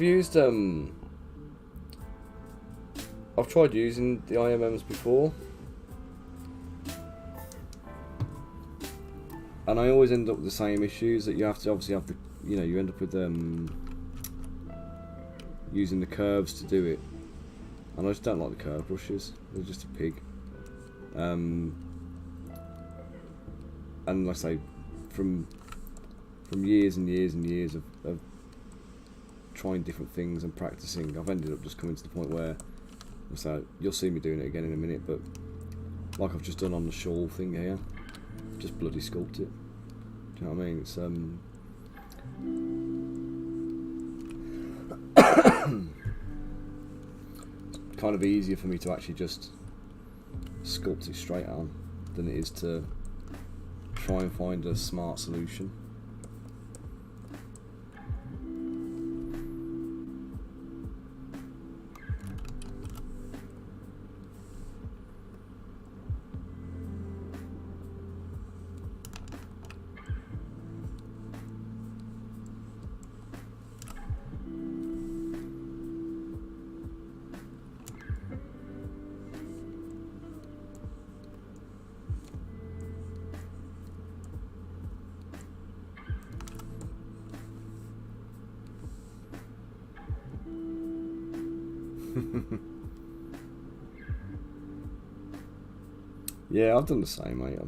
tried using the IMMs before, and I always end up with the same issues, that you have to obviously have the, you know, you end up with using the curves to do it, and I just don't like the curve brushes. They're just a pig. And like I say, from years and years and years of trying different things and practicing, I've ended up just coming to the point where, so you'll see me doing it again in a minute, but like I've just done on the shawl thing here, just bloody sculpt it. Do you know what I mean? It's kind of easier for me to actually just sculpt it straight on than it is to try and find a smart solution. Yeah, I've done the same, mate.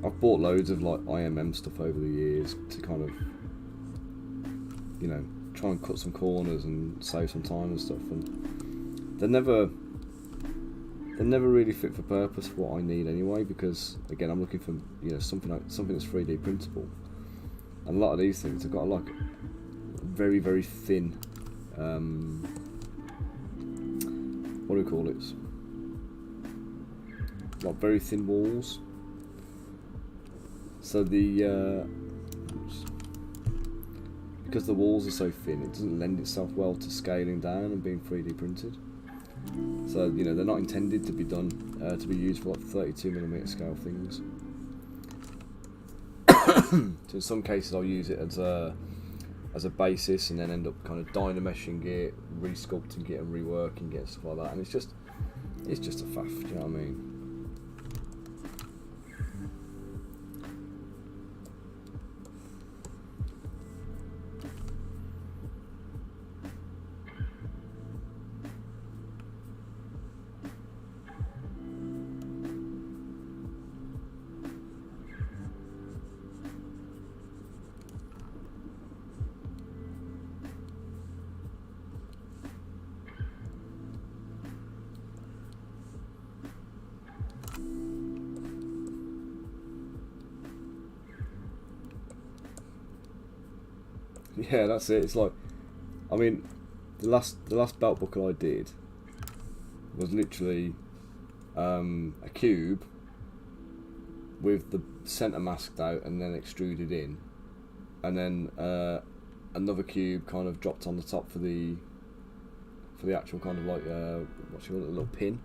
I've bought loads of like IMM stuff over the years to kind of, you know, try and cut some corners and save some time and stuff, and they're never really fit for purpose for what I need anyway, because again I'm looking for, you know, something that's 3D printable, and a lot of these things have got like very, very thin what do we call it, like very thin walls, so the because the walls are so thin, it doesn't lend itself well to scaling down and being 3D printed. So, you know, they're not intended to be done to be used for like 32mm scale things. So in some cases I'll use it as a basis and then end up kind of dynameshing it, re-sculpting it and reworking it and stuff like that, and it's just a faff, do you know what I mean? Yeah, that's it. It's like, I mean, the last belt buckle I did was literally a cube with the centre masked out and then extruded in, and then another cube kind of dropped on the top for the actual kind of like what you call it, a little pin.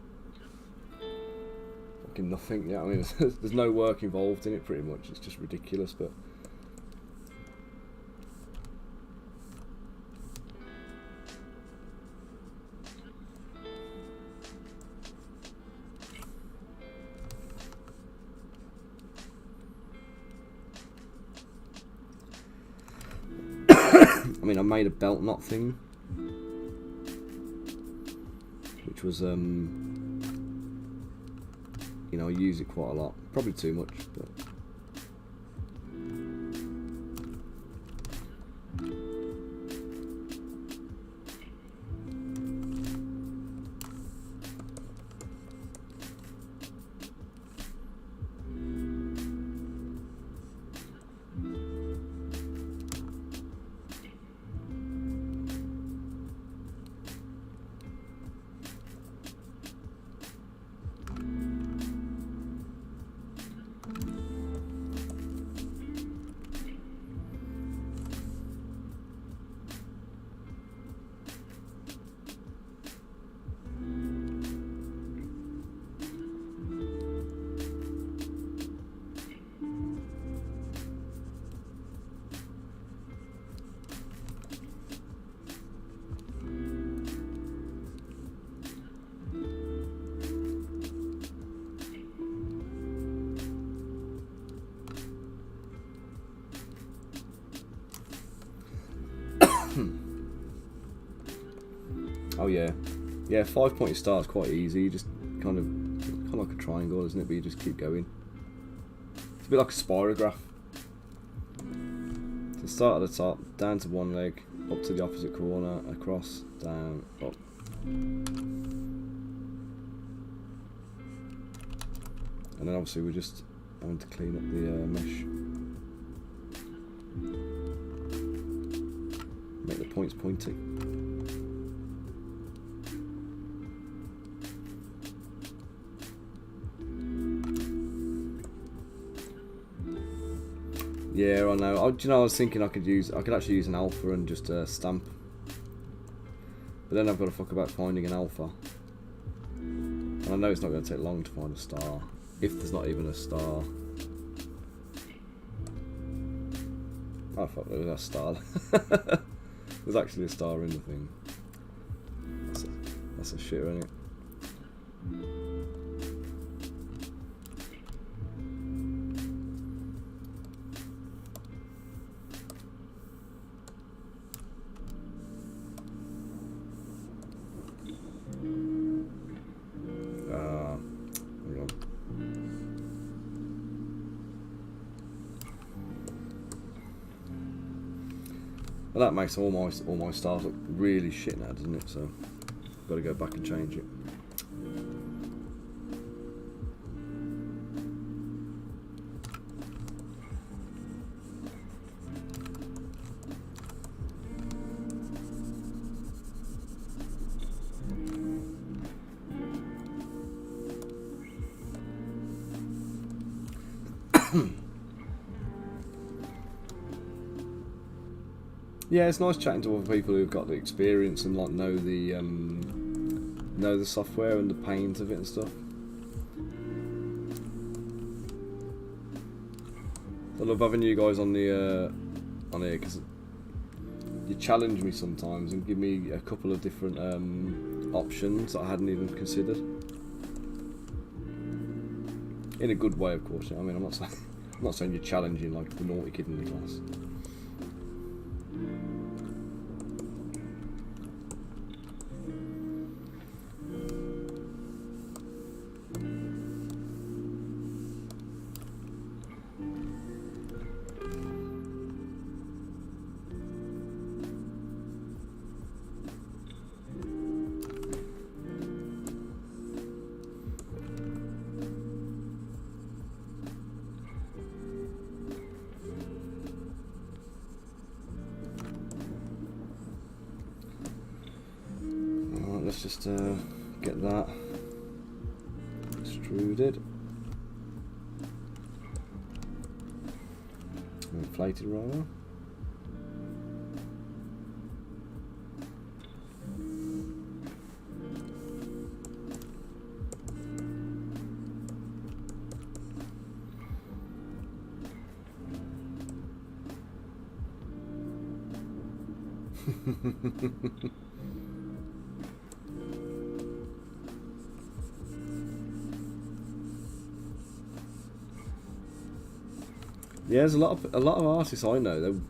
Fucking nothing. Yeah, I mean, there's no work involved in it. Pretty much, it's just ridiculous, but. I mean, I made a belt knot thing, which was, you know, I use it quite a lot. Probably too much, but. Oh yeah, 5-point star is quite easy. You just kind of like a triangle, isn't it? But you just keep going. It's a bit like a spirograph. So start at the top, down to one leg, up to the opposite corner, across, down, up. And then obviously we're just having to clean up the mesh. Make the points pointy. Yeah, I know. Do you know, I was thinking I could actually use an alpha and just stamp. But then I've got to fuck about finding an alpha. And I know it's not going to take long to find a star. If there's not even a star. Oh fuck, there's a star. There's actually a star in the thing. That's a shitter, isn't it? Hang on. Well, that makes all my stars look really shit now, doesn't it? So I've got to go back and change it. Yeah, it's nice chatting to other people who've got the experience and like know the software and the pains of it and stuff. I love having you guys on the on here because you challenge me sometimes and give me a couple of different options that I hadn't even considered. In a good way, of course. I mean, I'm not saying you're challenging like the naughty kid in the class. Let's just get that extruded, inflated roller. Yeah, there's a lot of artists I know that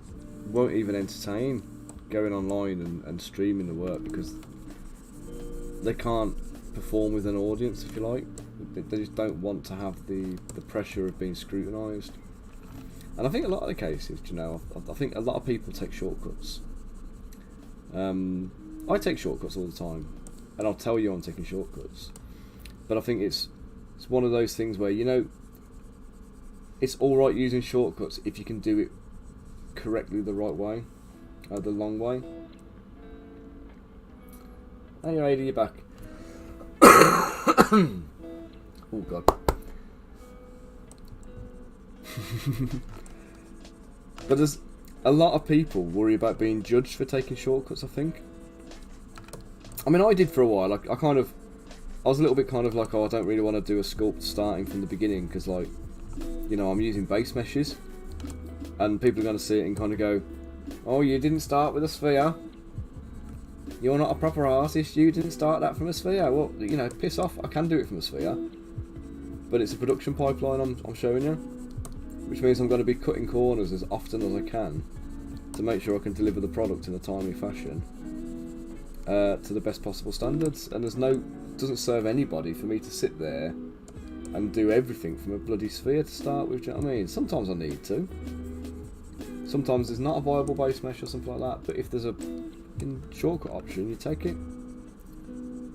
won't even entertain going online and streaming the work because they can't perform with an audience, if you like. They just don't want to have the pressure of being scrutinised. And I think a lot of the cases, you know, I think a lot of people take shortcuts. I take shortcuts all the time, and I'll tell you I'm taking shortcuts. But I think it's one of those things where, you know, it's alright using shortcuts if you can do it correctly the right way, the long way. Hey, Ada, you're back. Oh god. But there's a lot of people worry about being judged for taking shortcuts, I think. I mean, I did for a while. I was a little bit kind of like, oh, I don't really want to do a sculpt starting from the beginning because, like, you know, I'm using base meshes, and people are going to see it and kind of go, oh, you didn't start with a sphere. You're not a proper artist. You didn't start that from a sphere. Well, you know, piss off. I can do it from a sphere, but it's a production pipeline I'm showing you, which means I'm going to be cutting corners as often as I can to make sure I can deliver the product in a timely fashion to the best possible standards. And doesn't serve anybody for me to sit there and do everything from a bloody sphere to start with, do you know what I mean? Sometimes I need to. Sometimes there's not a viable base mesh or something like that, but if there's a shortcut option, you take it. Do you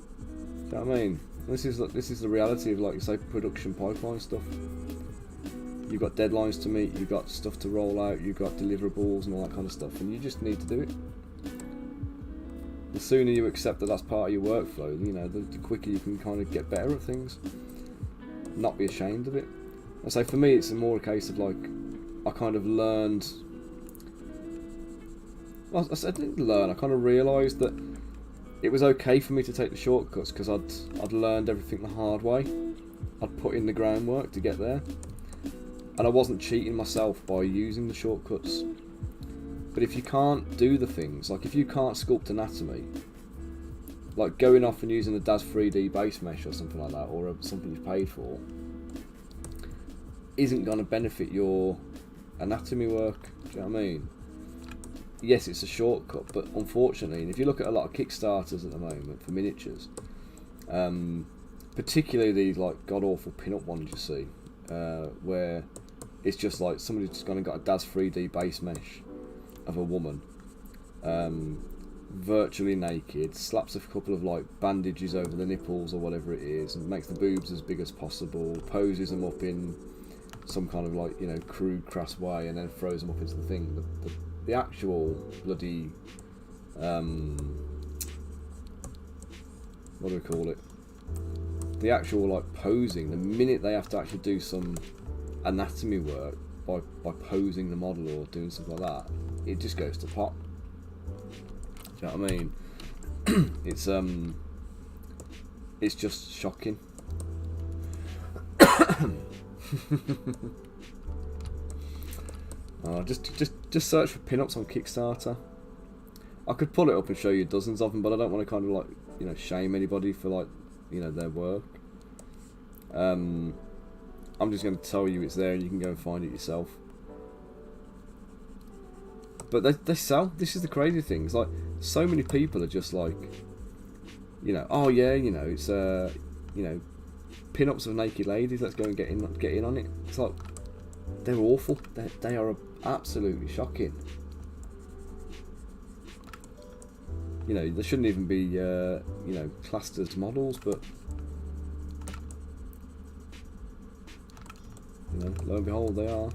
know what I mean? This is the reality of, like you say, production pipeline stuff. You've got deadlines to meet, you've got stuff to roll out, you've got deliverables and all that kind of stuff, and you just need to do it. The sooner you accept that that's part of your workflow, you know, the quicker you can kind of get better at things. Not be ashamed of it. I say for me, it's more a case of like, I kind of learned. Well, I didn't learn. I kind of realised that it was okay for me to take the shortcuts because I'd learned everything the hard way. I'd put in the groundwork to get there, and I wasn't cheating myself by using the shortcuts. But if you can't do the things, like if you can't sculpt anatomy, like going off and using a DAS 3D base mesh or something like that, or something you've paid for, isn't going to benefit your anatomy work. Do you know what I mean? Yes, it's a shortcut, but unfortunately, and if you look at a lot of Kickstarters at the moment for miniatures, particularly these like god-awful pin-up ones you see, where it's just like somebody's just gone and got a DAS 3D base mesh of a woman, virtually naked, slaps a couple of like bandages over the nipples or whatever it is, and makes the boobs as big as possible, poses them up in some kind of like, you know, crude, crass way, and then throws them up into the thing. The actual bloody what do we call it? The actual like posing. The minute they have to actually do some anatomy work by posing the model or doing something like that, it just goes to pot. Do you know what I mean? It's just shocking. Just search for pin-ups on Kickstarter. I could pull it up and show you dozens of them, but I don't want to kind of like, you know, shame anybody for like, you know, their work. I'm just going to tell you it's there and you can go and find it yourself. But they sell. This is the crazy thing. It's like so many people are just like, you know, oh yeah, you know, it's you know, pin-ups of naked ladies. Let's go and get in on it. It's like they're awful. They are absolutely shocking. You know, they shouldn't even be you know, classed as models, but you know, lo and behold, they are.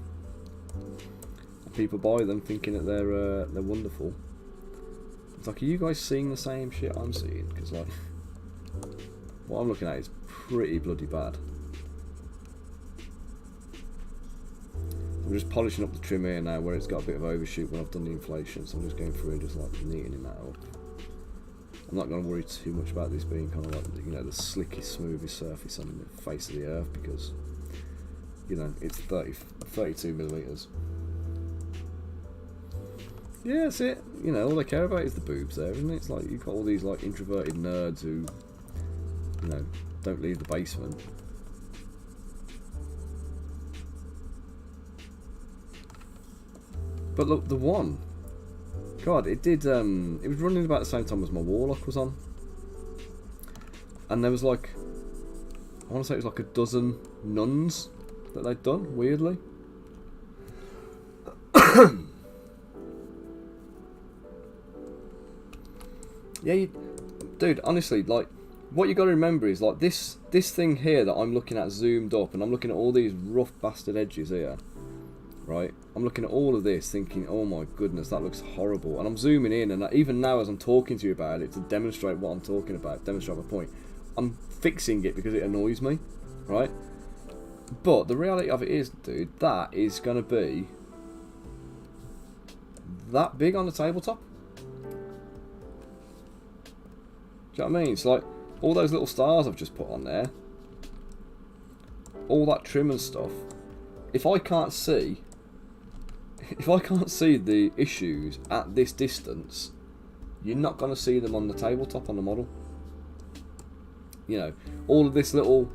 People buy them thinking that they're wonderful. It's like, are you guys seeing the same shit I'm seeing? Because like, what I'm looking at is pretty bloody bad. I'm just polishing up the trim here now where it's got a bit of overshoot when I've done the inflation, so I'm just going through and just like neatening that up. I'm not going to worry too much about this being kind of like, you know, the slickest, smoothest surface on the face of the earth, because, you know, it's 32 millimeters. Yeah, that's it. You know, all they care about is the boobs there, isn't it? It's like you've got all these like introverted nerds who, you know, don't leave the basement. But look, the one, God, it did. It was running about the same time as my Warlock was on, and there was like, I want to say it was like a dozen nuns that they'd done. Weirdly. Yeah, dude, honestly, like, what you got to remember is, like, this thing here that I'm looking at zoomed up, and I'm looking at all these rough bastard edges here, right? I'm looking at all of this thinking, oh my goodness, that looks horrible. And I'm zooming in, and even now as I'm talking to you about it, to demonstrate what I'm talking about, demonstrate my point, I'm fixing it because it annoys me, right? But the reality of it is, dude, that is going to be that big on the tabletop. Do you know what I mean? It's like all those little stars I've just put on there, all that trim and stuff. If I can't see the issues at this distance, you're not going to see them on the tabletop on the model. You know, all of this little,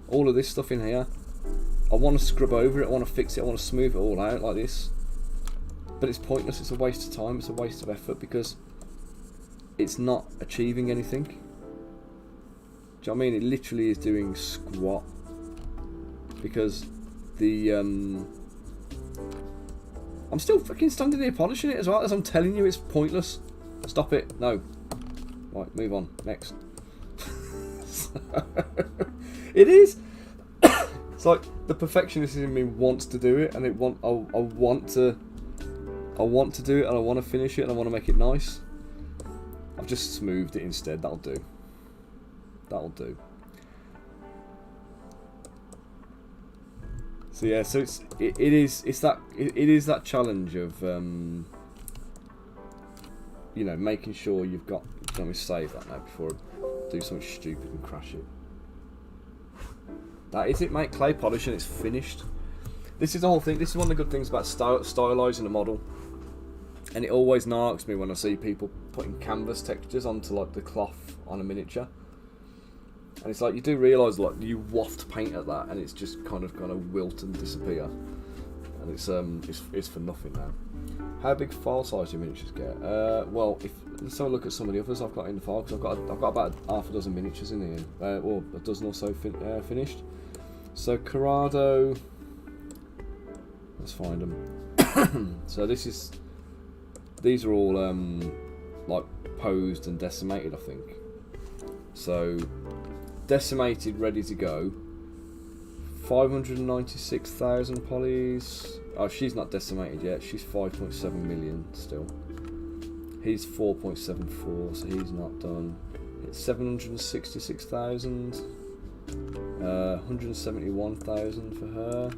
all of this stuff in here, I want to scrub over it, I want to fix it, I want to smooth it all out like this. But it's pointless, it's a waste of time, it's a waste of effort, because it's not achieving anything. Do you know what I mean? It literally is doing squat. Because the I'm still fucking standing here polishing it as well, as I'm telling you it's pointless. Stop it. No. Right, move on. Next. It is. It's like the perfectionist in me wants to do it, and I want to do it, and I want to finish it, and I want to make it nice. I've just smoothed it instead. That'll do. That'll do. So yeah, so it is that challenge of you know, making sure you've got. Let me save that now before I do something stupid and crash it. That is it, mate. Clay polish and it's finished. This is the whole thing. This is one of the good things about stylising a model. And it always narks me when I see people putting canvas textures onto like the cloth on a miniature. And it's like, you do realise like you waft paint at that and it's just kind of wilt and disappear. And it's for nothing now. How big file size do miniatures get? Well, let's have a look at some of the others I've got in the file, because I've got about half a dozen miniatures in here, or a dozen or so finished. So Corrado, let's find them. So these are all like posed and decimated, I think. So decimated, ready to go. 596,000 polys. Oh, she's not decimated yet. She's 5.7 million still. He's 4.74, so he's not done. It's 766,000. 171,000 for her.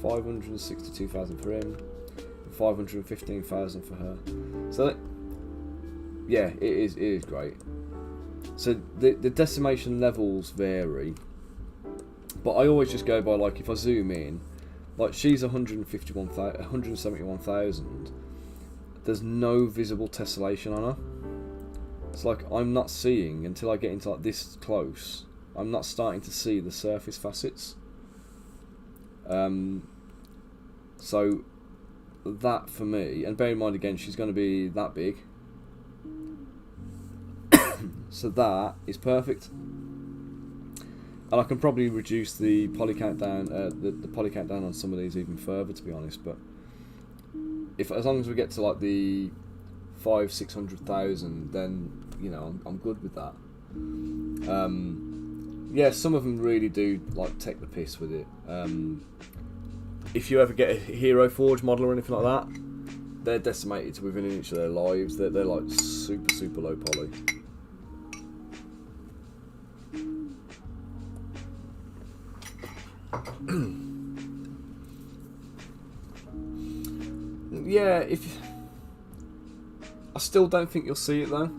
562,000 for him. 515,000 for her. So that, yeah, it is great. So the decimation levels vary, but I always just go by, like, if I zoom in, like she's 171,000. There's no visible tessellation on her. It's like I'm not seeing, until I get into like this close, I'm not starting to see the surface facets. So that for me, and bear in mind again, she's going to be that big. So that is perfect. And I can probably reduce the poly count down, the poly count down on some of these even further, to be honest. But as long as we get to like the 500,000-600,000, then you know I'm good with that. Yeah, some of them really do like take the piss with it. If you ever get a Hero Forge model or anything like that, they're decimated to within an inch of their lives. They're like super low poly. Yeah, I still don't think you'll see it though,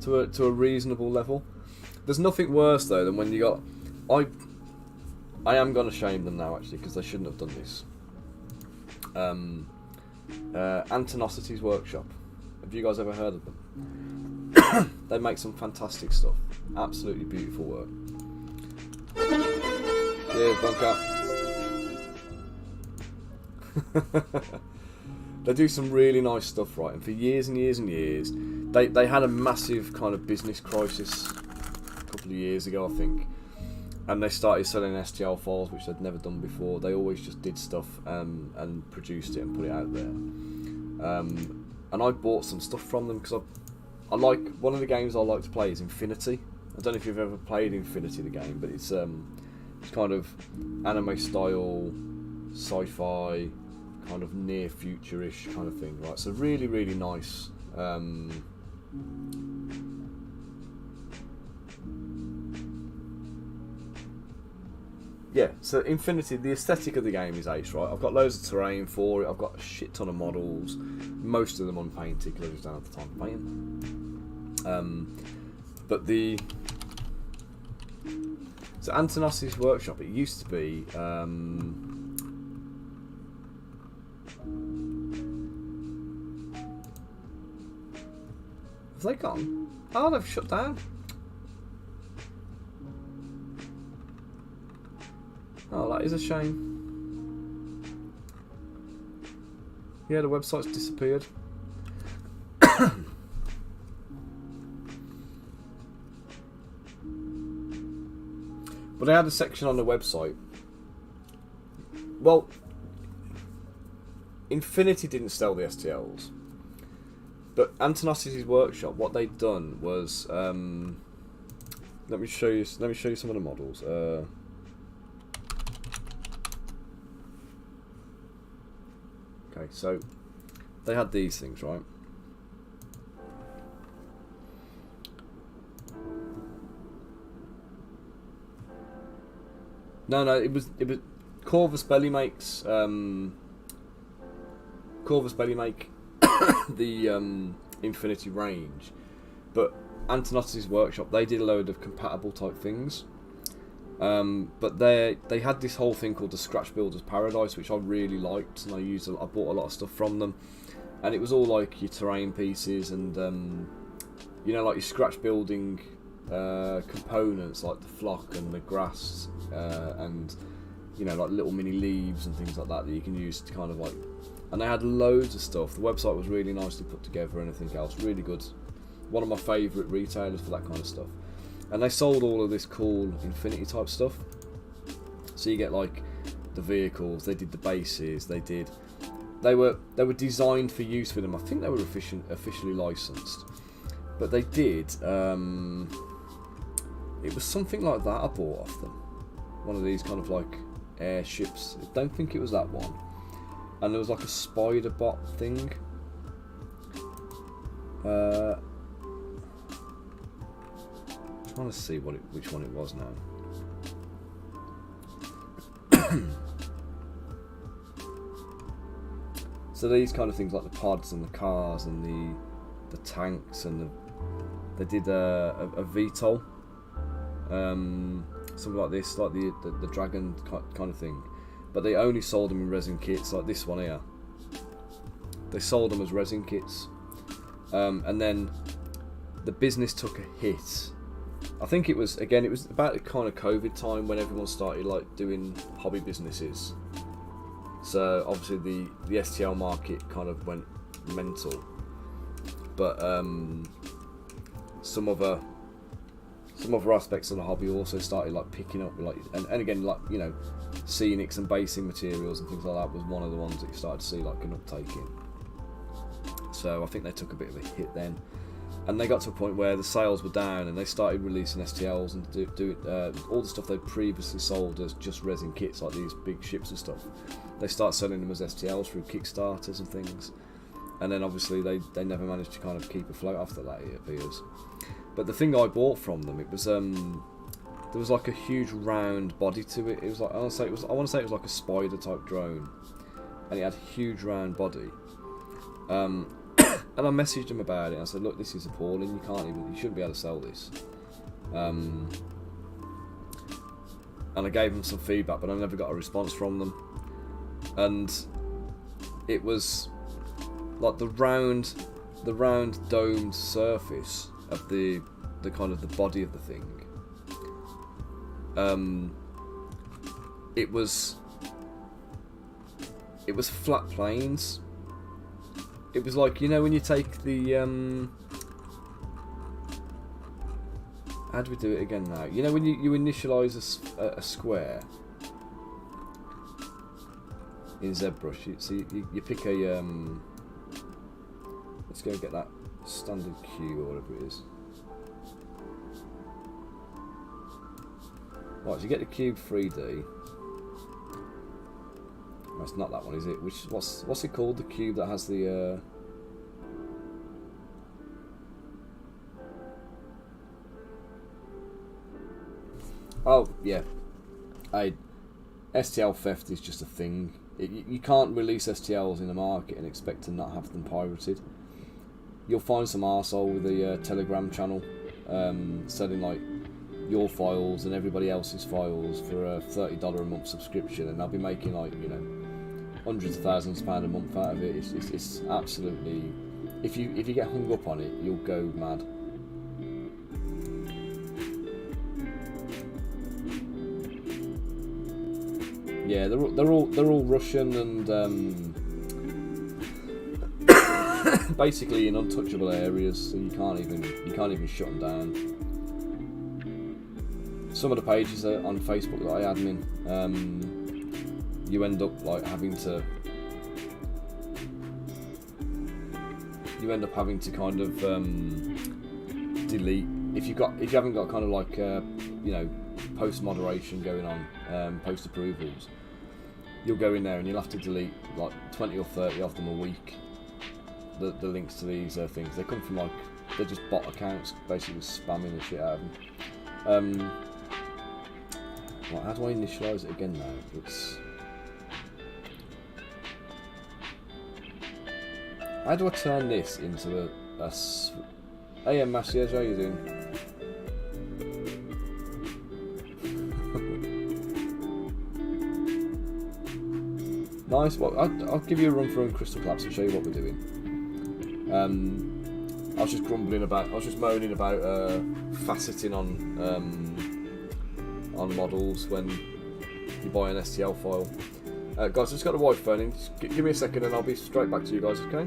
to a reasonable level. There's nothing worse though than when you got. I am gonna shame them now actually, because they shouldn't have done this. Antonosity's Workshop. Have you guys ever heard of them? They make some fantastic stuff. Absolutely beautiful work. Yeah, bunker. They do some really nice stuff, right? And for years and years and years, they had a massive kind of business crisis a couple of years ago, I think. And they started selling STL files, which they'd never done before. They always just did stuff and produced it and put it out there. And I bought some stuff from them because I like, one of the games I like to play is Infinity. I don't know if you've ever played Infinity, the game, but it's kind of anime style, sci-fi, kind of near future-ish kind of thing, right? So really, really nice. Yeah, so Infinity, the aesthetic of the game is ace, right? I've got loads of terrain for it, I've got a shit ton of models, most of them unpainted because I just don't have the time to paint them. But so Antonosity's Workshop, it used to be have they gone? Oh, they've shut down. Oh, that is a shame. Yeah, the website's disappeared. But I had a section on the website. Well, Infinity didn't sell the STLs. But Antonosity's Workshop, what they'd done was, let me show you some of the models. Okay, so they had these things, right? No, it was Corvus Belly makes the Infinity range, but Antonotti's workshop, they did a load of compatible type things. But they had this whole thing called the Scratch Builder's Paradise, which I really liked, and I bought a lot of stuff from them, and it was all like your terrain pieces and you know, like your scratch building components, like the flock and the grass and you know, like little mini leaves and things like that you can use to kind of like. And they had loads of stuff. The website was really nicely put together and everything else, really good. One of my favourite retailers for that kind of stuff. And they sold all of this cool Infinity type stuff. So you get like the vehicles, they did the bases, they were designed for use with them. I think they were officially licensed. But they did, it was something like that I bought off them. One of these kind of like airships. I don't think it was that one. And there was like a spider bot thing. I'm trying to see which one it was now. So these kind of things like the pods and the cars and the tanks and they did a VTOL, something like this, like the dragon kind of thing. But they only sold them in resin kits, like this one here. They sold them as resin kits, and then the business took a hit. I think it was about the kind of COVID time when everyone started like doing hobby businesses. So obviously the STL market kind of went mental, but some other aspects of the hobby also started like picking up, like and again, like, you know, scenics and basing materials and things like that was one of the ones that you started to see like an uptake in. So I think they took a bit of a hit then, and they got to a point where the sales were down and they started releasing STLs and do all the stuff they'd previously sold as just resin kits, like these big ships and stuff. They start selling them as STLs through Kickstarters and things, and then obviously they never managed to kind of keep afloat after that, it appears. But the thing I bought from them, it was there was like a huge round body to it. It was like I want to say it was like a spider type drone, and it had a huge round body. And I messaged him about it. I said, look, this is appalling. You shouldn't be able to sell this. And I gave them some feedback, but I never got a response from them. And it was like the round domed surface of the kind of the body of the thing. It was flat planes. It was like, you know, when you take the how do we do it again now? You know, when you initialize a square in Zbrush, you pick a let's go get that standard cube or whatever it is. Right, so you get the cube 3D. No, it's not that one, is it? What's it called? The cube that has the oh yeah, STL theft is just a thing. You can't release STLs in the market and expect to not have them pirated. You'll find some arsehole with a Telegram channel selling like your files and everybody else's files for a $30 a month subscription, and they'll be making like, you know, hundreds of thousands of pounds a month out of it. It's absolutely, if you get hung up on it, you'll go mad. Yeah, they're all Russian and basically in untouchable areas, so you can't even shut them down. Some of the pages on Facebook that I admin, you end up like having to kind of delete if you haven't got kind of like you know, post moderation going on, post approvals. You'll go in there and you'll have to delete like 20 or 30 of them a week. The links to these things, they come from like, they're just bot accounts basically spamming the shit out of them. Right, how do I initialise it again now? It's How do I turn this into Hey, Massiers, how you doing? Nice. Well, I'll give you a run through on Crystal Collapse and show you what we're doing. I was just moaning about faceting on models when you buy an STL file. Guys, I just got the white phone in. Just give me a second and I'll be straight back to you guys, okay?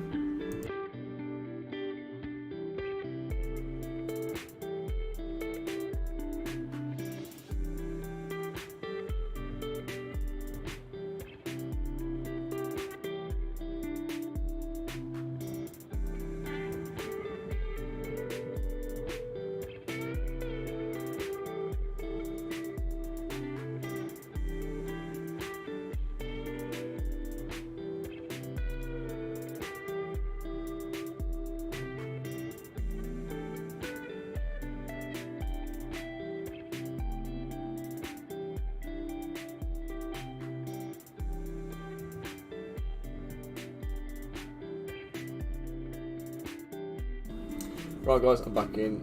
Right guys, I'm back in.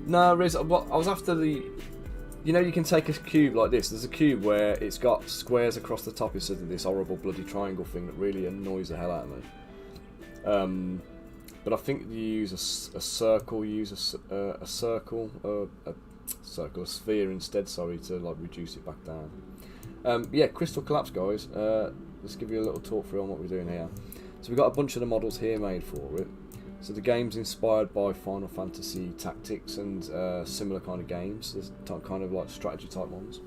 No, Riz, I was after the... You know, you can take a cube like this. There's a cube where it's got squares across the top instead of this horrible bloody triangle thing that really annoys the hell out of me. But I think you use a circle, a sphere instead, sorry, to like reduce it back down. Yeah, Crystal Collapse, guys. Let's give you a little talk through on what we're doing here. So we've got a bunch of the models here made for it. So the game's inspired by Final Fantasy Tactics and similar kind of games. There's kind of like strategy type ones.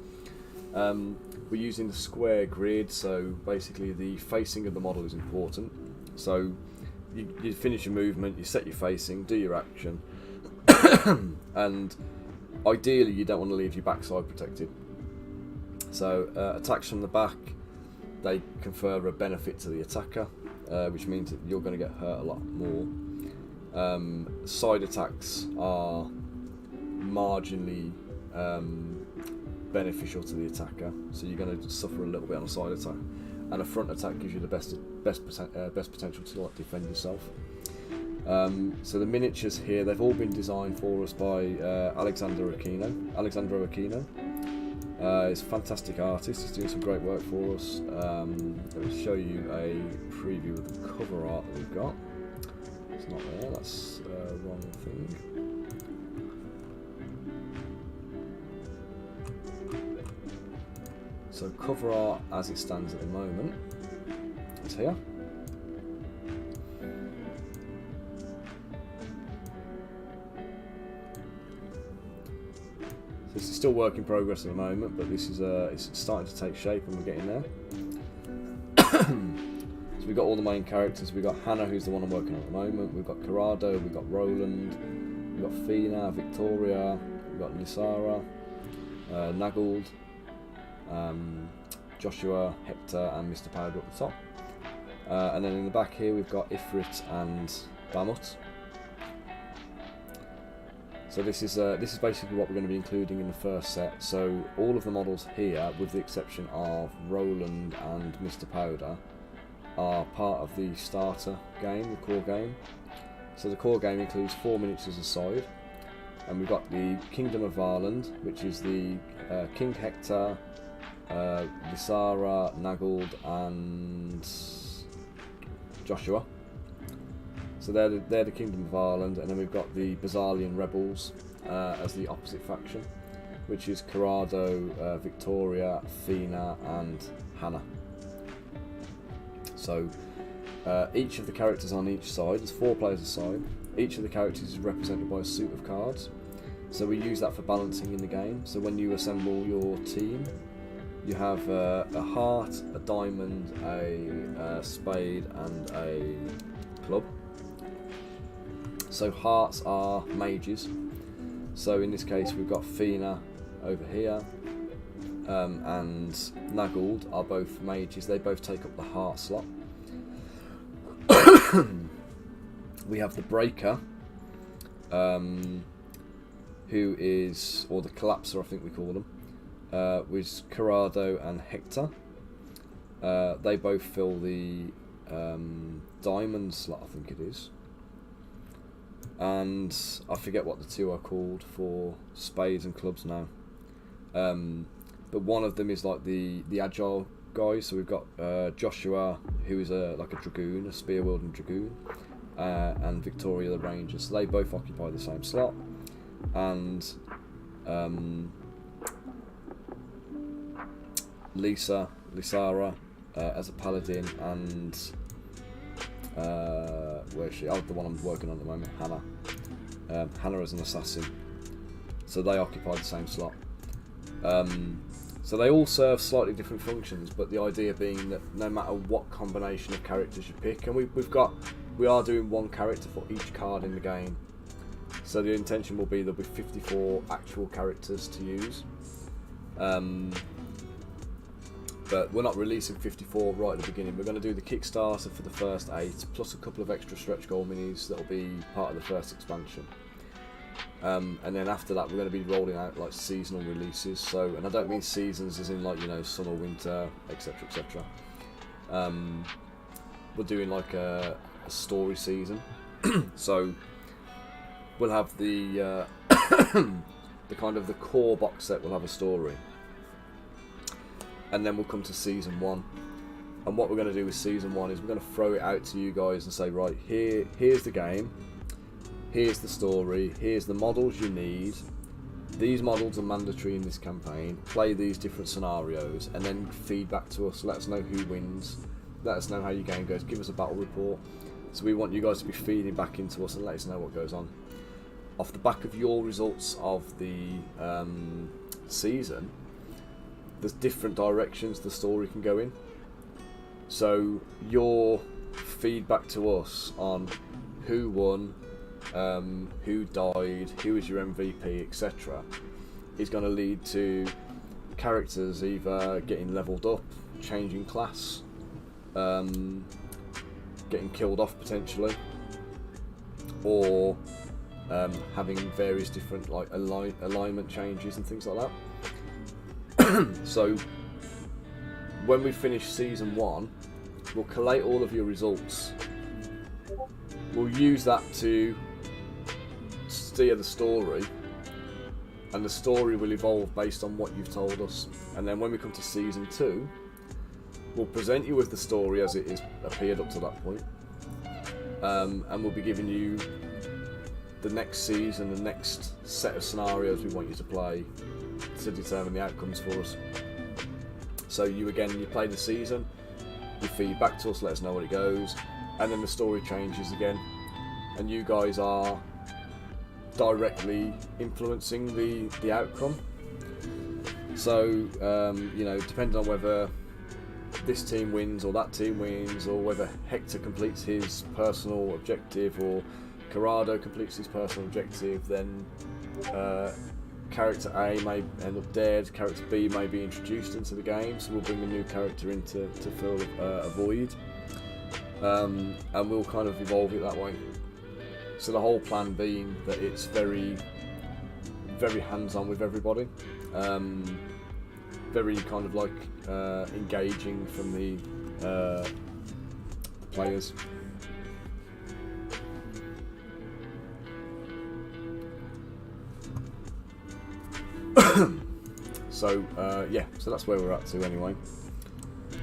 We're using the square grid, so basically the facing of the model is important. So you finish your movement, you set your facing, do your action, and ideally you don't want to leave your backside protected. So attacks from the back, they confer a benefit to the attacker. Which means that you're going to get hurt a lot more. Side attacks are marginally beneficial to the attacker, so you're going to suffer a little bit on a side attack. And a front attack gives you the best potential to like defend yourself. So the miniatures here, they've all been designed for us by Alexandro Aquino. He's a fantastic artist, he's doing some great work for us. Let me show you a preview of the cover art that we've got. It's not there, that's the wrong thing. So cover art as it stands at the moment is here. This is still work in progress at the moment, but this is it's starting to take shape and we're getting there. So we've got all the main characters. We've got Hannah, who's the one I'm working on at the moment. We've got Corrado, we've got Roland, we've got Fina, Victoria, we've got Lysara, Naggled, Joshua, Hector and Mr. Powder at the top. And then in the back here we've got Ifrit and Bamut. So this is basically what we're going to be including in the first set. So all of the models here, with the exception of Roland and Mr. Powder, are part of the starter game, the core game. So the core game includes 4 miniatures aside, and we've got the Kingdom of Varland, which is the King Hector, Lysara, Naggled and Joshua. So they're the Kingdom of Ireland, and then we've got the Bazalian Rebels as the opposite faction, which is Corrado, Victoria, Fina and Hannah. So each of the characters on each side, there's 4 players aside, each of the characters is represented by a suit of cards. So we use that for balancing in the game. So when you assemble your team, you have a heart, a diamond, a spade and a club. So hearts are mages. So in this case we've got Fina over here and Naggled are both mages. They both take up the heart slot. We have the Breaker, who is, or the Collapser I think we call them, with Corrado and Hector. They both fill the diamond slot, I think it is. And I forget what the two are called for spades and clubs now. But one of them is like the agile guy. So we've got Joshua, who is like a dragoon, a spear wielding dragoon, and Victoria the ranger. So they both occupy the same slot. And Lysara as a paladin, and where is she? Oh, the one I'm working on at the moment, Hannah. Hannah as an assassin. So they occupy the same slot. So they all serve slightly different functions, but the idea being that no matter what combination of characters you pick, and we are doing one character for each card in the game. So the intention will be there'll be 54 actual characters to use. But we're not releasing 54 right at the beginning. We're going to do the Kickstarter for the first 8, plus a couple of extra stretch goal minis that'll be part of the first expansion. And then after that, we're going to be rolling out like seasonal releases. So, and I don't mean seasons as in like, you know, summer, winter, etc., etc. We're doing like a story season. So we'll have the the kind of the core box set will have a story. And then we'll come to season 1. And what we're going to do with season 1 is we're going to throw it out to you guys and say, right, here's the game, here's the story, here's the models you need. These models are mandatory in this campaign. Play these different scenarios, and then feedback to us. Let us know who wins. Let us know how your game goes. Give us a battle report. So we want you guys to be feeding back into us and let us know what goes on. Off the back of your results of the season, there's different directions the story can go in. So your feedback to us on who won, who died, who was your MVP, etc., is going to lead to characters either getting leveled up, changing class, getting killed off potentially, or having various different like alignment changes and things like that. So when we finish season 1, we'll collate all of your results. We'll use that to steer the story, and the story will evolve based on what you've told us. And then when we come to season 2, we'll present you with the story as it is appeared up to that point, and we'll be giving you the next season, the next set of scenarios we want you to play to determine the outcomes for us. So you play the season, you feed back to us, let us know what it goes, and then the story changes again, and you guys are directly influencing the outcome. So you know, depending on whether this team wins or that team wins, or whether Hector completes his personal objective or Corrado completes his personal objective, then character A may end up dead, character B may be introduced into the game, so we'll bring a new character in to fill a void, and we'll kind of evolve it that way. So the whole plan being that it's very, very hands-on with everybody, very kind of like engaging from the players. So yeah, so that's where we're at to anyway.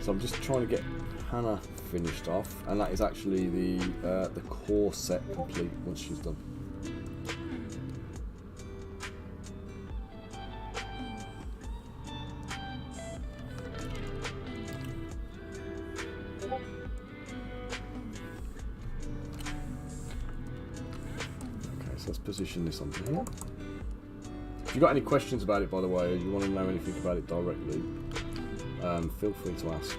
So I'm just trying to get Hannah finished off, and that is actually the core set complete once she's done. Okay, so let's position this onto here. If you've got any questions about it, by the way, or you want to know anything about it directly, feel free to ask.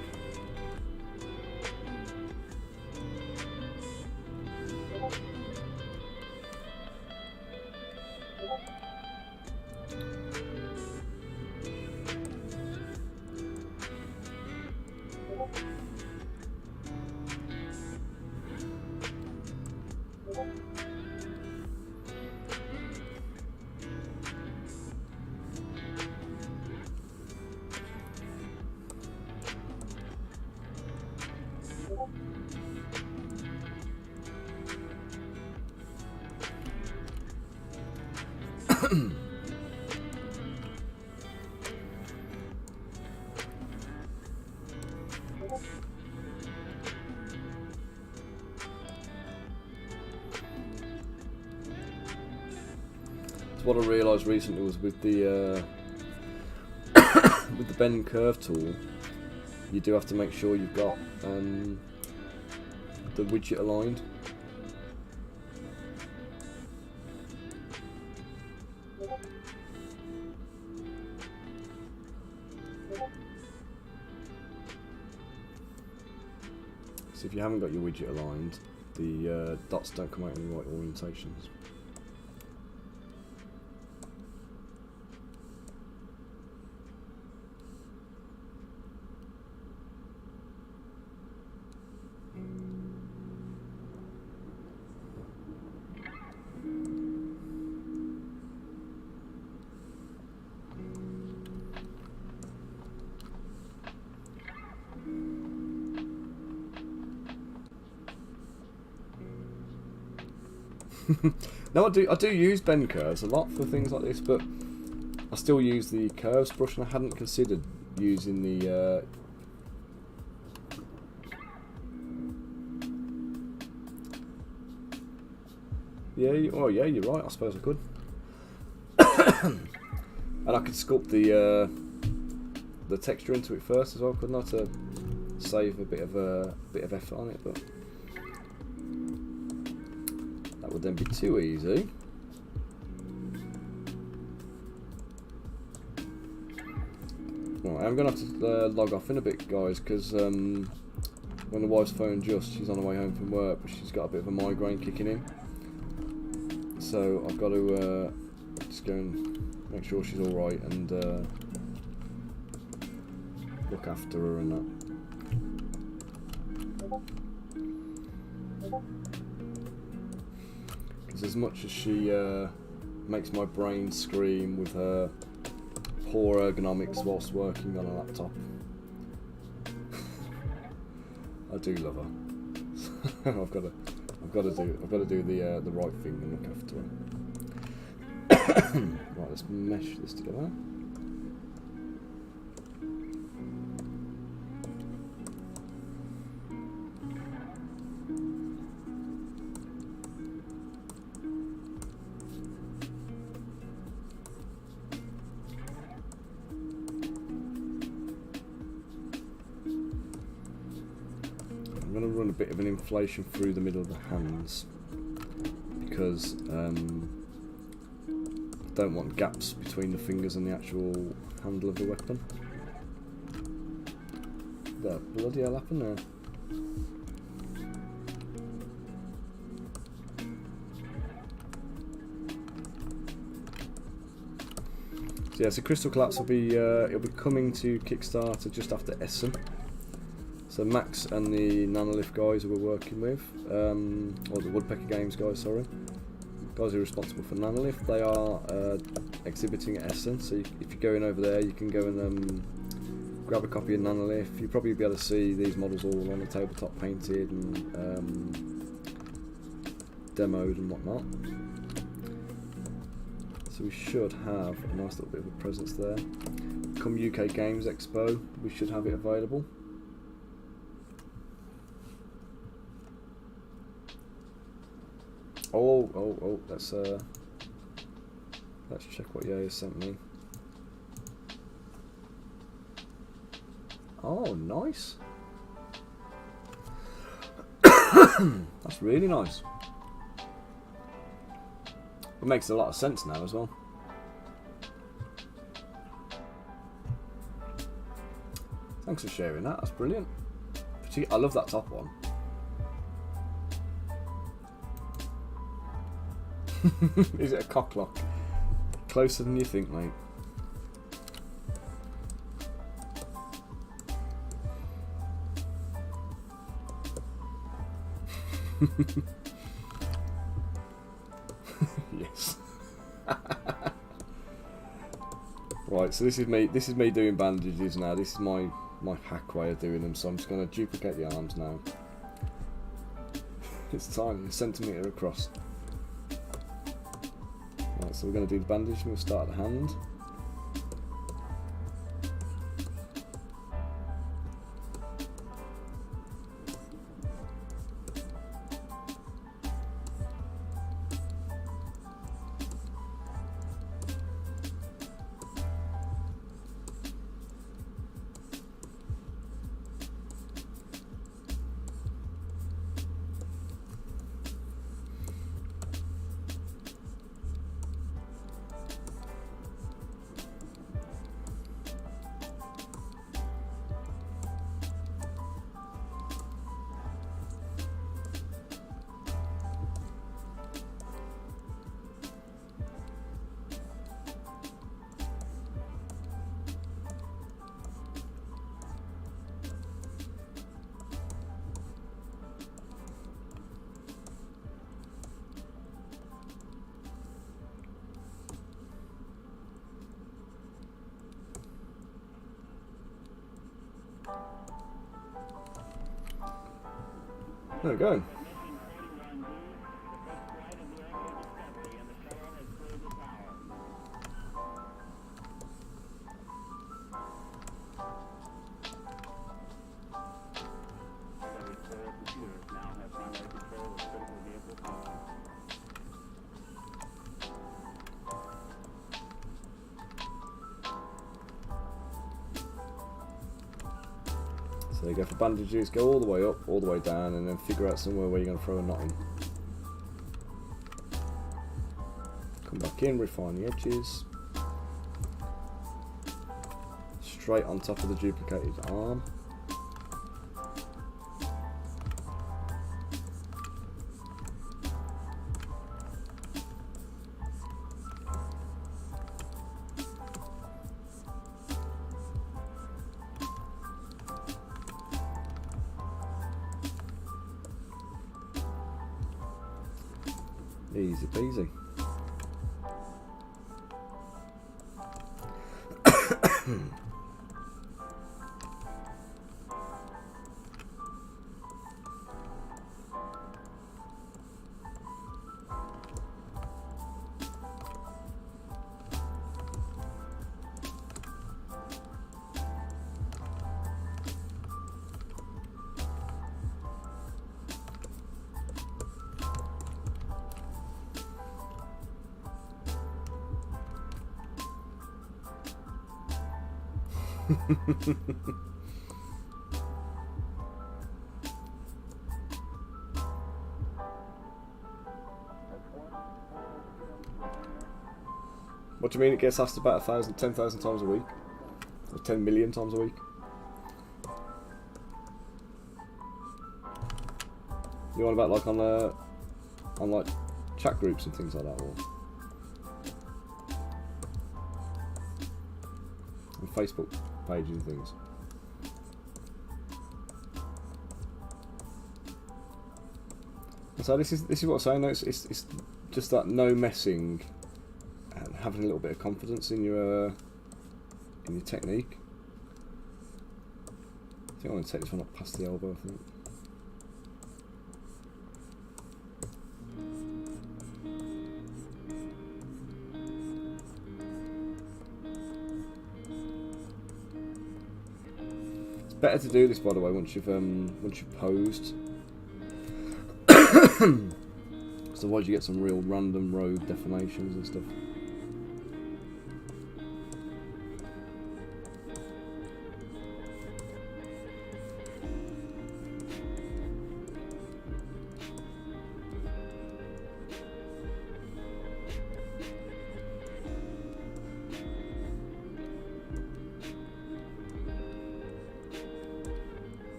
So what I realised recently was with the with the bend curve tool, you do have to make sure you've got the widget aligned. So if you haven't got your widget aligned, the dots don't come out in the right orientations. No, I do use bend curves a lot for things like this, but I still use the curves brush, and I hadn't considered using the yeah, yeah, you're right, I suppose I could. And I could sculpt the texture into it first as well, couldn't I, to save a bit of effort on it, but that would then be too easy. Right, I'm going to have to log off in a bit, guys, because when the wife's phone just, she's on her way home from work, but she's got a bit of a migraine kicking in. So I've got to just go and make sure she's alright and look after her and that. Because as much as she makes my brain scream with her poor ergonomics whilst working on a laptop, I do love her. I've got to do the right thing and look after her. Right, let's mesh this together. I'm going to run a bit of an inflation through the middle of the hands because I don't want gaps between the fingers and the actual handle of the weapon. That bloody hell happened there. So yeah, so Crystal Collapse will be it'll be coming to Kickstarter just after Essen. So Max and the Nanolith guys who we're working with, or the Woodpecker Games guys, sorry, guys who are responsible for Nanolith, they are exhibiting at Essen. So if you're going over there, you can go and grab a copy of Nanolith. You'll probably be able to see these models all on the tabletop, painted and demoed and whatnot. So we should have a nice little bit of a presence there. Come UK Games Expo, we should have it available. Oh, let's check what Yaya sent me. Oh, nice. That's really nice. It makes a lot of sense now as well. Thanks for sharing that, that's brilliant. I love that top one. Is it a cocklock? Closer than you think, mate. Yes. Right, so this is me doing bandages now. This is my hack way of doing them, so I'm just going to duplicate the arms now. It's tiny, a centimetre across. Right, so we're going to do the bandage and we'll start at the hand. There we go. So you go for bandages, go all the way up, all the way down, and then figure out somewhere where you're going to throw a knot in. Come back in, refine the edges. Straight on top of the duplicated arm. Easy peasy. What do you mean it gets asked about 10,000 times a week? Or 10 million times a week? You want about like on like chat groups and things like that, or on Facebook pages and things? So this is what I'm saying. It's just that no messing and having a little bit of confidence in your technique. I think I want to take this one up past the elbow, I think. It's better to do this, by the way, once you've posed. Because otherwise you get some real random road deformations and stuff.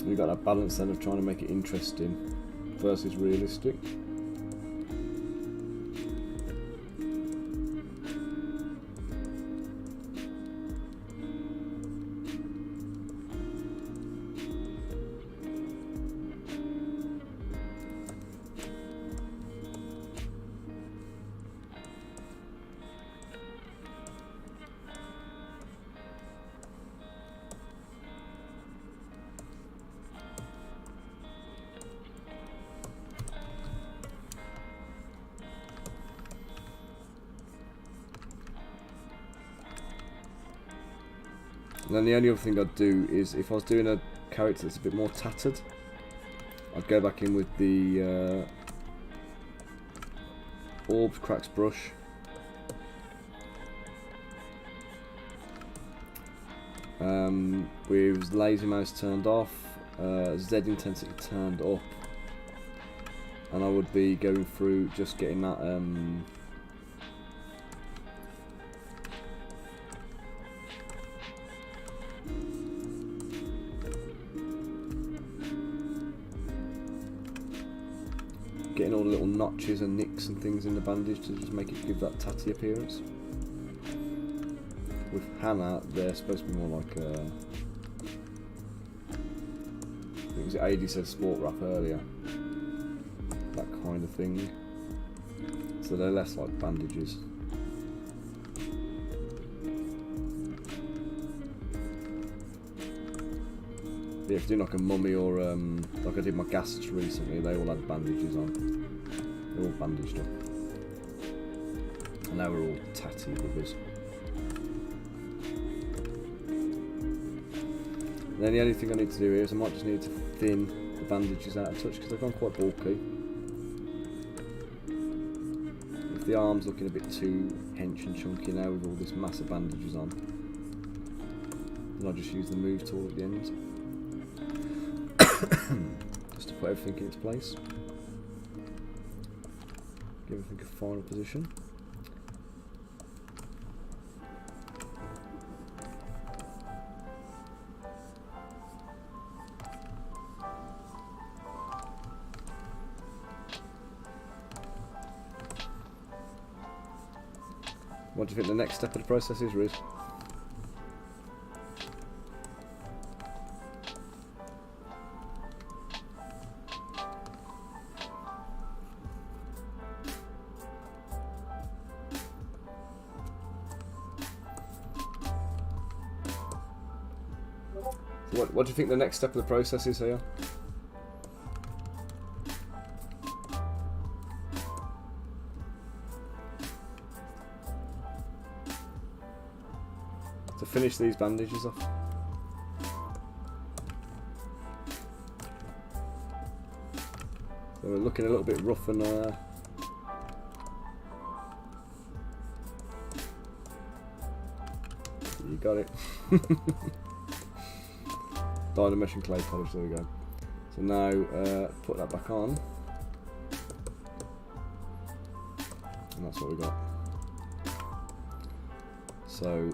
You've got that balance then of trying to make it interesting versus realistic. And then the only other thing I'd do is, if I was doing a character that's a bit more tattered, I'd go back in with the Orbs Cracks brush. With lazy mouse turned off, Z intensity turned up, and I would be going through just getting that all the little notches and nicks and things in the bandage to just make it give that tatty appearance. With Hannah, they're supposed to be more like I think AD said sport wrap earlier. That kind of thing. So they're less like bandages. Yeah, if you do like a mummy or like I did my gases recently, they all had bandages on. They're all bandaged up. And they were all tatty buggers. And then the only thing I need to do here is I might just need to thin the bandages out a touch because they've gone quite bulky. If the arm's looking a bit too hench and chunky now with all this massive bandages on, then I'll just use the move tool at the end. Just to put everything into place. Give everything a final position. What do you think the next step of the process is, Riz? What do you think the next step of the process is here? To finish these bandages off. So we're looking a little bit rough and you got it. Dynamesh and clay polish, there we go. So now put that back on. And that's what we got. So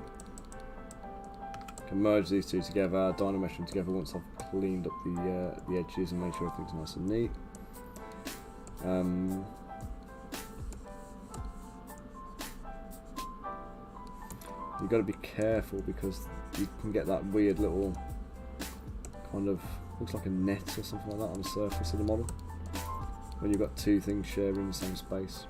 can merge these two together, Dynamesh them together once I've cleaned up the edges and made sure everything's nice and neat. You've got to be careful because you can get that weird little kind of, looks like a net or something like that on the surface of the model when you've got two things sharing the same space.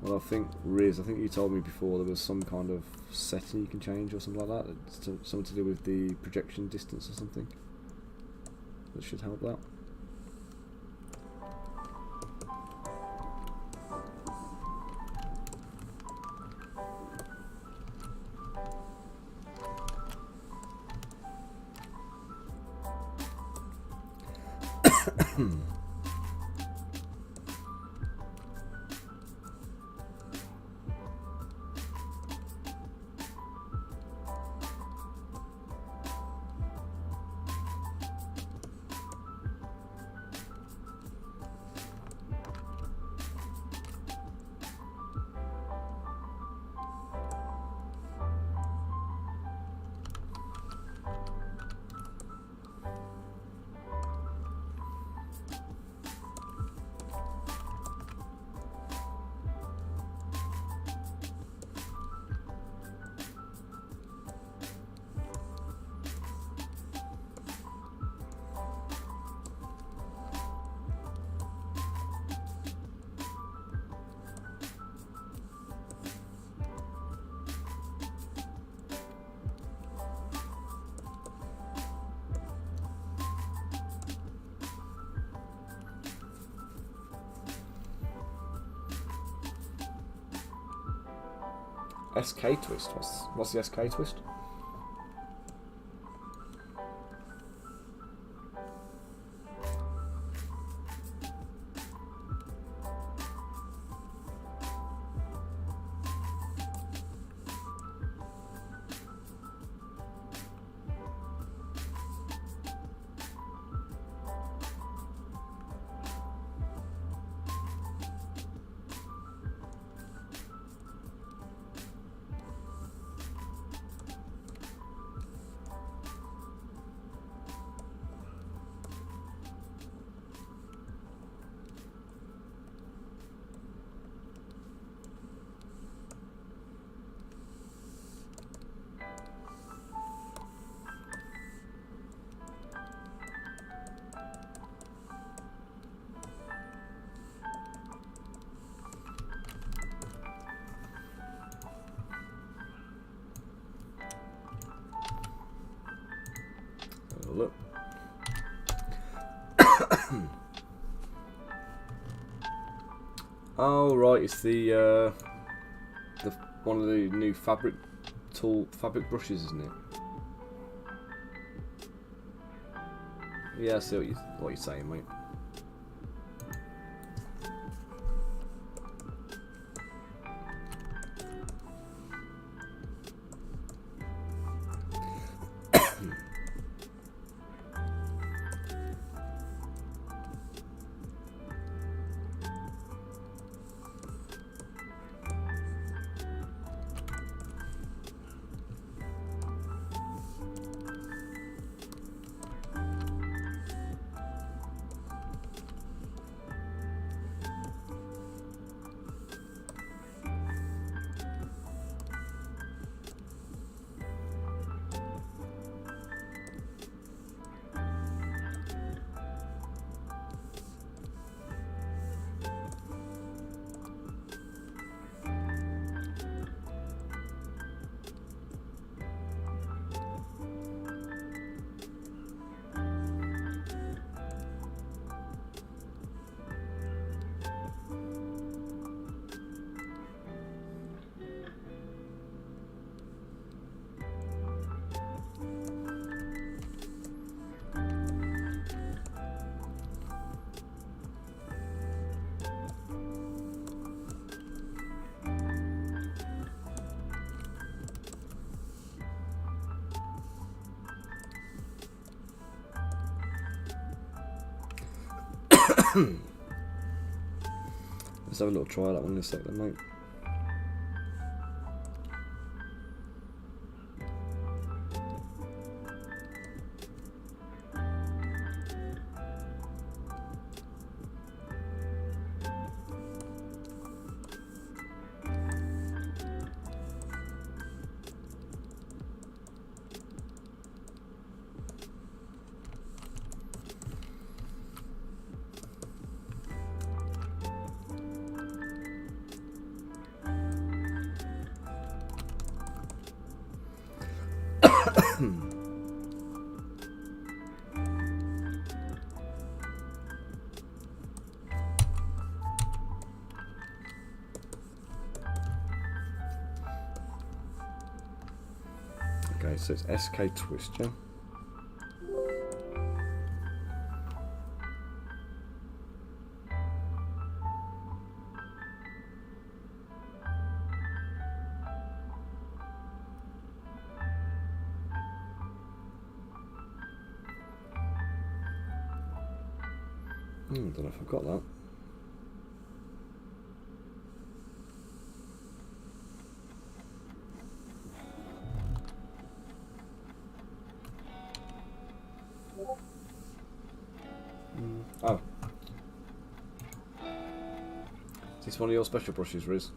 Well, I think Riz, I think you told me before there was some kind of setting you can change or something like that. It's something to do with the projection distance or something. That should help that. SK twist. What's the SK twist? Oh right, it's the one of the new fabric brushes, isn't it? Yeah, I see what you're saying, mate. Let's have a little try of that one in a second, mate. Okay, so it's SK twist, yeah? I don't know if I've got that. Oh. Is this one of your special brushes, Riz?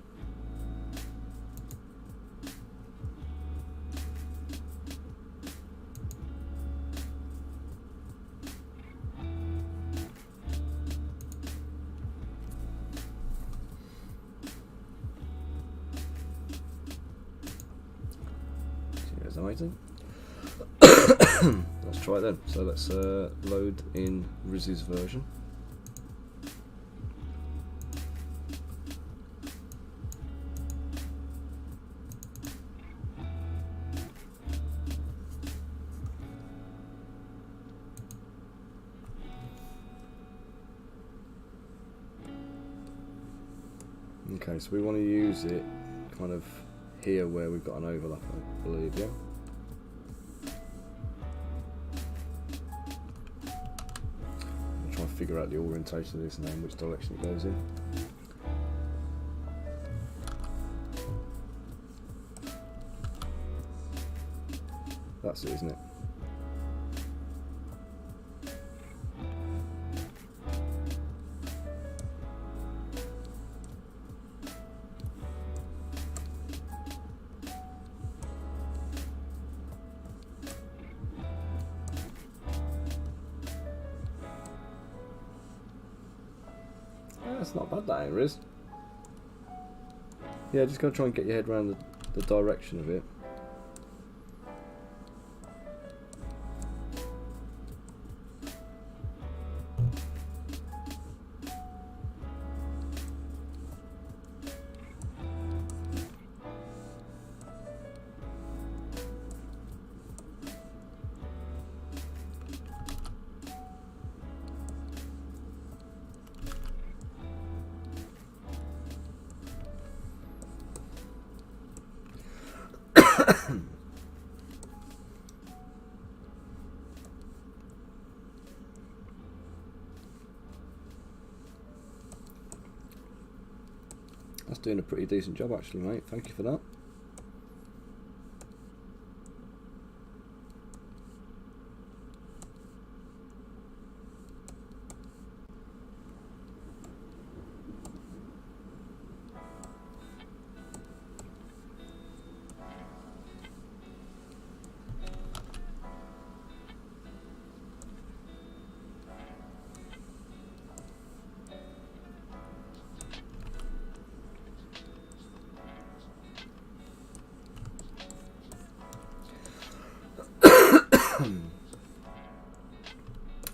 That's amazing. Let's try it then. So let's load in Riz's version. Okay, so we want to use it kind of here where we've got an overlap, I believe, yeah? I'll try and figure out the orientation of this now and which direction it goes in. That's it, isn't it? That's not bad, that ain't, Riz. Yeah, just gotta try and get your head around the direction of it. That's doing a pretty decent job actually, mate. Thank you for that.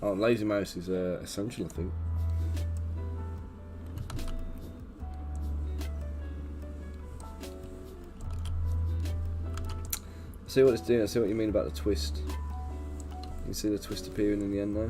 Oh, lazy mouse is essential, I think. See what it's doing. I see what you mean about the twist. You see the twist appearing in the end now.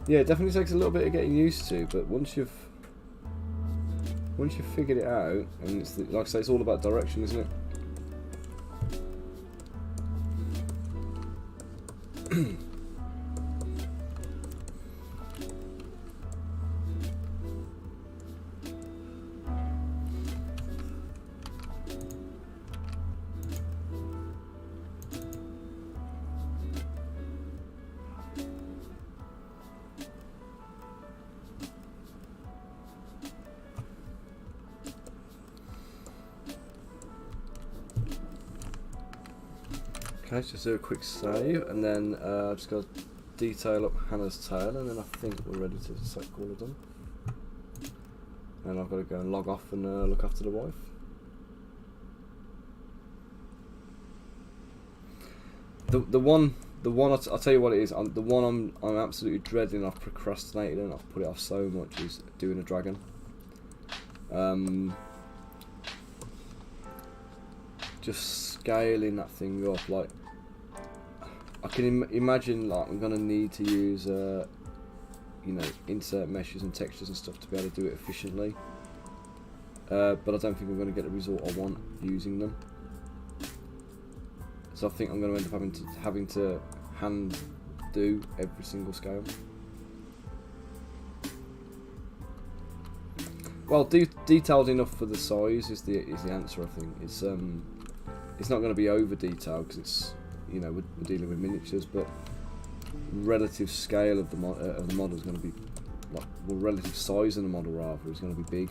Yeah, it definitely takes a little bit of getting used to, but once you've figured it out, and it's like I say, it's all about direction, isn't it? Okay, just do a quick save, and then just got to detail up Hannah's tail, and then I think we're ready to set caller done. And I've got to go and log off and look after the wife. The one I'll tell you what it is. The one I'm absolutely dreading. I've procrastinated and I've put it off so much is doing a dragon. Just scaling that thing up, like I can imagine, like I'm gonna need to use you know, insert meshes and textures and stuff to be able to do it efficiently, but I don't think I'm going to get the result I want using them. So I think I'm going to end up having to hand do every single scale. Well, detailed enough for the size is the answer. I think it's not going to be over detailed because it's, you know, we're dealing with miniatures, but relative scale of the model is going to be, like, well, relative size of the model rather is going to be big.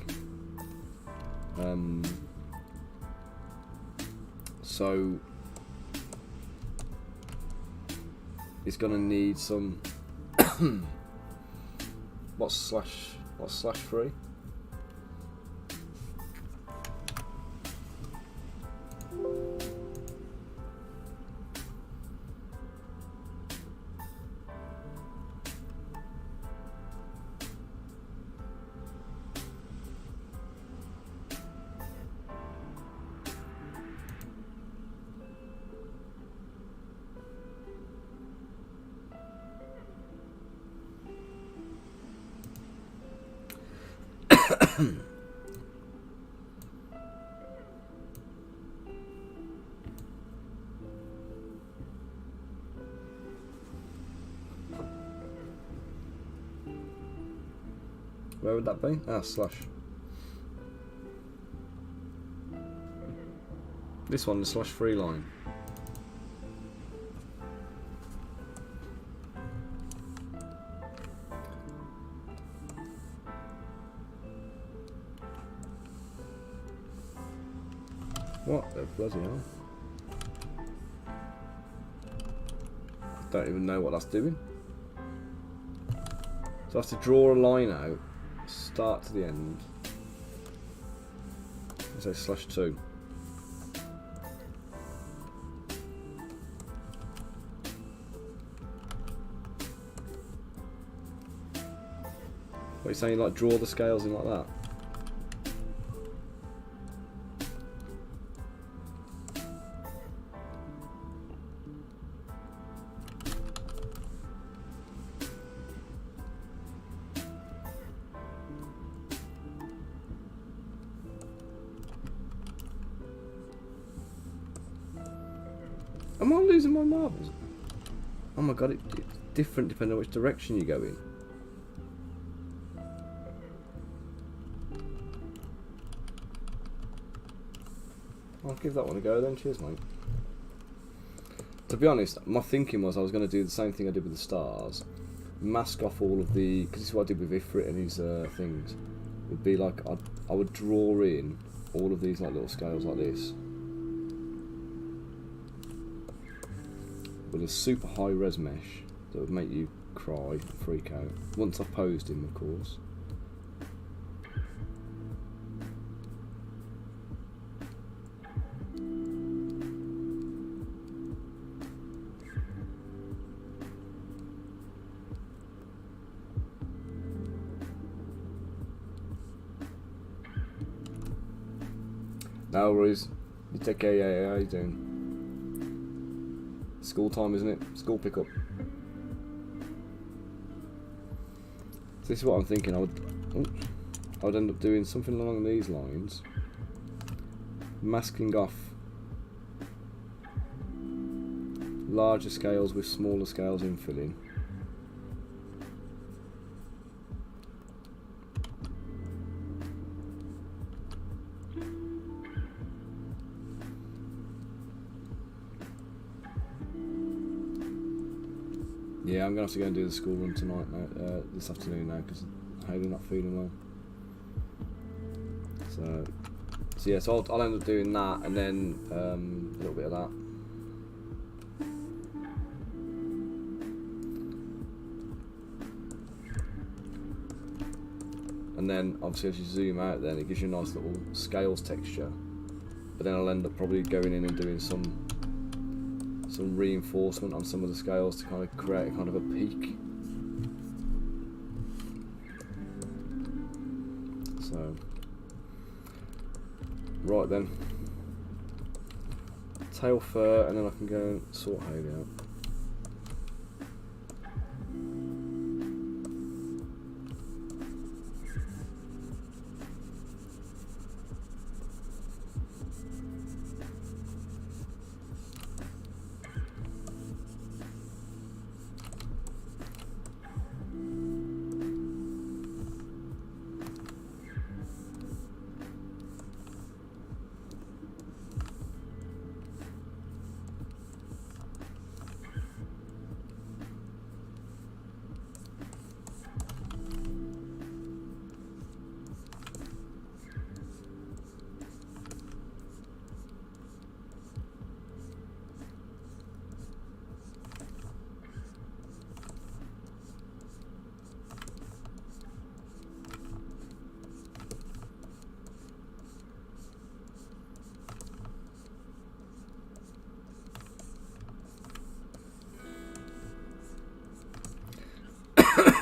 So it's going to need some what's slash 3? Where would that be? Ah, slash. This one, the slash 3 line. What the bloody hell? I don't even know what that's doing. So I have to draw a line out, start to the end. Say /2. What are you saying, like draw the scales in like that? Am I losing my marbles? Oh my god, it's different depending on which direction you go in. I'll give that one a go then, cheers mate. To be honest, my thinking was I was going to do the same thing I did with the stars. Mask off all of the, because this is what I did with Ifrit and his things. Would be like, I would draw in all of these like little scales like this. With a super high res mesh that would make you cry and freak out. Once I've posed him, of course. No worries. You take care, yeah, how you doing? School time, isn't it? School pickup. So this is what I'm thinking. I would end up doing something along these lines, masking off larger scales with smaller scales infilling. Yeah, I'm going to have to go and do the school run tonight now, this afternoon now, because Haley's not feeling well. So yeah, so I'll end up doing that, and then a little bit of that. And then, obviously, as you zoom out then, it gives you a nice little scales texture. But then I'll end up probably going in and doing some reinforcement on some of the scales to kind of create a kind of a peak. So, right then, tail fur, and then I can go and sort Haley out.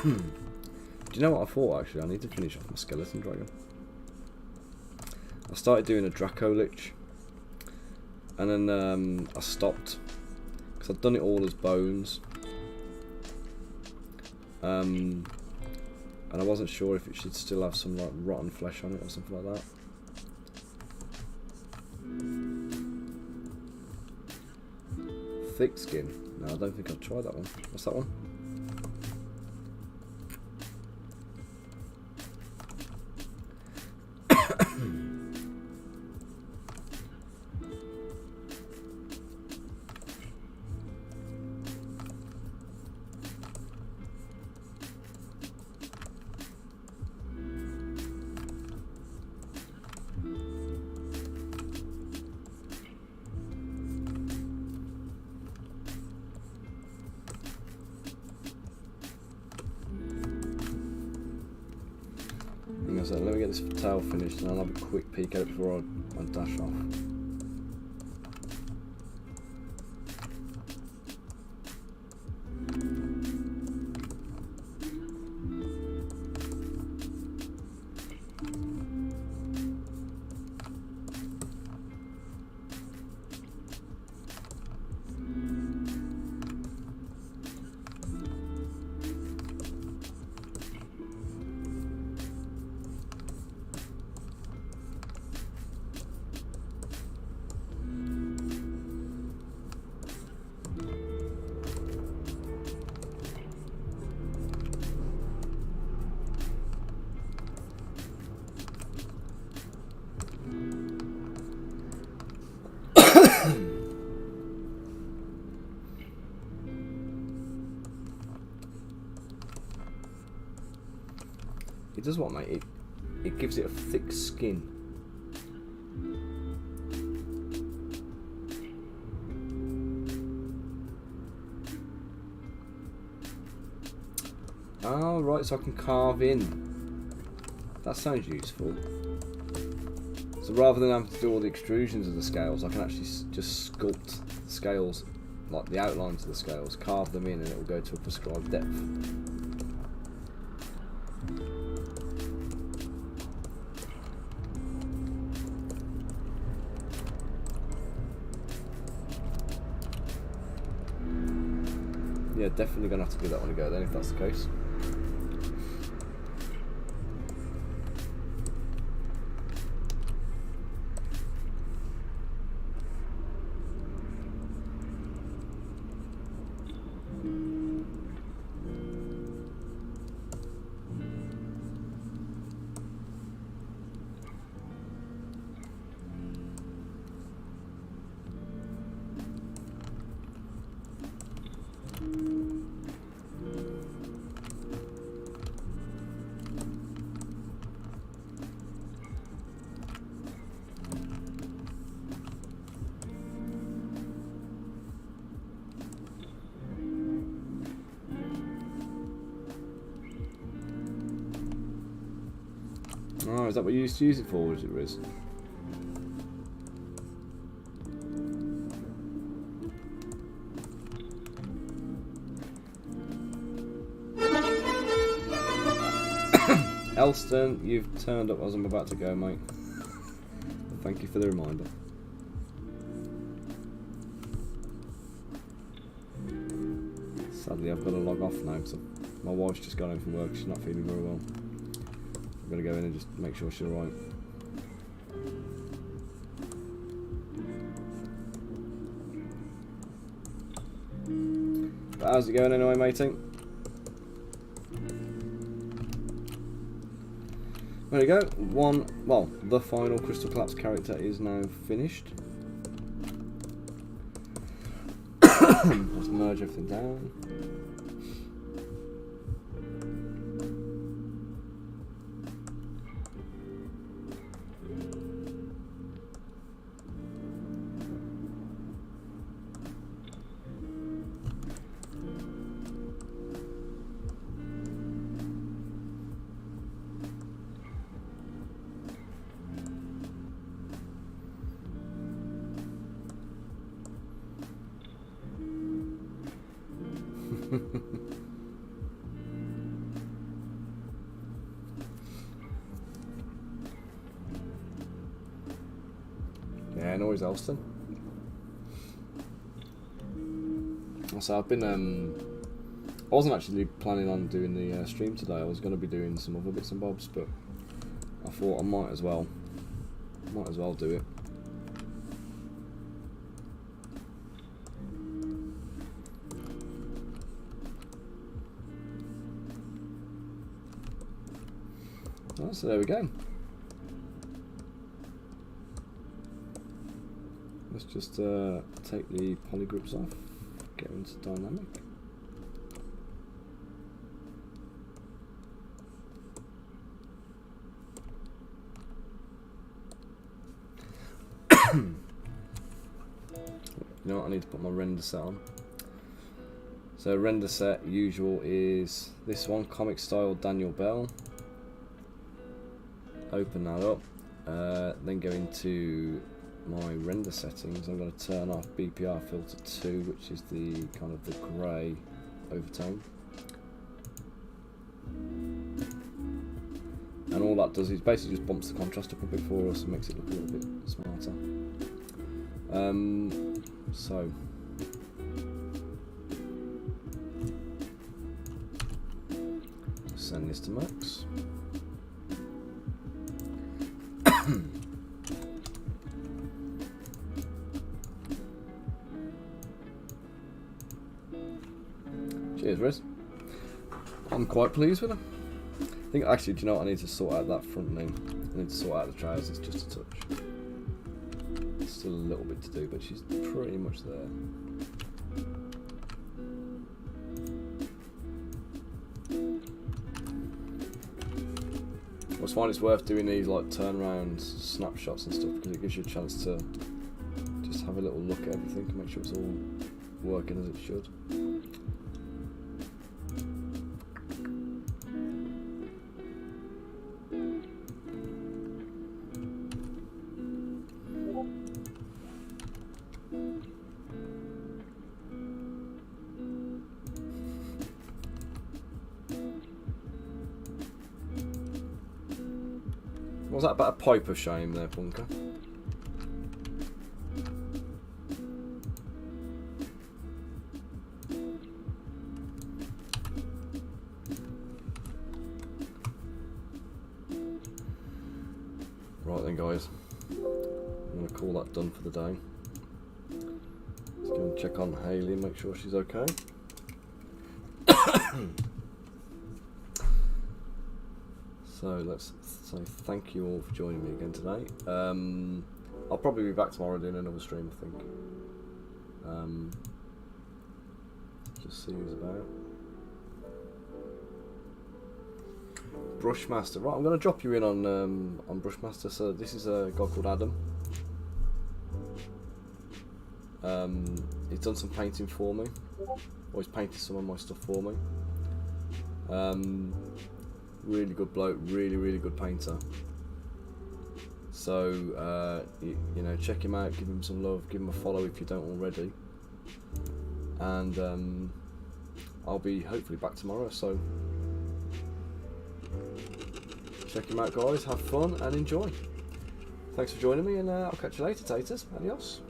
Do you know what I thought actually? I need to finish off my skeleton dragon. I started doing a Draco Lich, and then I stopped because I'd done it all as bones, and I wasn't sure if it should still have some like rotten flesh on it or something like that. Thick skin? No, I don't think I've tried that one. What's that one? So let me get this tail finished and I'll have a quick peek at it before I dash off. It does what, mate? It gives it a thick skin. Oh, right, so I can carve in. That sounds useful. So rather than having to do all the extrusions of the scales, I can actually just sculpt the scales, like the outlines of the scales, carve them in, and it will go to a prescribed depth. Yeah, definitely going to have to give that one a go then, if that's the case. Oh, is that what you used to use it for, or is it Riz? Elston, you've turned up as I'm about to go, mate. Thank you for the reminder. Sadly, I've got to log off now because my wife's just got home from work. She's not feeling very well. I've got to go in and just make sure she's alright. But how's it going anyway, matey? There we go. The final Crystal Collapse character is now finished. Let's merge everything down. Yeah, no worries, Elston. So I've been, I wasn't actually planning on doing the stream today. I was going to be doing some other bits and bobs, but I thought I might as well do it. Oh, so there we go. Let's just take the polygroups off, get into dynamic. You know what, I need to put my render set on. So render set usual is this one, comic style Daniel Bell. open that up, then go into my render settings. I'm going to turn off BPR filter 2, which is the kind of the grey overtone. And all that does is basically just bumps the contrast up a bit for us and makes it look a little bit smarter. So send this to Max. Cheers, Riz. I'm quite pleased with her. I think actually, do you know what? I need to sort out that front name. I need to sort out the trousers just a touch. Still a little bit to do, but she's pretty much there. I just find it's worth doing these like turnaround snapshots and stuff because it gives you a chance to just have a little look at everything and make sure it's all working as it should. Was that about a pipe of shame there, Punker? Right then, guys. I'm going to call that done for the day. Let's go and check on Hayley and make sure she's okay. So let's say thank you all for joining me again today. I'll probably be back tomorrow doing another stream, I think. Just see who's about. Brushmaster, right? I'm going to drop you in on Brushmaster. So this is a guy called Adam. He's done some painting for me, or he's painted some of my stuff for me. Really good bloke, really good painter. So you know, check him out, give him some love, give him a follow if you don't already. And I'll be hopefully back tomorrow, so check him out, guys, have fun and enjoy. Thanks for joining me, and I'll catch you later, taters. Adios.